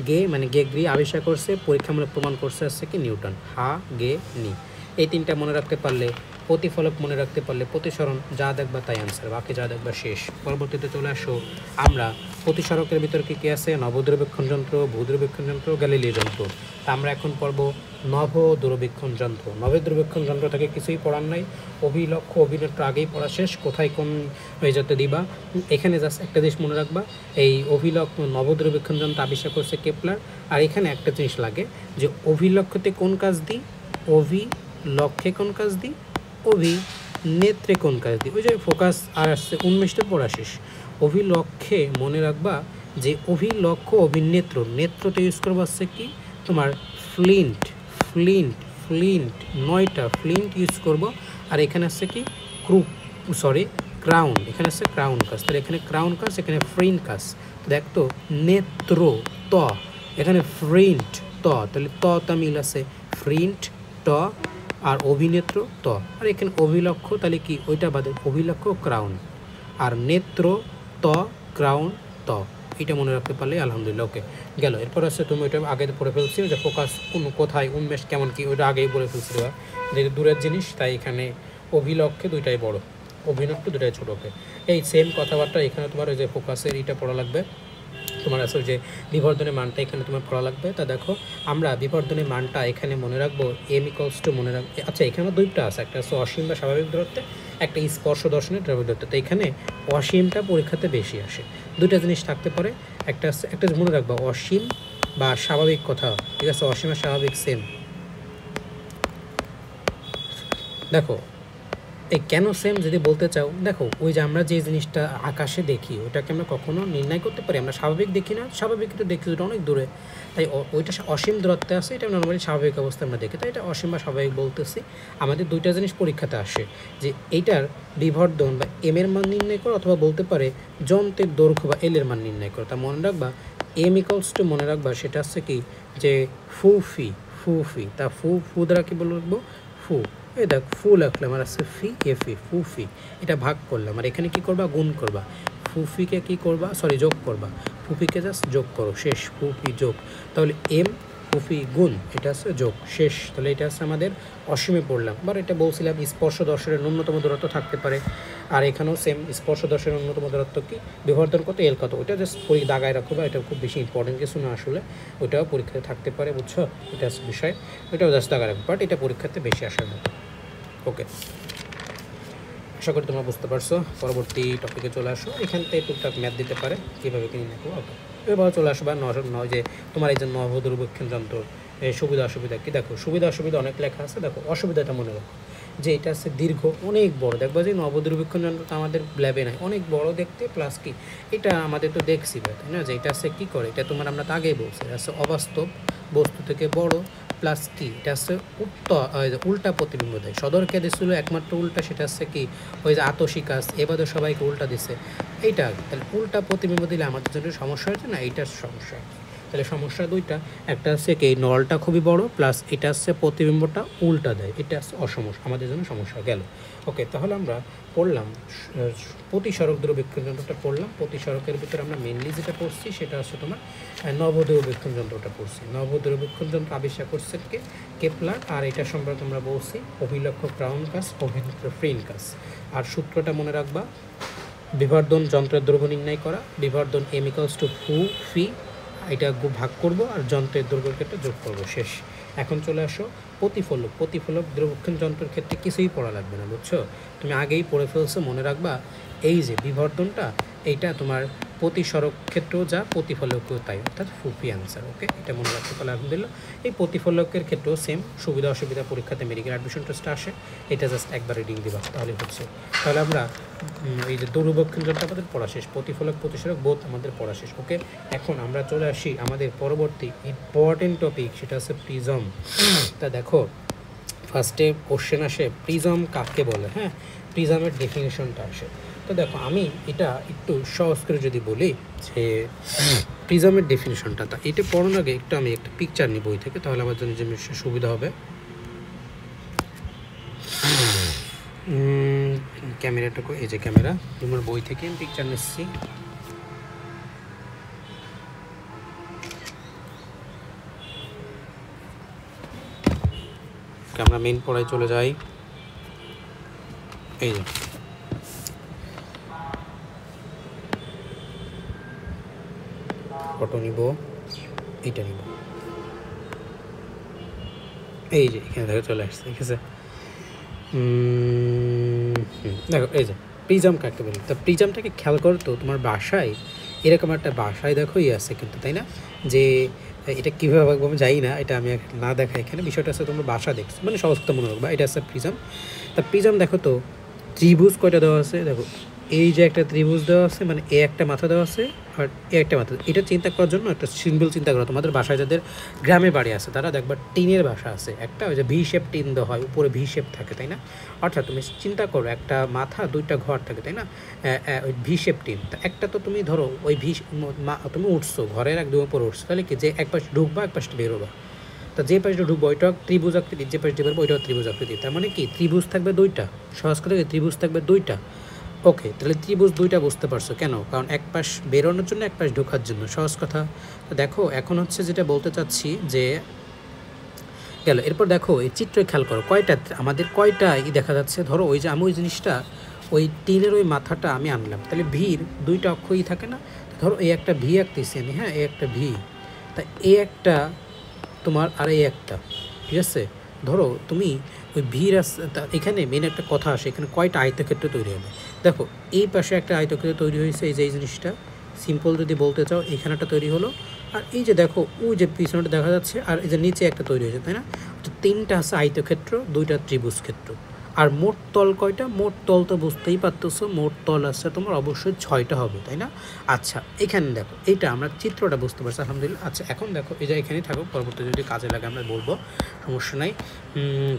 গে মানে গেগরি আবিষ্কার করছে, পরীক্ষামূলক প্রমাণ করছে আসছে কি নিউটন। হা গে নি, এই তিনটা মনে রাখতে পারলে, প্রতিফলক মনে রাখতে পারলে, প্রতিসরণ যা দেখবা তাই আনসার, বাকি যা দেখবা শেষ। পরবর্তীতে চলে আসো আমরা প্রতিসরকের ভিতরে কী কী আছে, নবদূরবীক্ষণ যন্ত্র, ভূদূরবীক্ষণ যন্ত্র, গ্যালিলিও যন্ত্র। তা আমরা এখন পড়ব নভদূরবীক্ষণ যন্ত্র। নভদূরবীক্ষণ যন্ত্র থেকে কিছুই পড়ার নাই, অভিলক্ষ অভিনেত্র আগেই পড়া শেষ, কোথায় কোন হয়ে যেতে দিবা। এখানে জাস্ট একটা জিনিস মনে রাখবা, এই অভিলক্ষ নবদূরবীক্ষণ যন্ত্র আবিষ্কার করছে কেপলার। আর এখানে একটা জিনিস লাগে যে অভিলক্ষতে কোন কাজ দিই, অভিলক্ষে কোন কাজ দিই, অভিনেত্রে কোন কাজ দিই, ওই যে ফোকাস আর আসছে 19টা পড়া শেষ। অভিলক্ষে মনে রাখবা যে অভিলক্ষ অভিনেত্র, নেত্রতে ইউজ করবো আসছে কি তোমার ফ্লিন্ট, ফ্লিন্ট ফ্লিন্ট 9টা ফ্লিন্ট ইউজ করব। আর এখানে আসছে কি ক্রাউন, এখানে আসছে ক্রাউন কাজ, তাহলে এখানে ক্রাউন কাজ, এখানে ফ্রিন কাজ। দেখতো নেত্র ত, এখানে ফ্রিন্ট ত, তাহলে তা মিল আছে, ফ্রিন্ট ট, আর অভিনেত্র ত। আর এখানে অভিলক্ষ, তাহলে কি ওইটা বাদে অভিলক্ষ ক্রাউন, আর নেত্র ত ক্রাউন ত, এটা মনে রাখতে পারলে আলহামদুলিল্লাহ। ওকে, গেল। এরপর আছে তুমি ওইটা আগে পড়ে ফেলছি, যে ফোকাস কোথায়, উন্মেষ কেমন কি, ওইটা আগেই বলে ফেলছি, যেহেতু দূরের জিনিস তাই এখানে অভিলক্ষে দুইটাই বড়, অভিনক্ষ দুটাই ছোটো। ওকে, এই সেম কথাবার্তা এখানে তোমার ওই যে ফোকাসের এইটা পড়া লাগবে, তোমার আসলে যে বিবর্ধনের মানটা এখানে তোমার পড়া লাগবে। তা দেখো আমরা বিবর্ধনের মানটা এখানে মনে রাখবো, এম ইকুয়ালস টু মনে রাখবো। আচ্ছা, এখানে দুইটা আছে, একটা হচ্ছে অসীম বা স্বাভাবিক দূরত্বে, একটা স্পর্শ দর্শনের দ্রব্যের দূরত্বে। তো এখানে অসীমটা পরীক্ষাতে বেশি আসে, দুইটা জিনিস থাকতে পারে, একটা মনে রাখবো অসীম বা স্বাভাবিক কথা, ঠিক আছে? অসীম আর স্বাভাবিক সেম। দেখো এই কেন সেম যদি বলতে চাও, দেখো ওই যে আমরা যে জিনিসটা আকাশে দেখি ওইটাকে আমরা কখনো নির্ণয় করতে পারি, আমরা স্বাভাবিক দেখি না, স্বাভাবিক তো দেখি ওটা অনেক দূরে, তাই ওইটা অসীম দূরত্বে আসে, এটা নর্মালি স্বাভাবিক অবস্থা আমরা দেখি, তাই এটা অসীম বা স্বাভাবিক বলতেছি। আমাদের দুইটা জিনিস পরীক্ষাতে আসে, যে এইটার বিবর্ধন বা এম এর মান নির্ণয় করো, অথবা বলতে পারে যন্ত্রের দৈর্ঘ্য বা এল এর মান নির্ণয় করো। তা মনে রাখবা এম ইকুয়ালস টু মনে রাখবা সেটা হচ্ছে কি, যে ফুফি, তা ফু দ্বারা কী বলবো, ফু, এই দেখ ফু লিখলাম, আর আছে ফি এফি, ফুফি, এটা ভাগ করলাম, আর এখানে কি করবা, গুণ করবা, ফুফিকে কি করবা, যোগ করবা, ফুফিকে জাস্ট যোগ করো, শেষ, ফুফি যোগ, তাহলে এম ফুফি গুণ, এটা আছে যোগ, শেষ। তাহলে এটা আছে আমাদের অসীমে পড়লাম। এবার এটা বলছিলাম স্পর্শ দর্শনের ন্যূনতম দূরত্ব থাকতে পারে, আর এখানেও সেম, স্পর্শ দর্শনের ন্যূনতম দূরত্ব কি, বিবর্ধন কত, এল কত, ওইটা জাস্ট দাগায় রাখো, বা এটা খুব বেশি ইম্পর্টেন্ট কিছু না আসলে, ওইটাও পরীক্ষাতে থাকতে পারে, বুঝছো? এটা বিষয়, ওইটাও জাস্ট দাগায় রাখো, বাট এটা পরীক্ষাতে বেশি আসার মতো। ওকে, আশা করি তোমরা বুঝতে পারছো। পরবর্তী টপিকে চলে আসো, এখান থেকে টুকটাক ম্যাথ দিতে পারে কীভাবে কিনে নেবো। ওকে, এবার চলে আসো বা নয় যে তোমার এই যে নভদূরবীক্ষণ যন্ত্র সুবিধা অসুবিধা কী, দেখো সুবিধা অসুবিধা অনেক লেখা আছে, দেখো অসুবিধাটা মনে রাখো যে এটা আছে দীর্ঘ, অনেক বড়, দেখবা যে নভদূরবীক্ষণ যন্ত্রটা আমাদের ল্যাবে নাই, অনেক বড় দেখতে, প্লাস কি এটা আমাদের তো দেখছি তাই না, যে এটা আছে কী করে, এটা তোমার আমরা তো আগেই বলছি, এটা আছে অবাস্তব বস্তু থেকে বড়, প্লাস কি এটা হচ্ছে উল্টা প্রতিবিম্ব দেয়। সদরকে দিছিল একমাত্র উল্টা, সেটা হচ্ছে কি ওই যে আতসিকাস, এবারে সবাইকে উল্টা দিছে, এইটা তাহলে উল্টা প্রতিবিম্ব দিলে আমাদের জন্য সমস্যা হচ্ছে না, এইটার সমস্যা। তাহলে সমস্যা দুইটা, একটা হচ্ছে কি নলটা খুবই বড়, প্লাস এটা হচ্ছে প্রতিবিম্বটা উল্টা দেয়, এটা হচ্ছে অসমস্যা, আমাদের জন্য সমস্যা গেল। ওকে, তাহলে আমরা পড়লাম প্রতিসরক দূরবীক্ষণ যন্ত্রটা পড়লাম। প্রতিসরকের ভিতরে আমরা মেনলি যেটা পড়ছি সেটা হচ্ছে তোমার নভদূরবীক্ষণ যন্ত্রটা পড়ছি। নভদূরবীক্ষণ যন্ত্র আবিষ্কার করছে কেপলার, আর এটা সম্পর্কে আমরা বলছি অভিলক্ষ ক্রাউন কাজ, অভিলক্ষ ফ্রিন কাজ। আর সূত্রটা মনে রাখবা, বিবর্ধন যন্ত্রের দৈর্ঘ্য নির্ণয় করা, বিবর্ধন এম ইকুয়ালস টু ফু ফি এটা ভাগ করব আর যন্ত্রের দৈর্ঘ্যের ক্ষেত্রে যোগ করব, শেষ। এখন চলে আসো প্রতিফলক। প্রতিফলক দ্রবক্ষণ যন্ত্রের ক্ষেত্রে কিছুই পড়া লাগবে না, বুঝছো? তুমি আগেই পড়ে ফেলছো, মনে রাখবা এই যে বিবর্ধনটা, এইটা তোমার প্রতিসরক ক্ষেত্রেও যা, প্রতিফলকেও তাই, অর্থাৎ ফুফি অ্যান্সার। ওকে, এটা মনে রাখতে পারলে আলহামদুলিল্লাহ। এই প্রতিফলকের ক্ষেত্রেও সেম সুবিধা অসুবিধা পরীক্ষাতে মেডিকেল অ্যাডমিশন টেস্টে আসে, এটা জাস্ট একবার রিডিং দিবা তাহলে হচ্ছে। তাহলে আমরা এই যে দূরবক্ষণ যন্ত্র আমাদের পড়া শেষ, প্রতিফলক প্রতিসরক বোধ আমাদের পড়া শেষ। ওকে, এখন আমরা চলে আসি আমাদের পরবর্তী ইম্পর্টেন্ট টপিক, সেটা হচ্ছে প্রিজম। তা দেখো ফার্স্টে কোশ্চেন আসে প্রিজম কাকে বলে, হ্যাঁ, প্রিজমের ডেফিনেশনটা আসে। তো দেখো আমি এটা একটু সহজ করে যদি বলি যে প্রিজমের ডেফিনেশনটা, তা এটা পড়ানোর আগে একটু আমি একটা পিকচার নিই বই থেকে, তাহলে আমার জন্য যে সুবিধা হবে। ক্যামেরাটাকে, এই যে ক্যামেরা, তোমার বই থেকে আমি পিকচার নিচ্ছি। আমরা মেইন পড়ায় চলে যাই। এই যে ফটো নিব, এইটা নিব, এই যে এখানে দেখো চলে আসছে, ঠিক আছে। দেখো এই যে প্রিজম কাকে বলি, তা প্রিজমটাকে খেয়াল করো তো, তোমার বাসায় এরকম একটা বাসায় দেখোই আছে কিন্তু, তাই না? যে এটা কীভাবে আমি যাই না, এটা আমি না দেখা এখানে, বিষয়টা আছে তোমার বাসা দেখছো মানে সহজ কথা মনে রাখবা, এটা আছে প্রিজম। তা প্রিজম দেখো তো ত্রিভুজ কয়টা দেওয়া আছে, দেখো এই যে একটা ত্রিভুজ দেওয়া আছে, মানে এ একটা মাথা দেওয়া আছে আর এ একটা মাথা। এটা চিন্তা করার জন্য একটা সিম্বল চিন্তা করো, তোমাদের বাসায় যাদের গ্রামে বাড়ি আছে তারা দেখবা টিনের বাসা আছে একটা, ওই যে ভি শেপ টিন দেওয়া হয়, উপরে ভি শেপ থাকে, তাই না? অর্থাৎ তুমি চিন্তা করো একটা মাথা দুইটা ঘর থাকে, তাই না? ওই ভি শেপ টিন, তা একটা তো তুমি ধরো ওই তুমি উঠছো ঘরের একদম উপরে উঠছো, তাহলে কি যে এক পাশে ঢুকবা এক পাশে বেরোবা, তা যে পাশে ঢুকবো ওইটা ত্রিভুজ আকৃতির, যে পাশে বেরোবো ওইটাও ত্রিভুজ আকৃতির। তার মানে কি ত্রিভুজ থাকবে দুইটা, সহজ করে ত্রিভুজ থাকবে দুইটা। ওকে, তাহলে ত্রিভুজ দুইটা বুঝতে পারছো কেন? কারণ এক পাশ বেরোনোর জন্য এক পাশ ঢোকার জন্য, সহজ কথা। তো দেখো এখন হচ্ছে যেটা বলতে চাচ্ছি যে গেল, এরপর দেখো এই চিত্রে খেয়াল করো কয়টা আমাদের কয়টা দেখা যাচ্ছে। ধরো ওই যে আমি ওই জিনিসটা ওই টিনের ওই মাথাটা আমি আনলাম, তাহলে ভির দুইটা অক্ষরই থাকে না? ধরো এই একটা ভি আঁকতেছি আমি, হ্যাঁ এই একটা ভি, তা এই একটা তোমার আর এই একটা, ঠিক আছে? ধরো তুমি ওই ভির এখানে মেন একটা কথা আসে, এখানে কয়টা আয়তক্ষেত্র তৈরি হবে। দেখো এই পাশে একটা আয়তক্ষেত্র তৈরি হয়েছে, এই যে এই জিনিসটা সিম্পল যদি বলতে চাও এখানে একটা তৈরি হলো, আর এই যে দেখো ওই যে পিছনটা দেখা যাচ্ছে, আর এই যে নিচে একটা তৈরি হয়েছে, তাই না? তো তিনটা আছে আয়তক্ষেত্র, দুইটা ত্রিভুজ ক্ষেত্র। আর মোট তল কয়টা? মোট তল তো বুঝতেই পারতেছো, মোট তল আছে তোমার অবশ্যই 6টা হবে, তাই না? আচ্ছা এখানে দেখো এইটা আমরা চিত্রটা বুঝতে পারছি আলহামদুলিল্লাহ। আচ্ছা এখন দেখো এই যে এখানেই থাকো, পরবর্তী যদি কাজে লাগে আমরা বলবো, সমস্যা নাই।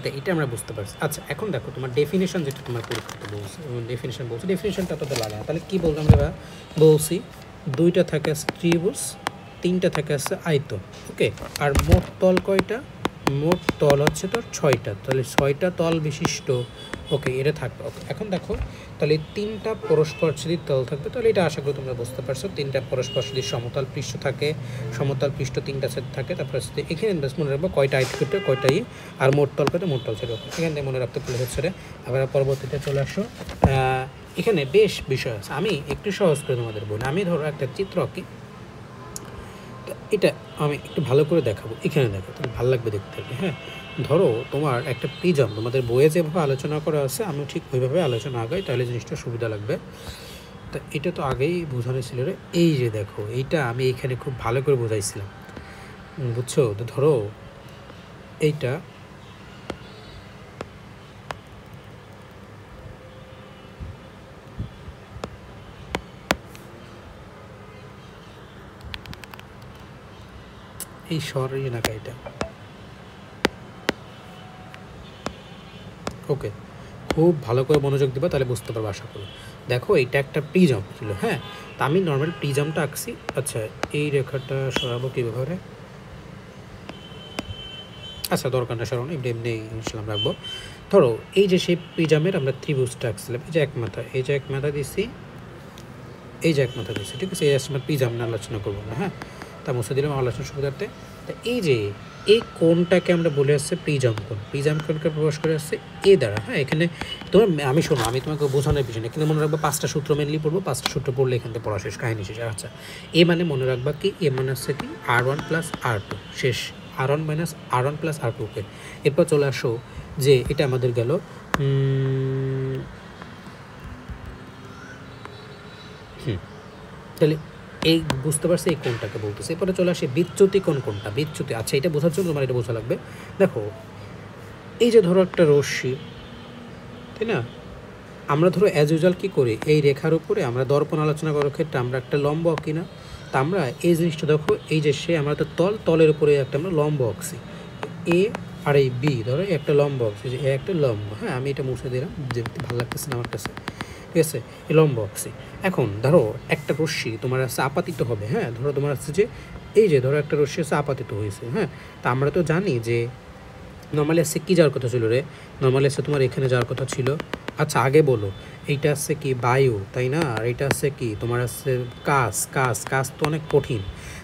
তো এটা আমরা বুঝতে পারছি। আচ্ছা এখন দেখো তোমার ডেফিনেশন যেটা তোমার পরীক্ষাতে বলছে, ডেফিনেশন বলছে, ডেফিনেশনটা তো লাগা, তাহলে কী বললাম আমরা? বলছি দুইটা থাকে আছে ত্রিভুজ, তিনটা থাকে আছে আয়ত, ওকে। আর মোট তল কয়টা? মোট তল হচ্ছে তোর 6টা, তাহলে 6টা তল বিশিষ্ট, ওকে এটা থাকবে। ওকে এখন দেখো তাহলে তিনটা পরস্পরচ্ছেদী তল থাকবে, তাহলে এটা আশা করি তোমরা বুঝতে পারছো। তিনটা পরস্পরচ্ছেদী সমতল পৃষ্ঠ থাকে, সমতল পৃষ্ঠ তিনটা সেট থাকে, তারপরে এখানে মনে রাখবো কয়টা আয়তক্ষেত্র কয়টাই, আর মোট তল কয়টা, মোট তল ছিল। এখান থেকে মনে রাখতে পারলে হচ্ছে রে। আবার পরবর্তীতে চলে আসো, এখানে বেশ বিষয় আছে, আমি একটু সহজ করে তোমাদের বলি। আমি ধরো একটা চিত্র আঁকি, এটা আমি একটু ভালো করে দেখাবো, এখানে দেখো তুমি ভালো লাগবে দেখতে হবে, হ্যাঁ। ধরো তোমার একটা প্রিজম, তোমাদের বইয়ে যেভাবে আলোচনা করা আছে আমি ঠিক ওইভাবে আলোচনা আগাই, তাহলে জিনিসটা সুবিধা লাগবে। তা এটা তো আগেই বোঝানো ছিল রে, এই যে দেখো এইটা আমি এইখানে খুব ভালো করে বোঝাইছিলাম, বুঝছো? তো ধরো এইটা এই শহরের এলাকা, এটা ওকে খুব ভালো করে মনোযোগ দিবা, তাহলে বুঝতে পারবো আশা করি। দেখো এইটা একটা প্রিজম ছিল, হ্যাঁ, তা আমি নর্মাল প্রিজমটা আঁকছি। আচ্ছা এই রেখাটা সরাবো কীভাবে? আচ্ছা দরকার না সরানো, এমনি এমনি ইনশাল্লাহ রাখবো। ধরো এই যে সেই প্রিজমের আমরা ত্রিভুজটা আঁকছিলাম, এই যে এক মাথা, এই যে এক মাথা দিছি, এই যে এক মাথা দিছি, ঠিক আছে? এই আসলে প্রিজম না আলোচনা করবো না, হ্যাঁ, তা মুছে দিলাম আলোচনার সুবিধার্থে। তো এই যে এই কোণটাকে আমরা বলে আসছে প্রিজম কোণ, প্রিজম কোণকে প্রকাশ করে আসছে এ দ্বারা। হ্যাঁ, এখানে তোমার আমি শোনো, আমি তোমাকে বোঝানোর বিষয় না, কিন্তু মনে রাখবা 5টা সূত্র মেনলি পড়বো, 5টা সূত্র পড়লে এখান থেকে পড়া শেষ, কাহিনী শেষ। আচ্ছা, এ মানে মনে রাখবা কি, এ মানে হচ্ছে কি R1 + R2, শেষ। R1 - R1 + R2। ওকে, এরপর চলে আসো যে এটা আমাদের গেল তাহলে এই বুঝতে পারছি এই কোণটাকে বলতেছে। এরপরে চলে আসে বিচ্যুতি কোণ কোনটা, বিচ্যুতি। আচ্ছা, এটা বোঝার জন্য তোমার এটা বোঝা লাগবে। দেখো, এই যে ধরো একটা রশ্মি, তাই না, আমরা ধরো অ্যাজ ইউজুয়াল কী করি, এই রেখার উপরে আমরা দর্পণ আলোচনা করার ক্ষেত্রে আমরা একটা লম্ব আঁকি না? তা আমরা এই জিনিসটা দেখো, এই যে সে আমরা তো তলের উপরে একটা আমরা লম্ব আঁকছি, এ আর এই বি, ধরো একটা লম্ব আঁকছি, যে এ একটা লম্ব। হ্যাঁ, আমি এটা মুছে দিলাম, যে ভালো লাগতেছে না আমার কাছে, ঠিক আছে, এই লম্ব আঁকছি। এখন ধরো একটা রশ্মি তোমার আছে আপতিত হবে। হ্যাঁ, ধরো তোমার আছে যে এই যে ধরো একটা রশ্মি আছে আপতিত হয়েছে। হ্যাঁ, তা আমরা তো জানি যে নর্মালি আসছে কী যাওয়ার কথা ছিল রে, নর্মালি আসছে তোমার এখানে যাওয়ার কথা ছিল। আচ্ছা, আগে বলো, এইটা আসছে কি বায়ু, তাই না? আর এইটা আসছে কি তোমার আসছে কাঁচ। কাঁচ তো অনেক কঠিন,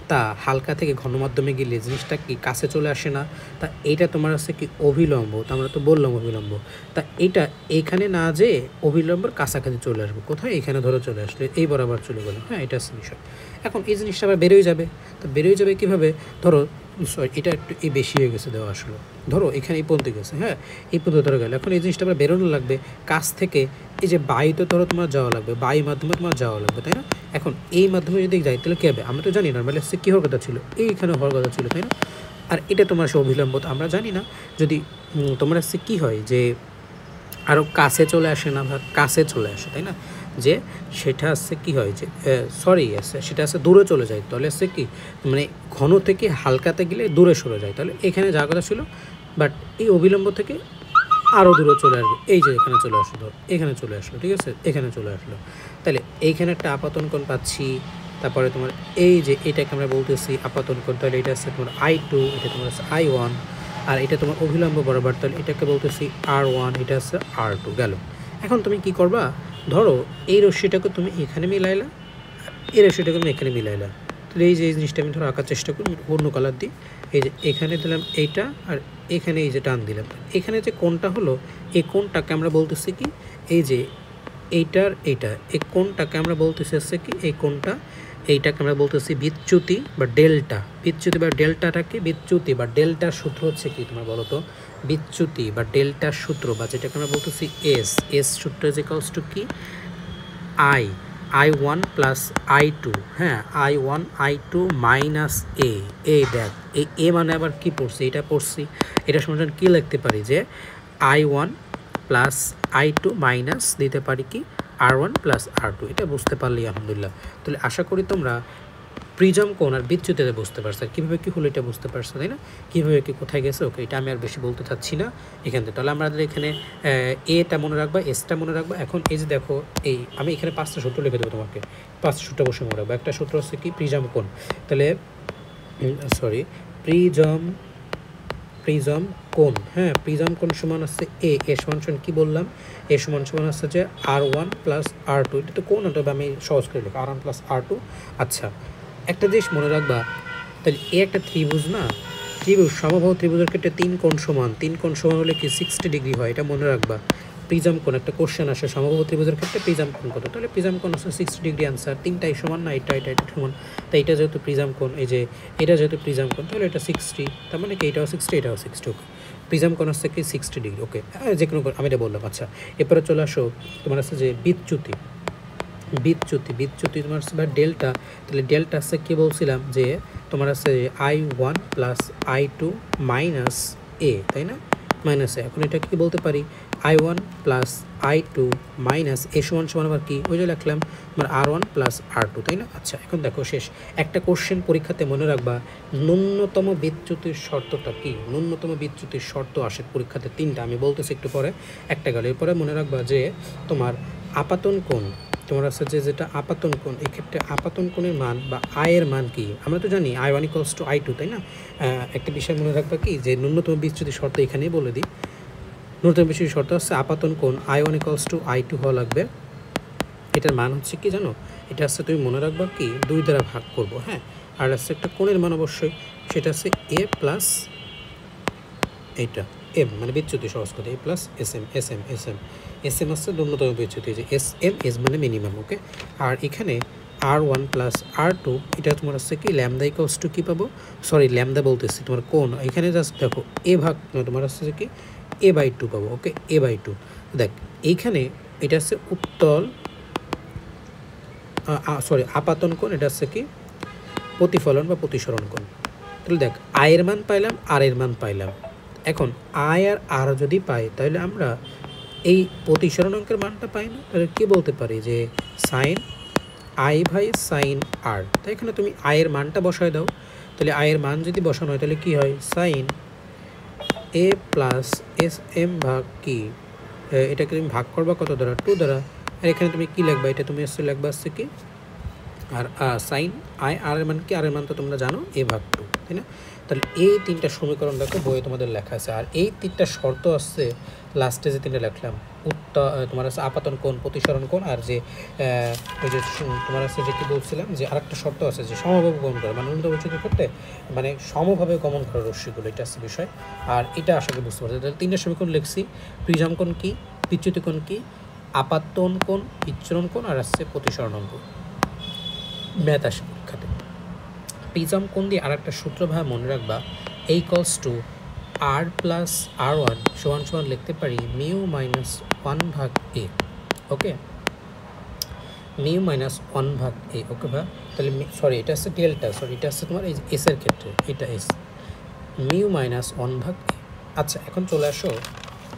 তা হালকা থেকে ঘন মাধ্যমে গেলে জিনিসটা কি কাছে চলে আসে না? তা এইটা তোমার আছে কি অভিলম্ব, তা আমরা তো বললাম অভিলম্ব। তা এইটা এইখানে না যে অভিলম্বর কাছাকাছি চলে আসবে, কোথায়, এখানে ধরো চলে আসলে এই বরাবর চলে গেলো। হ্যাঁ, এটা হচ্ছে বিষয়। এখন এই জিনিসটা আবার বেরোয় যাবে, তো বেরোয় যাবে কীভাবে? ধরো সরি, এটা একটু এই বেশি হয়ে গেছে দেওয়া আসলে। ধরো এখানে এই পর্যন্ত গেছে, হ্যাঁ, এই পর্যন্ত ধরে গেল। এখন এই জিনিসটা আবার বেরোনো লাগবে কাছ থেকে, এই যে বায়ুতে ধরো তোমার যাওয়া লাগবে, বায়ুর মাধ্যমে তোমার যাওয়া লাগবে, তাই না? এখন এই মাধ্যমে যদি যাই তাহলে কী হবে? আমরা তো জানি নর্মালি আসছে কী হওয়ার কথা ছিল, এইখানে হওয়ার কথা ছিল, তাই না? আর এটা তোমার সে অবিলম্ব তো আমরা জানি না। যদি তোমার আসছে কী হয় যে আরও কাছে চলে আসে না, বা কাছে চলে আসে, তাই না? যে সেটা আসছে কী হয় যে সরি আসছে সেটা আসছে দূরে চলে যায়, তাহলে আসছে কি মানে ঘন থেকে হালকাতে গেলে দূরে সরে যায়, তাহলে এখানে যাওয়ার কথা ছিল, বাট এই অবিলম্ব থেকে আরও দূরে চলে আসবে। এই যে এখানে চলে আসলো, ধর এখানে চলে আসলো, ঠিক আছে, এখানে চলে আসলো। তাহলে এইখানে একটা আপাতন কোণ পাচ্ছি। তারপরে তোমার এই যে এটাকে আমরা বলতেছি আপাতন কোণ, তাহলে এটা আছে তোমার I2, এটা তোমার আছে I1, আর এটা তোমার অভিলম্ব বরাবর, তাহলে এটাকে বলতেছি R1, এটা আছে R2 গেল। এখন তুমি কি করবা? ধরো এই রশ্মিটাকে তুমি এখানে মিলাইলা, এই রশ্মিটাকে তুমি এখানে মিলাইলা, তাহলে এই যে এই জিনিসটা আমি ধরো আঁকার চেষ্টা করি অন্য কালার দিই। এই যে এখানে দিলাম এইটা, আর এখানে এই যে টান দিলাম, এখানে যে কোণটা হলো, এই কোণটাকে আমরা বলতেছি কি, এই যে এইটার এইটা, এই কোণটাকে আমরা বলতেছি হচ্ছে কি, এই কোণটা, এইটাকে আমরা বলতেছি বিচ্যুতি বা ডেল্টা। বিচ্যুতি বা ডেল্টাটাকে, বিচ্যুতি বা ডেল্টার সূত্র হচ্ছে কি তোমার বলো তো? বিচ্যুতি বা ডেল্টার সূত্র, বা যেটাকে আমরা বলতেছি এস সূত্র ইজ ইকুয়ালস টু কি, I1 + I2। হ্যাঁ, I1 I2 মাইনাস এ দেখ, এই মানে আবার কি পড়ছি, এটা পড়ছি, এটা সমান কি লিখতে পারি যে I1 + I2 মাইনাস দিতে পারি কি R1 + R2। এটা বুঝতে পারলেই আলহামদুলিল্লাহ। তাহলে আশা করি তোমরা প্রিজম কোণ আর বিচ্যুতিতে বুঝতে পারছো, আর কীভাবে কী হলো এটা বুঝতে পারছো, তাই না? কীভাবে কী কোথায় গেছে, ওকে, এটা আমি আর বেশি বলতে চাচ্ছি না এখান থেকে। তাহলে আমাদের এখানে এটা মনে রাখবা, এসটা মনে রাখবা। এখন এই যে দেখো, এই আমি এখানে 5টা সূত্র লিখে দেবো তোমাকে, 5টা সূত্র বসে মনে রাখবো। একটা সূত্র হচ্ছে কি প্রিজম কোণ, তাহলে সরি প্রিজম কোণ। হ্যাঁ, প্রিজম কোণ সমান হচ্ছে এ সমান কী বললাম, এ সমান হচ্ছে যে R1 + R2। এটা তো কোণ, তবে আমি সহজ করে লিখি R1 + R2। আচ্ছা, একটা জিনিস মনে রাখবা, তাহলে এ একটা ত্রিভুজ না, ত্রিভুজ, সমবাহু ত্রিভুজের ক্ষেত্রে 3 কোণ সমান, 3 কোণ সমান হলে কি 60 ডিগ্রি হয়, এটা মনে রাখবা। প্রিজম কোণ একটা কোশ্চেন আসে, সমবাহু ত্রিভুজের ক্ষেত্রে প্রিজম কোণ কত, তাহলে প্রিজম কোণ হচ্ছে 60 ডিগ্রি আনসার। তিনটাই সমান না, এটা সমান, তাই এটা যেহেতু প্রিজম কোণ, এই যে এটা যেহেতু প্রিজম কোণ, তাহলে এটা 60, তার মানে কি এটাও 60, এটাও 60। ওকে, প্রিজম কোণ হচ্ছে কি 60 ডিগ্রি। ওকে, যে কোনো আমি এটা বললাম। আচ্ছা, এরপরে চলে আসো তোমার আছে যে বিচ্যুতি তোমার আছে বা ডেল্টা। তাহলে ডেল্টা আছে কি বলছিলাম যে তোমার আছে I1 + I2 মাইনাস এ, তাই না, মাইনাস এ। এখন এটা কি বলতে পারি, I1 + I2 মাইনাস এ সমান আবার কি, ওই যে লিখলাম আমার R1 + R2, তাই না? আচ্ছা, এখন দেখো শেষ একটা কোশ্চেন পরীক্ষাতে মনে রাখবা, ন্যূনতম বিচ্যুতির শর্তটা কি, ন্যূনতম বিচ্যুতির শর্ত আসে পরীক্ষাতে 3টা, আমি বলতেছি একটু পরে, একটা গেল। এরপরে মনে রাখবা যে তোমার আপাতন কোণ, তোমার আছে যে যেটা আপাতন কোণ, এই ক্ষেত্রে আপাতন কোণের মান বা আয়ের মান কি, আমরা তো জানি I1 = I2, তাই না? একটা বিষয় মনে রাখবা কি, যে ন্যূনতম বিচ্যুতির শর্ত এখানেই বলে দিই। ন্যূনতম বিচ্যুতির শর্ত হচ্ছে আপাতন কোণ I1 = I2 হওয়া লাগবে। এটার মান হচ্ছে কি জানো, এটা হচ্ছে তুমি মনে রাখবা কি 2 দ্বারা ভাগ করবো। হ্যাঁ, আর আছে একটা কোণের মান অবশ্যই, সেটা হচ্ছে এ প্লাস এইটা এম, মানে বিচ্যুতি সহজ কথা, এ plus S M S M S M S M হচ্ছে ন্যূনতম বিচ্যুতি, যে এস এম এস মানে মিনিমাম। ওকে, আর এখানে R1 প্লাস R2, এটা তোমার হচ্ছে কি ল্যামদা ইকুয়ালস টু কী পাবো, সরি ল্যামদা বলতেছি তোমার কোণ, এখানে জাস্ট দেখো এ ভাগ তোমার হচ্ছে কি এ বাই টু পাবো। ওকে, এ বাই টু। দেখ এইখানে এটা হচ্ছে উত্তল, সরি আপাতন কোণ, এটা হচ্ছে কি প্রতিফলন বা প্রতিসরণ কোণ। তাহলে দেখ আয়ের মান পাইলাম, আর এর মান পাইলাম। এখন আয় আর আর যদি পাই তাহলে আমরা এই প্রতিসরণ অঙ্কের মানটা পাই না, তাহলে কী বলতে পারি যে সাইন আই বাই সাইন আর। তাই এখানে তুমি আয়ের মানটা বসায় দাও, তাহলে আয়ের মান যদি বসানো হয় তাহলে কী হয়, সাইন এ প্লাস এস এম ভাগ কি, এটাকে তুমি ভাগ করবা কত দ্বারা, 2 দ্বারা। আর এখানে তুমি কী লিখবা, এটা তুমি আসলে লিখবা হচ্ছে কি আর সাইন আই আর এর মান কি, আর এর মান তো তোমরা জানো এ ভাগ 2, তাই না? তাহলে এই তিনটা সমীকরণ দেখো বইয়ে তোমাদের লেখা আছে। আর এই তিনটা শর্ত আসছে লাস্টে যে তিনটা লিখলাম, তোমার আছে আপাতন কোণ, প্রতিসরণ কোণ, আর যে ওই যে তোমার আছে যে কী বলছিলাম যে আরেকটা শর্ত আছে যে সমভাবে গমন করে, মানে ন্যূনতম বিচ্যুতির ক্ষেত্রে মানে সমভাবে গমন করে রশ্মিগুলো, এটা আছে বিষয়। আর এটা আশা করি বুঝতে পারছি। তাহলে তিনটা সমীকরণ লিখছি, প্রিজম কোণ কী, বিচ্যুতি কোণ কী, আপাতন কোণ, বিচ্ছুরণ কোণ, আর আসছে প্রতিসরণ কোণ। ম্যাথ আসে পরীক্ষাতে। প্রিজম কোণ দিয়ে আর একটা সূত্র ভাবে মনে রাখবা, এই equals to R plus R one সমান সমান লিখতে পারি মিউ মাইনাস 1 ভাগ এ। ওকে, মিউ মাইনাস 1 ভাগ এ। ওকে ভাই, তাহলে সরি এটা হচ্ছে ডেল্টা, সরি এটা হচ্ছে তোমার এই এসের ক্ষেত্রে, এটা এস, মিউ মাইনাস 1 ভাগ এ। আচ্ছা, এখন চলে আসো,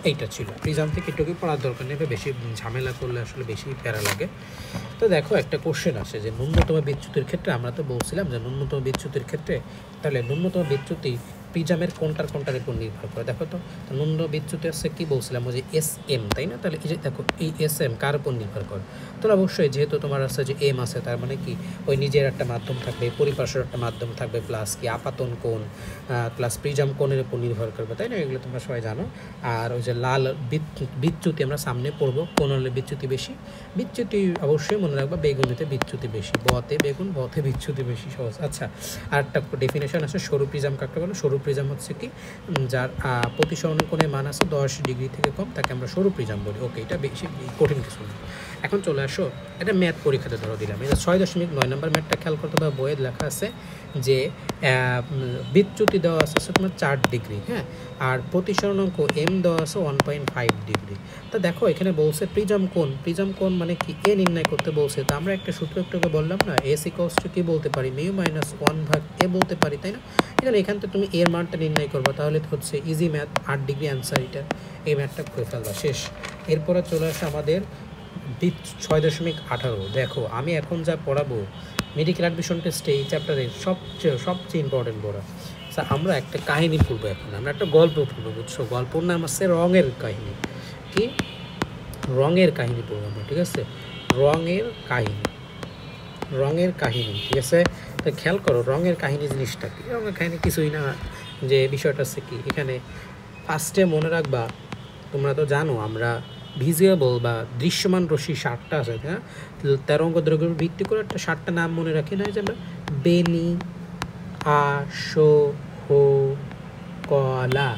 এইটা ছিল প্রিজম থেকে, এটুকু পড়ার দরকার নেই, বেশি ঝামেলা করলে আসলে বেশি প্যারা লাগে। তো দেখো একটা কোশ্চেন আসে যে ন্যূনতম বিচ্যুতির ক্ষেত্রে, আমরা তো বলছিলাম যে ন্যূনতম বিচ্যুতির ক্ষেত্রে তাহলে ন্যূনতম বিচ্যুতি প্রিজমের কোনটার উপর নির্ভর করে। দেখো তো ন্যূনতম বিচ্যুতি আছে কি বলছিলাম, ওই যে এস এম, তাই না? তাহলে এই যে দেখো এই এস এম কার উপর নির্ভর করে, তাহলে অবশ্যই যেহেতু তোমার আছে যে এম আছে, তার মানে কি ওই নিজের একটা মাধ্যম থাকবে, পরিপার্শ্বের একটা মাধ্যম থাকবে, প্লাস কি আপাতন কোণ প্লাস প্রিজম কোণের উপর নির্ভর করবে, তাই না? এগুলো তোমরা সবাই জানো। আর ওই যে লাল বিচ্যুতি আমরা সামনে পড়বো, কোন হলে বিচ্যুতি বেশি, বিচ্যুতি অবশ্যই মনে রাখবা বেগুনিতে বিচ্যুতি বেশি, বতে বেগুন, বতে বিচ্যুতি বেশি, সহজ। আচ্ছা, আর একটা ডেফিনেশন আছে সরু প্রিজম কাকে বলে, সরু প্রিজম হচ্ছে কি যার প্রতিসরণ কোণের মান আছে 10 ডিগ্রি থেকে কম, তাকে আমরা সরু প্রিজম বলি। ওকে, এটা বেশি কঠিন কিছু না। এখন চলে আসো, এটা ম্যাথ পরীক্ষাতে ধরো দিলাম, এটা 6.9 নম্বর ম্যাথটা খেয়াল করতে হবে, বইয়ে লেখা আছে যে বিচ্যুতি দেওয়া আছে তোমার 4 ডিগ্রি, হ্যাঁ, আর প্রতিসরণাঙ্ক এম দেওয়া আছে 1.5 ডিগ্রি। তা দেখো এখানে বলছে প্রিজম কোণ, প্রিজম কোণ মানে কি এ নির্ণয় করতে বলছে। তো আমরা একটা সূত্র একটু বললাম না, এস ইকুয়ালস টু কি বলতে পারি, মিউ মাইনাস 1 ভাগ এ বলতে পারি, তাই না? এখান থেকে তুমি এর মানটা নির্ণয় করবা, তাহলে হচ্ছে ইজি ম্যাথ, 8 ডিগ্রি অ্যান্সার এটা, এই ম্যাথটা করে ফেলবা, শেষ। এরপরে চলে আসে আমাদের 6.18। দেখো আমি এখন যা পড়াবো মেডিকেল অ্যাডমিশন টেস্টে এই চ্যাপ্টারের সবচেয়ে ইম্পর্টেন্ট পড়া। স্যার আমরা একটা কাহিনী পড়বো, এখন আমরা একটা গল্প পড়বো, বুঝছো? গল্পর নাম আছে রঙের কাহিনী। কি রঙের কাহিনী পড়বো আমরা, ঠিক আছে? রঙের কাহিনী, রঙের কাহিনী, ঠিক আছে? তো খেয়াল করো রঙের কাহিনী জিনিসটা কি। রঙের কাহিনী কিছুই না, যে বিষয়টা হচ্ছে কি, এখানে ফার্স্টে মনে রাখবা, তোমরা তো জানো আমরা ভিজুয়েবল বা দৃশ্যমান রশ্মি 7টা আছে, হ্যাঁ, তরঙ্গ দৈর্ঘ্যের ভিত্তি করে একটা 7টা নাম মনে রাখি না, যে আমরা বেনি, আশো, হো, কলা,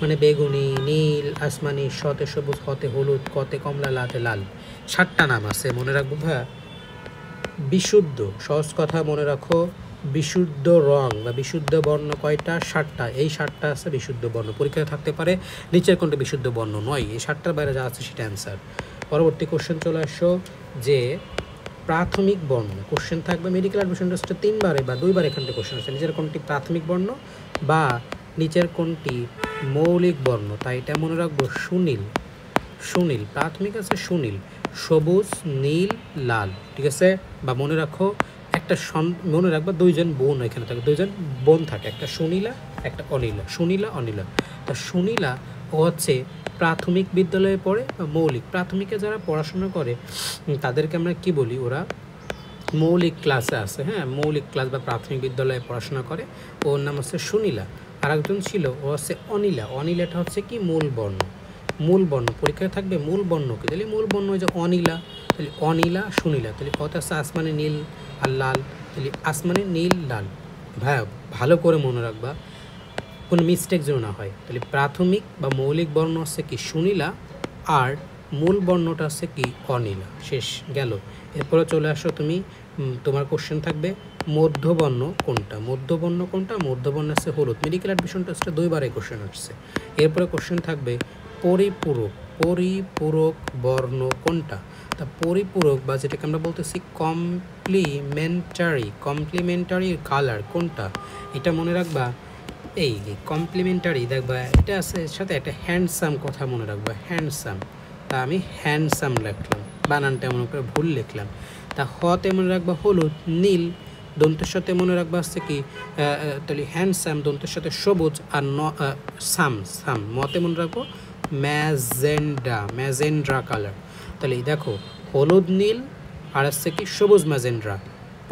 মানে বেগুনি, নীল, আসমানি, শতে সবুজ, হতে হলুদ, কতে কমলা, লাতে লাল, 7টা নাম আছে, মনে রাখবো ভাইয়া। বিশুদ্ধ, সহজ কথা মনে রাখো, বিশুদ্ধ রং বা বিশুদ্ধ বর্ণ কয়টা? 7টা। এই 7টা আছে বিশুদ্ধ বর্ণ, পরীক্ষায় থাকতে পারে নিচের কোনটা বিশুদ্ধ বর্ণ নয়, এই 7টার বাইরে যা আছে সেটা অ্যান্সার। পরবর্তী কোশ্চেন চলে আসো, যে প্রাথমিক বর্ণ কোশ্চেন থাকবে মেডিকেল অ্যাডমিশন টেস্টে 3বারে বা 2বার এখান থেকে কোশ্চেন আছে, নিচের কোনটি প্রাথমিক বর্ণ বা নিচের কোনটি মৌলিক বর্ণ, তাই এটা মনে রাখবো সুনীল, সুনীল প্রাথমিক আছে, সুনীল, সবুজ, নীল, লাল, ঠিক আছে? বা মনে রাখো একটা মনে রাখবা 2জন বোন এখানে থাকে, 2জন বোন থাকে, একটা সুনীলা একটা অনিলা, সুনীলা অনিলা। তা সুনীলা ও হচ্ছে প্রাথমিক বিদ্যালয়ে পড়ে বা মৌলিক, প্রাথমিকে যারা পড়াশোনা করে তাদেরকে আমরা কি বলি, ওরা মৌলিক ক্লাসে আছে, হ্যাঁ, মৌলিক ক্লাস বা প্রাথমিক বিদ্যালয়ে পড়াশোনা করে, ওর নাম হচ্ছে সুনীলা। আর একজন ছিল ও হচ্ছে অনিলা, অনিলাটা হচ্ছে কি মূল বর্ণ, মূল বর্ণ, পরীক্ষায় থাকবে মূল বর্ণ কি, তাহলে মূল বর্ণ যে অনিলা, তাহলে অনীলা সুনীলা, তাহলে অত আছে আসমানি নীল আর লাল, তাহলে আসমানি নীল লাল। ভালো করে মনে রাখবা, কোনো মিস্টেক যেন না হয়। তাহলে প্রাথমিক বা মৌলিক বর্ণ হচ্ছে কি সুনীলা, আর মূল বর্ণটা হচ্ছে কি অনীলা। শেষ গেল। এরপরে চলে আসো তুমি, তোমার কোশ্চেন থাকবে মধ্যবর্ণ কোনটা। মধ্যবর্ণ কোনটা? মধ্যবর্ণ হচ্ছে হলুদ। মেডিকেল অ্যাডমিশন টেস্টে 2বার এই কোশ্চেন আসছে। এরপরে কোশ্চেন থাকবে পরিপূরক। পরিপূরক বর্ণ কোনটা? তা পরিপূরক বা যেটাকে আমরা বলতেছি কমপ্লিমেন্টারি, কমপ্লিমেন্টারি কালার কোনটা? এটা মনে রাখবা, এই কমপ্লিমেন্টারি দেখবা এটা আছে সাথে একটা হ্যান্ডসাম কথা মনে রাখবা, হ্যান্ডসাম। তা আমি হ্যান্ডসাম লিখলাম, বানানটা এমন করে ভুল লিখলাম। তা হতে মনে রাখবা হলুদ, নীল দন্তের সাথে মনে রাখবা হচ্ছে কি তাহলে হ্যান্ডসাম দন্তের সাথে সবুজ, আর সাম সাম মতে মনে রাখবো ম্যাজেন্ডা, ম্যাজেন্ড্রা কালার। তাহলে দেখো হলুদ নীল আর আসছে কি সবুজ ম্যাজেন্ড্রা,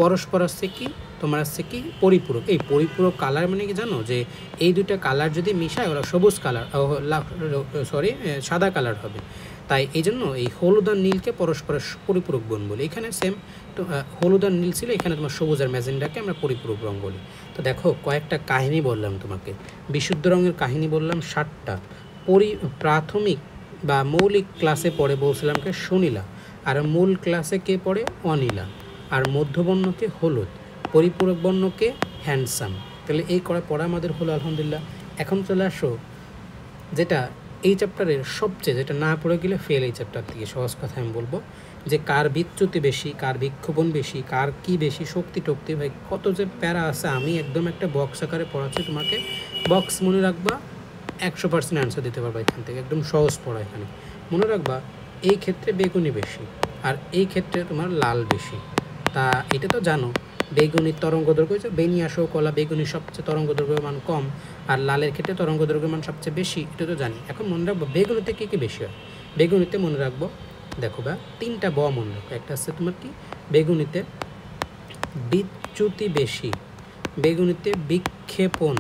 পরস্পর আসছে কি তোমার আসছে কি পরিপূরক। এই পরিপূরক কালার মানে কি জানো, যে এই দুইটা কালার যদি মিশায় ওরা সবুজ কালার, সাদা কালার হবে। তাই এই জন্য এই হলুদ আর নীলকে পরস্পরের পরিপূরক বন বলি। এখানে সেম তো হলুদ আর নীল ছিল, এখানে তোমার সবুজ আর ম্যাজেন্ডাকে আমরা পরিপূরক রঙ বলি। তো দেখো কয়েকটা কাহিনী বললাম তোমাকে, বিশুদ্ধ রঙের কাহিনী বললাম 7টা। প্রাথমিক বা মৌলিক ক্লাসে পড়ে বলছিলাম কে সুনীলা, আর মূল ক্লাসে কে পড়ে অনীলা, আর মধ্যবর্ণকে হলুদ, পরিপূরক বর্ণকে হ্যান্ডসাম। তাহলে এই করে পড়া আমাদের হলো আলহামদুলিল্লাহ। এখন চলে আসো যেটা এই চ্যাপ্টারের সবচেয়ে, যেটা না পড়ে গেলে ফেল এই চ্যাপ্টার থেকে, সহজ কথা আমি বলবো যে কার বিচ্যুতি বেশি, কার বিক্ষোভণ বেশি, কার কি বেশি শক্তি টক্তি, ভাই কত যে প্যারা আছে। আমি একদম একটা বক্স আকারে পড়াচ্ছি তোমাকে, বক্স মনে রাখবা 100% অ্যান্সার দিতে পারবা এখান থেকে, একদম সহজ পড়া। এখানে মনে রাখবা এই ক্ষেত্রে বেগুনি বেশি, আর এই ক্ষেত্রে তোমার লাল বেশি। তা এটা তো জানো, বেগুনির তরঙ্গ দৈর্ঘ্য হচ্ছে বেনিয়াসহ কলা, বেগুনির সবচেয়ে তরঙ্গ দৈর্ঘ্য মান কম, আর লালের ক্ষেত্রে তরঙ্গ দৈর্ঘ্য মান সবচেয়ে বেশি। এটা তো জানি। এখন মনে রাখবো বেগুনিতে কী কী বেশি হয়। বেগুনিতে মনে রাখবো, দেখো বা 3টা ব মনে রাখবো। একটা হচ্ছে তোমার কি বেগুনিতে বিচ্যুতি বেশি, বেগুনিতে বিক্ষেপণ,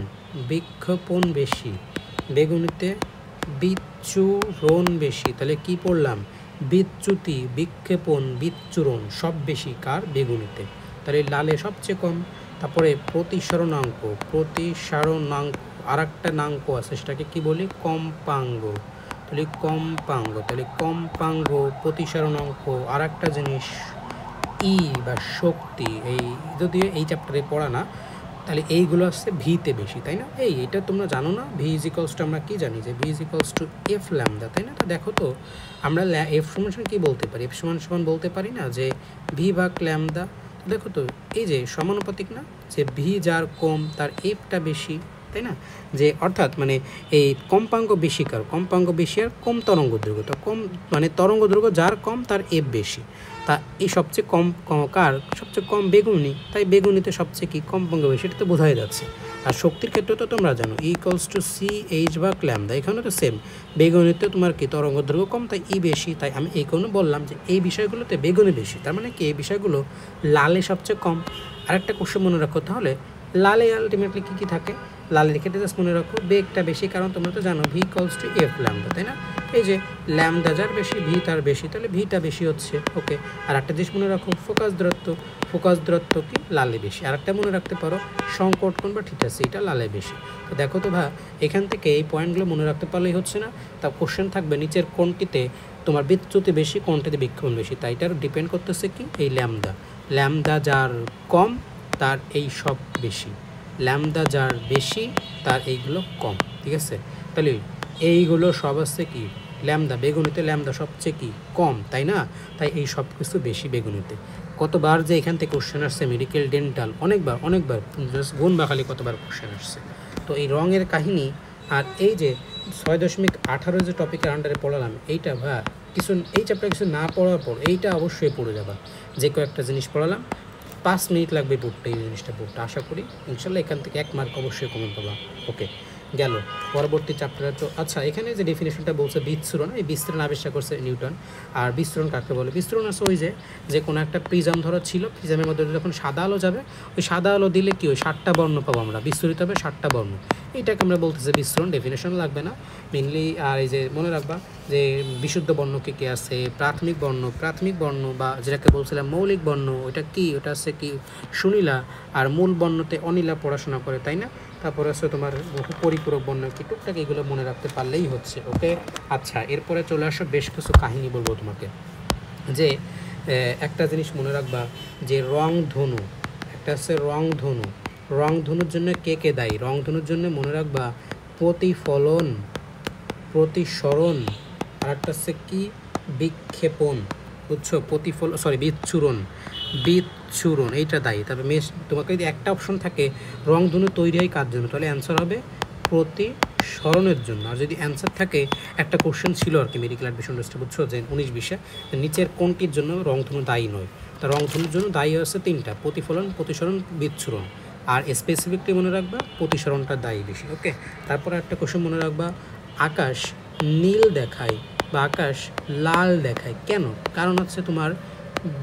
বিক্ষেপণ বেশি, বেগুনিতে বিচ্ছুরণ বেশি। তাহলে কি পড়লাম? বিচ্যুতি, বিক্ষেপণ, বিচ্ছুরণ সব বেশি কার? বেগুনিতে। তাহলে লালে সবচেয়ে কম। তারপরে প্রতিসরণাঙ্ক, প্রতিসারণাঙ্ক আর একটা নাঙ্ক আছে, সেটাকে কি বলি? কম্পাঙ্গ। তাহলে কম্পাঙ্গ, তাহলে কম্পাঙ্গ, প্রতিসরণাঙ্ক আর একটা জিনিস ই বা শক্তি। এই যদিও এই চ্যাপ্টারে পড়া না, তাহলে এইগুলো আসছে ভিতে বেশি, তাই না? এটা তোমরা জানো না, ভি ইজ ইকুয়ালস টু, আমরা কি জানি যে V is equals to F lambda, তাই না? তো দেখো তো আমরা এফ সমান কি বলতে পারি? এফ সমান সমান বলতে পারি না যে ভি ভাগ ল্যামডা। দেখো তো এই যে সমানুপাতিক না, যে ভি যার কম তার এফটা বেশি, তাই না? যে অর্থাৎ মানে এই কম্পাঙ্ক বেশি কার? কম্পাঙ্ক বেশি আর কম তরঙ্গ দৈর্ঘ্য। তো কম মানে তরঙ্গ দৈর্ঘ্য যার কম তার এফ বেশি। তা এই সবচেয়ে কম কার? সবচেয়ে কম বেগুনি, তাই বেগুনিতে সবচেয়ে কি কম্পাঙ্ক বেশি, এটা তো বোঝাই যাচ্ছে। আর শক্তির ক্ষেত্রে তো তোমরা জানো E equals to C H ভাগ ল্যামডা। এখানে তো সেম, বেগুনিতে তোমার কি তরঙ্গ দৈর্ঘ্য কম, তাই ই বেশি। তাই আমি এই কারণে বললাম যে এই বিষয়গুলোতে বেগুনি বেশি, তার মানে কি এই বিষয়গুলো লালে সবচেয়ে কম। আরেকটা কোশ্চেন মনে রাখো তাহলে, লালে আলটিমেটলি কী কী থাকে? লালের ক্ষেত্রে জাস্ট মনে রাখো বেগটা বেশি, কারণ তোমরা তো জানো V equals to F lambda, তাই না? এই যে ল্যামডা যার বেশি ভি তার বেশি, তাহলে ভিটা বেশি হচ্ছে। ওকে, আর একটা জিনিস মনে রাখো ফোকাস দূরত্ব, ফোকাস দূরত্ব কি লালে বেশি। আর একটা মনে রাখতে পারো সংকট কোণ বা থিটা সি, এটা লালে বেশি। তো দেখো তো এখান থেকে এই পয়েন্টগুলো মনে রাখতে পারলেই হচ্ছে না। তা কোশ্চেন থাকবে নিচের কোনটিতে তোমার বিচ্যুতি বেশি, কোনটিতে বিক্ষেপণ বেশি। তাই এটার ডিপেন্ড করতেছে কি এই ল্যামডা। ল্যামডা যার কম তার এই সব বেশি, ল্যামডা যার বেশি তার এইগুলো কম, ঠিক আছে? তাহলে এইগুলো সব আসছে কি ল্যামডা, বেগুনিতে ল্যামডা সবচেয়ে কি কম, তাই না? তাই এই সব কিছু বেশি বেগুনিতে। কতবার যে এখান থেকে কোশ্চেন আসছে মেডিকেল ডেন্টাল, অনেকবার জাস্ট গুণ বা খালি কতবার কোশ্চেন আসছে। তো এই রঙের কাহিনী আর এই যে 6.18 যে টপিকের আন্ডারে পড়ালাম, এইটা কিছু এই চ্যাপ্টার কিছু না পড়ার পর এইটা অবশ্যই পড়ে যাবা। যে কয়েকটা জিনিস পড়ালাম 5 মিনিট লাগবে পড়তে, এই জিনিসটা পড়তে। আশা করি ইনশাল্লাহ এখান থেকে 1 মার্ক অবশ্যই কমন পাবা। ওকে, গেল। পরবর্তী চ্যাপ্টারে আচ্ছা এখানে যে ডেফিনেশনটা বলছে বিচ্ছুরণ, এই বিস্তরণ আবিষ্কার করছে নিউটন। আর বিস্তরণ কাকে বলে? বিস্তরণ আছে ওই যে কোনো একটা প্রিজম ধরো ছিল, প্রিজমের মধ্যে যখন সাদা আলো যাবে, ওই সাদা আলো দিলে কি ওই 7টা বর্ণ পাবো আমরা, বিস্তরিত হবে 7টা বর্ণ, এইটাকে আমরা বলতেছি বিস্তরণ। ডেফিনেশন লাগবে না মেনলি। আর এই যে মনে রাখবা যে বিশুদ্ধ বর্ণ কী আছে, প্রাথমিক বর্ণ বা যেটাকে বলছিলাম মৌলিক বর্ণ, ওটা কি, ওটা আছে কি সুনীলা, আর মূল বর্ণতে অনীলা পড়াশোনা করে, তাই না? তারপরে আছে তোমার পরিপূরক বর্ণ কি, টুকটাক এগুলো মনে রাখতে পারলেই হচ্ছে। ওকে, আচ্ছা এরপরে চলে আসো, বেশ কিছু কাহিনী বলবো তোমাকে। যে একটা জিনিস মনে রাখবা যে রংধনু, একটা আছে রংধনু, রংধনুর জন্য কে দায়ী? রংধনুর জন্য মনে রাখবা প্রতিফলন, প্রতিসরণ, আর একটা হচ্ছে কি বিক্ষেপণ, বুঝছো? বিচ্ছুরণ এইটা দায়ী। তবে তোমাকে যদি একটা অপশন থাকে রংধনু তৈরি হয় কার জন্য, তাহলে অ্যান্সার হবে প্রতিসরণের জন্য। আর যদি অ্যান্সার থাকে, একটা কোশ্চেন ছিল আর কি মেডিকেল অ্যাডমিশন টেস্টে, বুঝছো, যে 19-20-এ নিচের কোনটির জন্য রংধনু দায়ী নয়? তা রংধনুর জন্য দায়ী হচ্ছে 3টা, প্রতিফলন, প্রতিসরণ, বিচ্ছুরণ। আর স্পেসিফিকলি মনে রাখবা প্রতিসরণটা দায়ী বেশি। ওকে, তারপরে একটা কোশ্চেন মনে রাখবা, আকাশ নীল দেখায় বা আকাশ লাল দেখায় কেন? কারণ হচ্ছে তোমার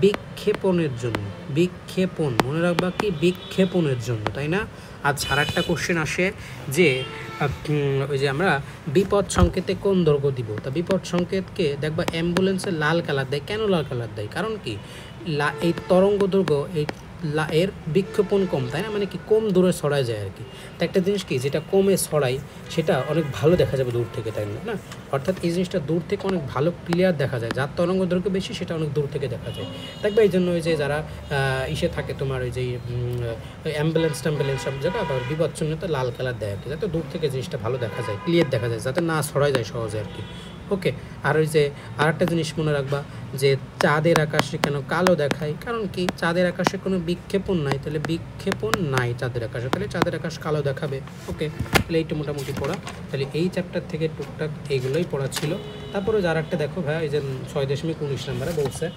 বিক্ষেপণের জন্য, বিক্ষেপণ মনে রাখবা কি বিক্ষেপণের জন্য, তাই না? আচ্ছা আর একটা কোশ্চেন আসে যে ওই যে আমরা বিপদ সংকেতে কোন দৈর্ঘ্য দিব? তা বিপদ সংকেতকে দেখবা অ্যাম্বুলেন্সে লাল কালার দেয়, কেন লাল কালার দেয়? কারণ কি এই তরঙ্গ দৈর্ঘ্য এর বিক্ষেপণ কম, তাই না? মানে কি কম দূরে ছড়ায় যায় আর কি। তো একটা জিনিস কি যেটা কমে ছড়ায় সেটা অনেক ভালো দেখা যাবে দূর থেকে, তাই না? অর্থাৎ এই জিনিসটা দূর থেকে অনেক ভালো ক্লিয়ার দেখা যায়, যার তরঙ্গ দৈর্ঘ্য বেশি সেটা অনেক দূর থেকে দেখা যায়। দেখবে এই জন্য ওই যে যারা ইসে থাকে তোমার ওই যে অ্যাম্বুলেন্স সব জায়গা বা বিপদসঙ্গীতে লাল কালার দেয় আর কি, যাতে দূর থেকে জিনিসটা ভালো দেখা যায়, ক্লিয়ার দেখা যায়, যাতে না ছড়ায় যায় সহজে আর কি। ওকে, আর ওই যে আর একটা জিনিস মনে রাখবা যে চাঁদের আকাশে কেন কালো দেখায়? কারণ কি চাঁদের আকাশে কোনো বিক্ষেপণ নাই, তাহলে বিক্ষেপণ নাই চাঁদের আকাশে, তাহলে চাঁদের আকাশ কালো দেখাবে। ওকে, তাহলে এইটা মোটামুটি পড়া। তাহলে এই চ্যাপ্টার থেকে টুকটাক এইগুলোই পড়া ছিল। তারপরে যার একটা দেখো ভাই, এই যে 6.19 নম্বরে বলছে,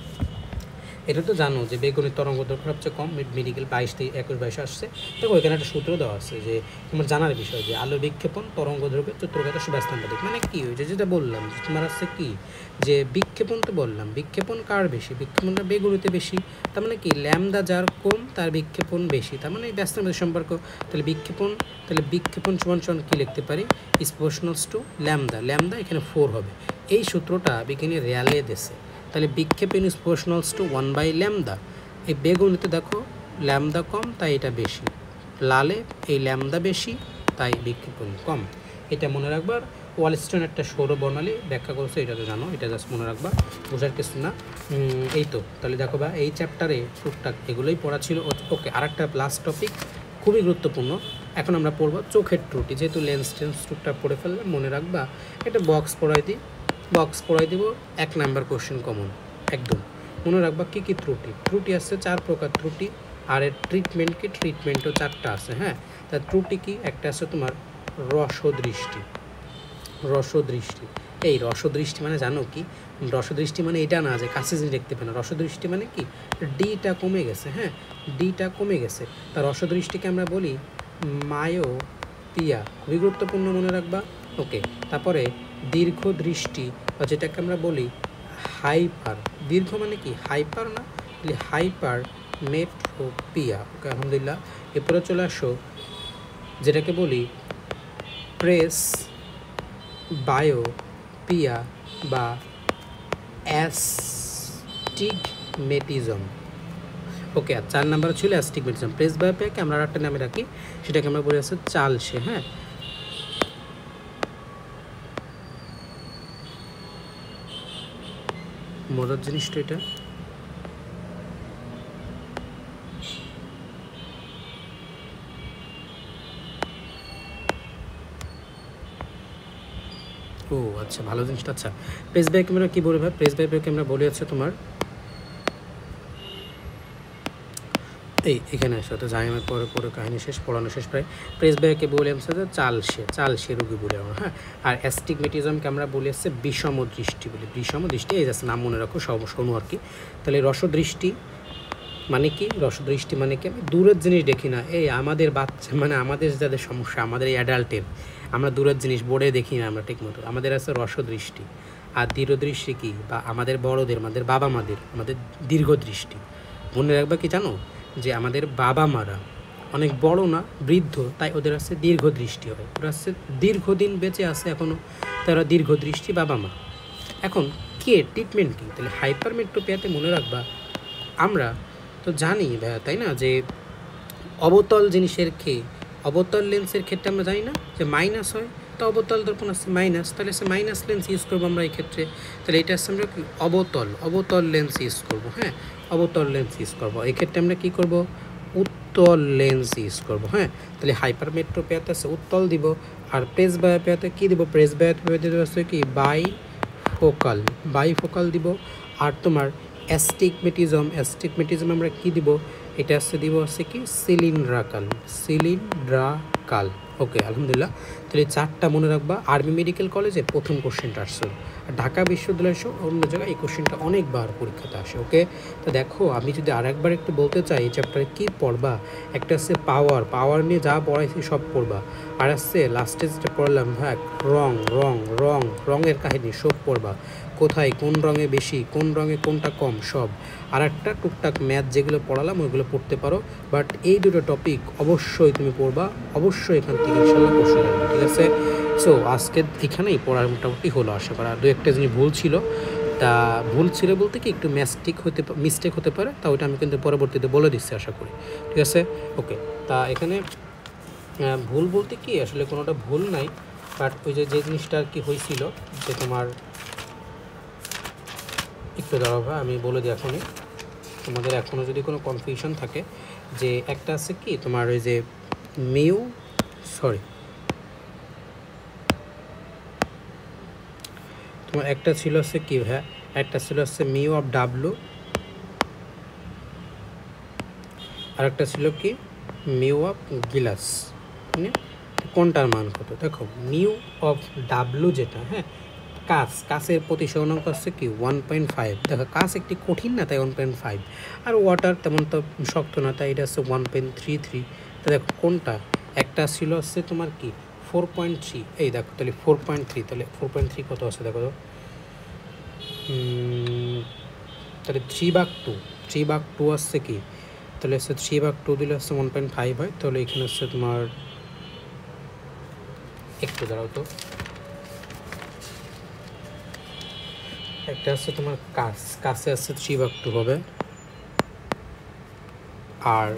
এটা তো জানো যে বেগুনের তরঙ্গ দৈর্ঘ্য সবচেয়ে কম, মেডিকেল 22 আসছে। দেখো এখানে একটা সূত্র দেওয়া আছে যে তোমার জানার বিষয় যে আলো বিক্ষেপণ তরঙ্গ দৈর্ঘ্য চতুর্গতা সুব্যস্তানুপাতিক। মানে কি ওই যেটা বললাম তোমার আছে কি যে বিক্ষেপণ তো বললাম, বিক্ষেপণ কার বেশি? বিক্ষেপণটা বেগুনিতে বেশি, তার মানে কি ল্যামদা যার কম তার বিক্ষেপণ বেশি, তার মানে ব্যস্তানুপাতিক সম্পর্ক। তাহলে বিক্ষেপণ সমান কি লিখতে পারি? ইজ প্রপোর্শনালস টু ল্যামদা এখানে 4 হবে। এই সূত্রটা বিজ্ঞানী রেয়ালে দেশে। তাহলে বিক্ষেপণ ইজ প্রপোর্শনালস টু 1/λ। এই বেগুনিতে দেখো ল্যামদা কম তাই এটা বেশি, লালে এই ল্যামদা বেশি তাই বিক্ষেপণ কম। এটা মনে রাখবার। ওয়ালস্টোন একটা সৌর বর্ণালী ব্যাখ্যা করছে, এটা তো জানো, এটা জাস্ট মনে রাখবা, বোঝার কিছু না। এই তো তাহলে দেখো বা এই চ্যাপ্টারে টুকটাক এগুলোই পড়া ছিল। ওকে, আর একটা লাস্ট টপিক খুবই গুরুত্বপূর্ণ, এখন আমরা পড়বো চোখের ত্রুটি। যেহেতু লেন্স টুকটাক পড়ে ফেললাম, মনে রাখবা একটা বক্স পড়াই দিব 1 নাম্বার কোশ্চেন কমন একদম। মনে রাখবা কী কী ত্রুটি আছে 4 প্রকার ত্রুটি, আর এর ট্রিটমেন্টও 4টা আছে। হ্যাঁ, তা ত্রুটি কি? একটা আছে তোমার রসদৃষ্টি। এই রসদৃষ্টি মানে জানো কি? রসদৃষ্টি মানে এটা না যে কাছে জিনিস দেখতে পায় না, রসদৃষ্টি মানে কি ডিটা কমে গেছে। হ্যাঁ, ডিটা কমে গেছে, তা রসদৃষ্টিকে আমরা বলি মায়োপিয়া, খুবই গুরুত্বপূর্ণ, মনে রাখবা। ওকে, তারপরে দীর্ঘ দৃষ্টি বা যেটাকে আমরা বলি হাইপার, দীর্ঘ মানে কি হাইপার না, হাইপার মেট্রোপিয়া। ওকে, আলহামদুলিল্লাহ। এরপরে চলে আসো যেটাকে বলি প্রেস বায়োপিয়া বা অ্যাস্টিগমেটিজম। ওকে, আর 4 নাম্বার ছিল অ্যাস্টিগমেটিজম। প্রেস বায়োপিয়াকে আমরা একটা নামে রাখি, সেটাকে আমরা বলি আছে চালসে। হ্যাঁ, মজার জিনিসটা এটা। ও আচ্ছা, ভালো জিনিসটা। আচ্ছা, প্রেস বায়োকে আমরা কী বলি ভাই? প্রেস বায়োকে আমরা বলি হচ্ছে তোমার এখানে আসো তো যাই, আমার পরে কাহিনী শেষ, পড়ানো শেষ প্রায়। প্রেস বায়োকে বলি হচ্ছে যে চালসে রোগী বলে আমরা। হ্যাঁ, আর অ্যাস্টিগমেটিজমকে আমরা বলি হচ্ছে বিষম দৃষ্টি বলি। বিষম দৃষ্টি এই যাচ্ছে, নাম মনে রাখো, শোনো আর কি। তাহলে রসদৃষ্টি মানে কি? রসদৃষ্টি মানে কি আমি দূরের জিনিস দেখি না, এই আমাদের বাচ্চা মানে আমাদের যাদের সমস্যা, আমাদের এই অ্যাডাল্টের, আমরা দূরের জিনিস বোর্ডে দেখি না আমরা ঠিকমতো। আমাদের আছে রসদৃষ্টি, আর দূরদৃষ্টি কী, বা আমাদের বড়দের, আমাদের বাবা মাদের আমাদের দীর্ঘদৃষ্টি। মনে রাখবা কি জানো, যে আমাদের বাবা মারা অনেক বড় না, বৃদ্ধ, তাই ওদের আছে দীর্ঘদৃষ্টি হয়, ওরা আছে দীর্ঘদিন বেঁচে আছে এখনও, তারা দীর্ঘদৃষ্টি বাবা মা। এখন কে ট্রিটমেন্ট কী, তাহলে হাইপারমেট্রোপিয়াতে মনে রাখবা আমরা তো জানি ভাইয়া, তাই না, যে অবতল জিনিসের অবতল লেন্সের ক্ষেত্রে আমরা জানি না যে মাইনাস হয়, তো অবতল দর্পণ আছে মাইনাস, তাহলে সে মাইনাস লেন্স ইউজ করবো আমরা এই ক্ষেত্রে। তাহলে এটা আসছে আমরা কি অবতল লেন্স ইউজ করবো। হ্যাঁ, অবতল লেন্স ইউজ করবো, এক্ষেত্রে আমরা কী করবো, উত্তল লেন্স ইউজ করবো। হ্যাঁ, তাহলে হাইপারমেট্রোপিয়াতে আছে উত্তল দিব, আর প্রেসবায়োপিয়াতে কী দিব, প্রেসবায়োপিয়াতে আছে কি বাইফোকাল দিব। আর তোমার অ্যাস্টিগমেটিজম আমরা কি দিব, এটা দিব হচ্ছে কি সিলিন্ড্রাকাল। ওকে, আলহামদুলিল্লাহ। তাহলে 4টা মনে রাখবা। আর্মি মেডিকেল কলেজে প্রথম কোশ্চেনটা আসছে, আর ঢাকা বিশ্ববিদ্যালয়ের সব অন্য জায়গায় এই কোশ্চেনটা অনেকবার পরীক্ষাতে আসে। ওকে, তো দেখো আমি যদি আরেকবার একটু বলতে চাই, এই চ্যাপ্টারে কী পড়বা, একটা হচ্ছে পাওয়ার নিয়ে যা পড়াইছি সব পড়বা, আর আসছে লাস্টে যেটা পড়লাম ভাই রঙের কাহিনী সব পড়বা, কোথায় কোন রঙে বেশি, কোন রঙে কোনটা কম সব। আর একটা টুকটাক ম্যাথ যেগুলো পড়ালাম ওইগুলো পড়তে পারো, বাট এই দুটো টপিক অবশ্যই তুমি পড়বা, অবশ্যই এখান থেকে ইনশাল্লাহ কোশ্চেন আসবে, ঠিক আছে। সো আজকে এখানেই পড়ার মোটামুটি হলো, আশা করা। দু একটা জিনিস ভুল ছিল, তা ভুল ছিল বলতে কি একটু মিস্টেক হতে পারে, তা ওইটা আমি কিন্তু পরবর্তীতে বলে দিচ্ছি আশা করি, ঠিক আছে। ওকে, তা এখানে ভুল বলতে কি আসলে কোনোটা ভুল নাই, বাট ওই যে জিনিসটা আর কি হয়েছিল, যে তোমার একটু দাঁড়াও ভাই, আমি বলে দিই এখনই, তোমাদের এখনও যদি কোনো কনফিউশন থাকে, যে একটা আছে কি তোমার ওই যে তোমার একটা ছিল হচ্ছে কি ভাই, একটা ছিল হচ্ছে মিউ অফ ডাব্লু, আর একটা ছিল কি মিউ অফ গিলাস। কোনটার মান কত, দেখো মিউ অফ ডাব্লু যেটা, হ্যাঁ, কাছের প্রতিসরণাঙ্ক হচ্ছে কি 1.5। দেখো কাছ একটি কঠিন না, তাই 1.5, আর ওয়াটার তেমন তো শক্ত না, তাই এটা হচ্ছে 1.33। তা দেখো কোনটা, একটা ছিল হচ্ছে তোমার কি 4.3, এই দেখো তাহলে 4.3, তাহলে 4.3 কত আছে দেখো তো, তাহলে 3/2 আসছে কি, তাহলে হচ্ছে 3/2 দিলে হচ্ছে 1.5 হয়, তাহলে এখানে হচ্ছে তোমার একটু দাঁড়াও তো, একটা হচ্ছে তোমার কাছে আসছে 3/2 হবে, আর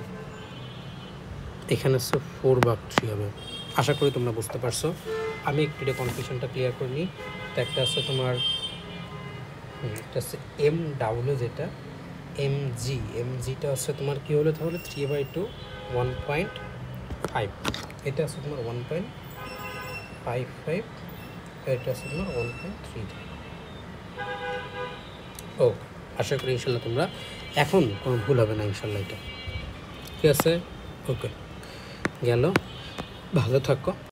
এখানে হচ্ছে 4/3 হবে। আশা করি তোমরা বুঝতে পারছো, আমি একটু এটা কনফিউশনটা ক্লিয়ার করে নিই। তো একটা হচ্ছে তোমার একটা হচ্ছে MW, যেটা এমজিটা হচ্ছে তোমার কী হলো তাহলে 3/2 1.5, এটা হচ্ছে তোমার 1.55, এটা হচ্ছে তোমার 1.3। ও, আশা করি ইনশাল্লাহ তোমরা এখন কোনো ভুল হবে না ইনশাল্লাহ, এটা ঠিক আছে। ওকে, গেল, ভালো থাকো।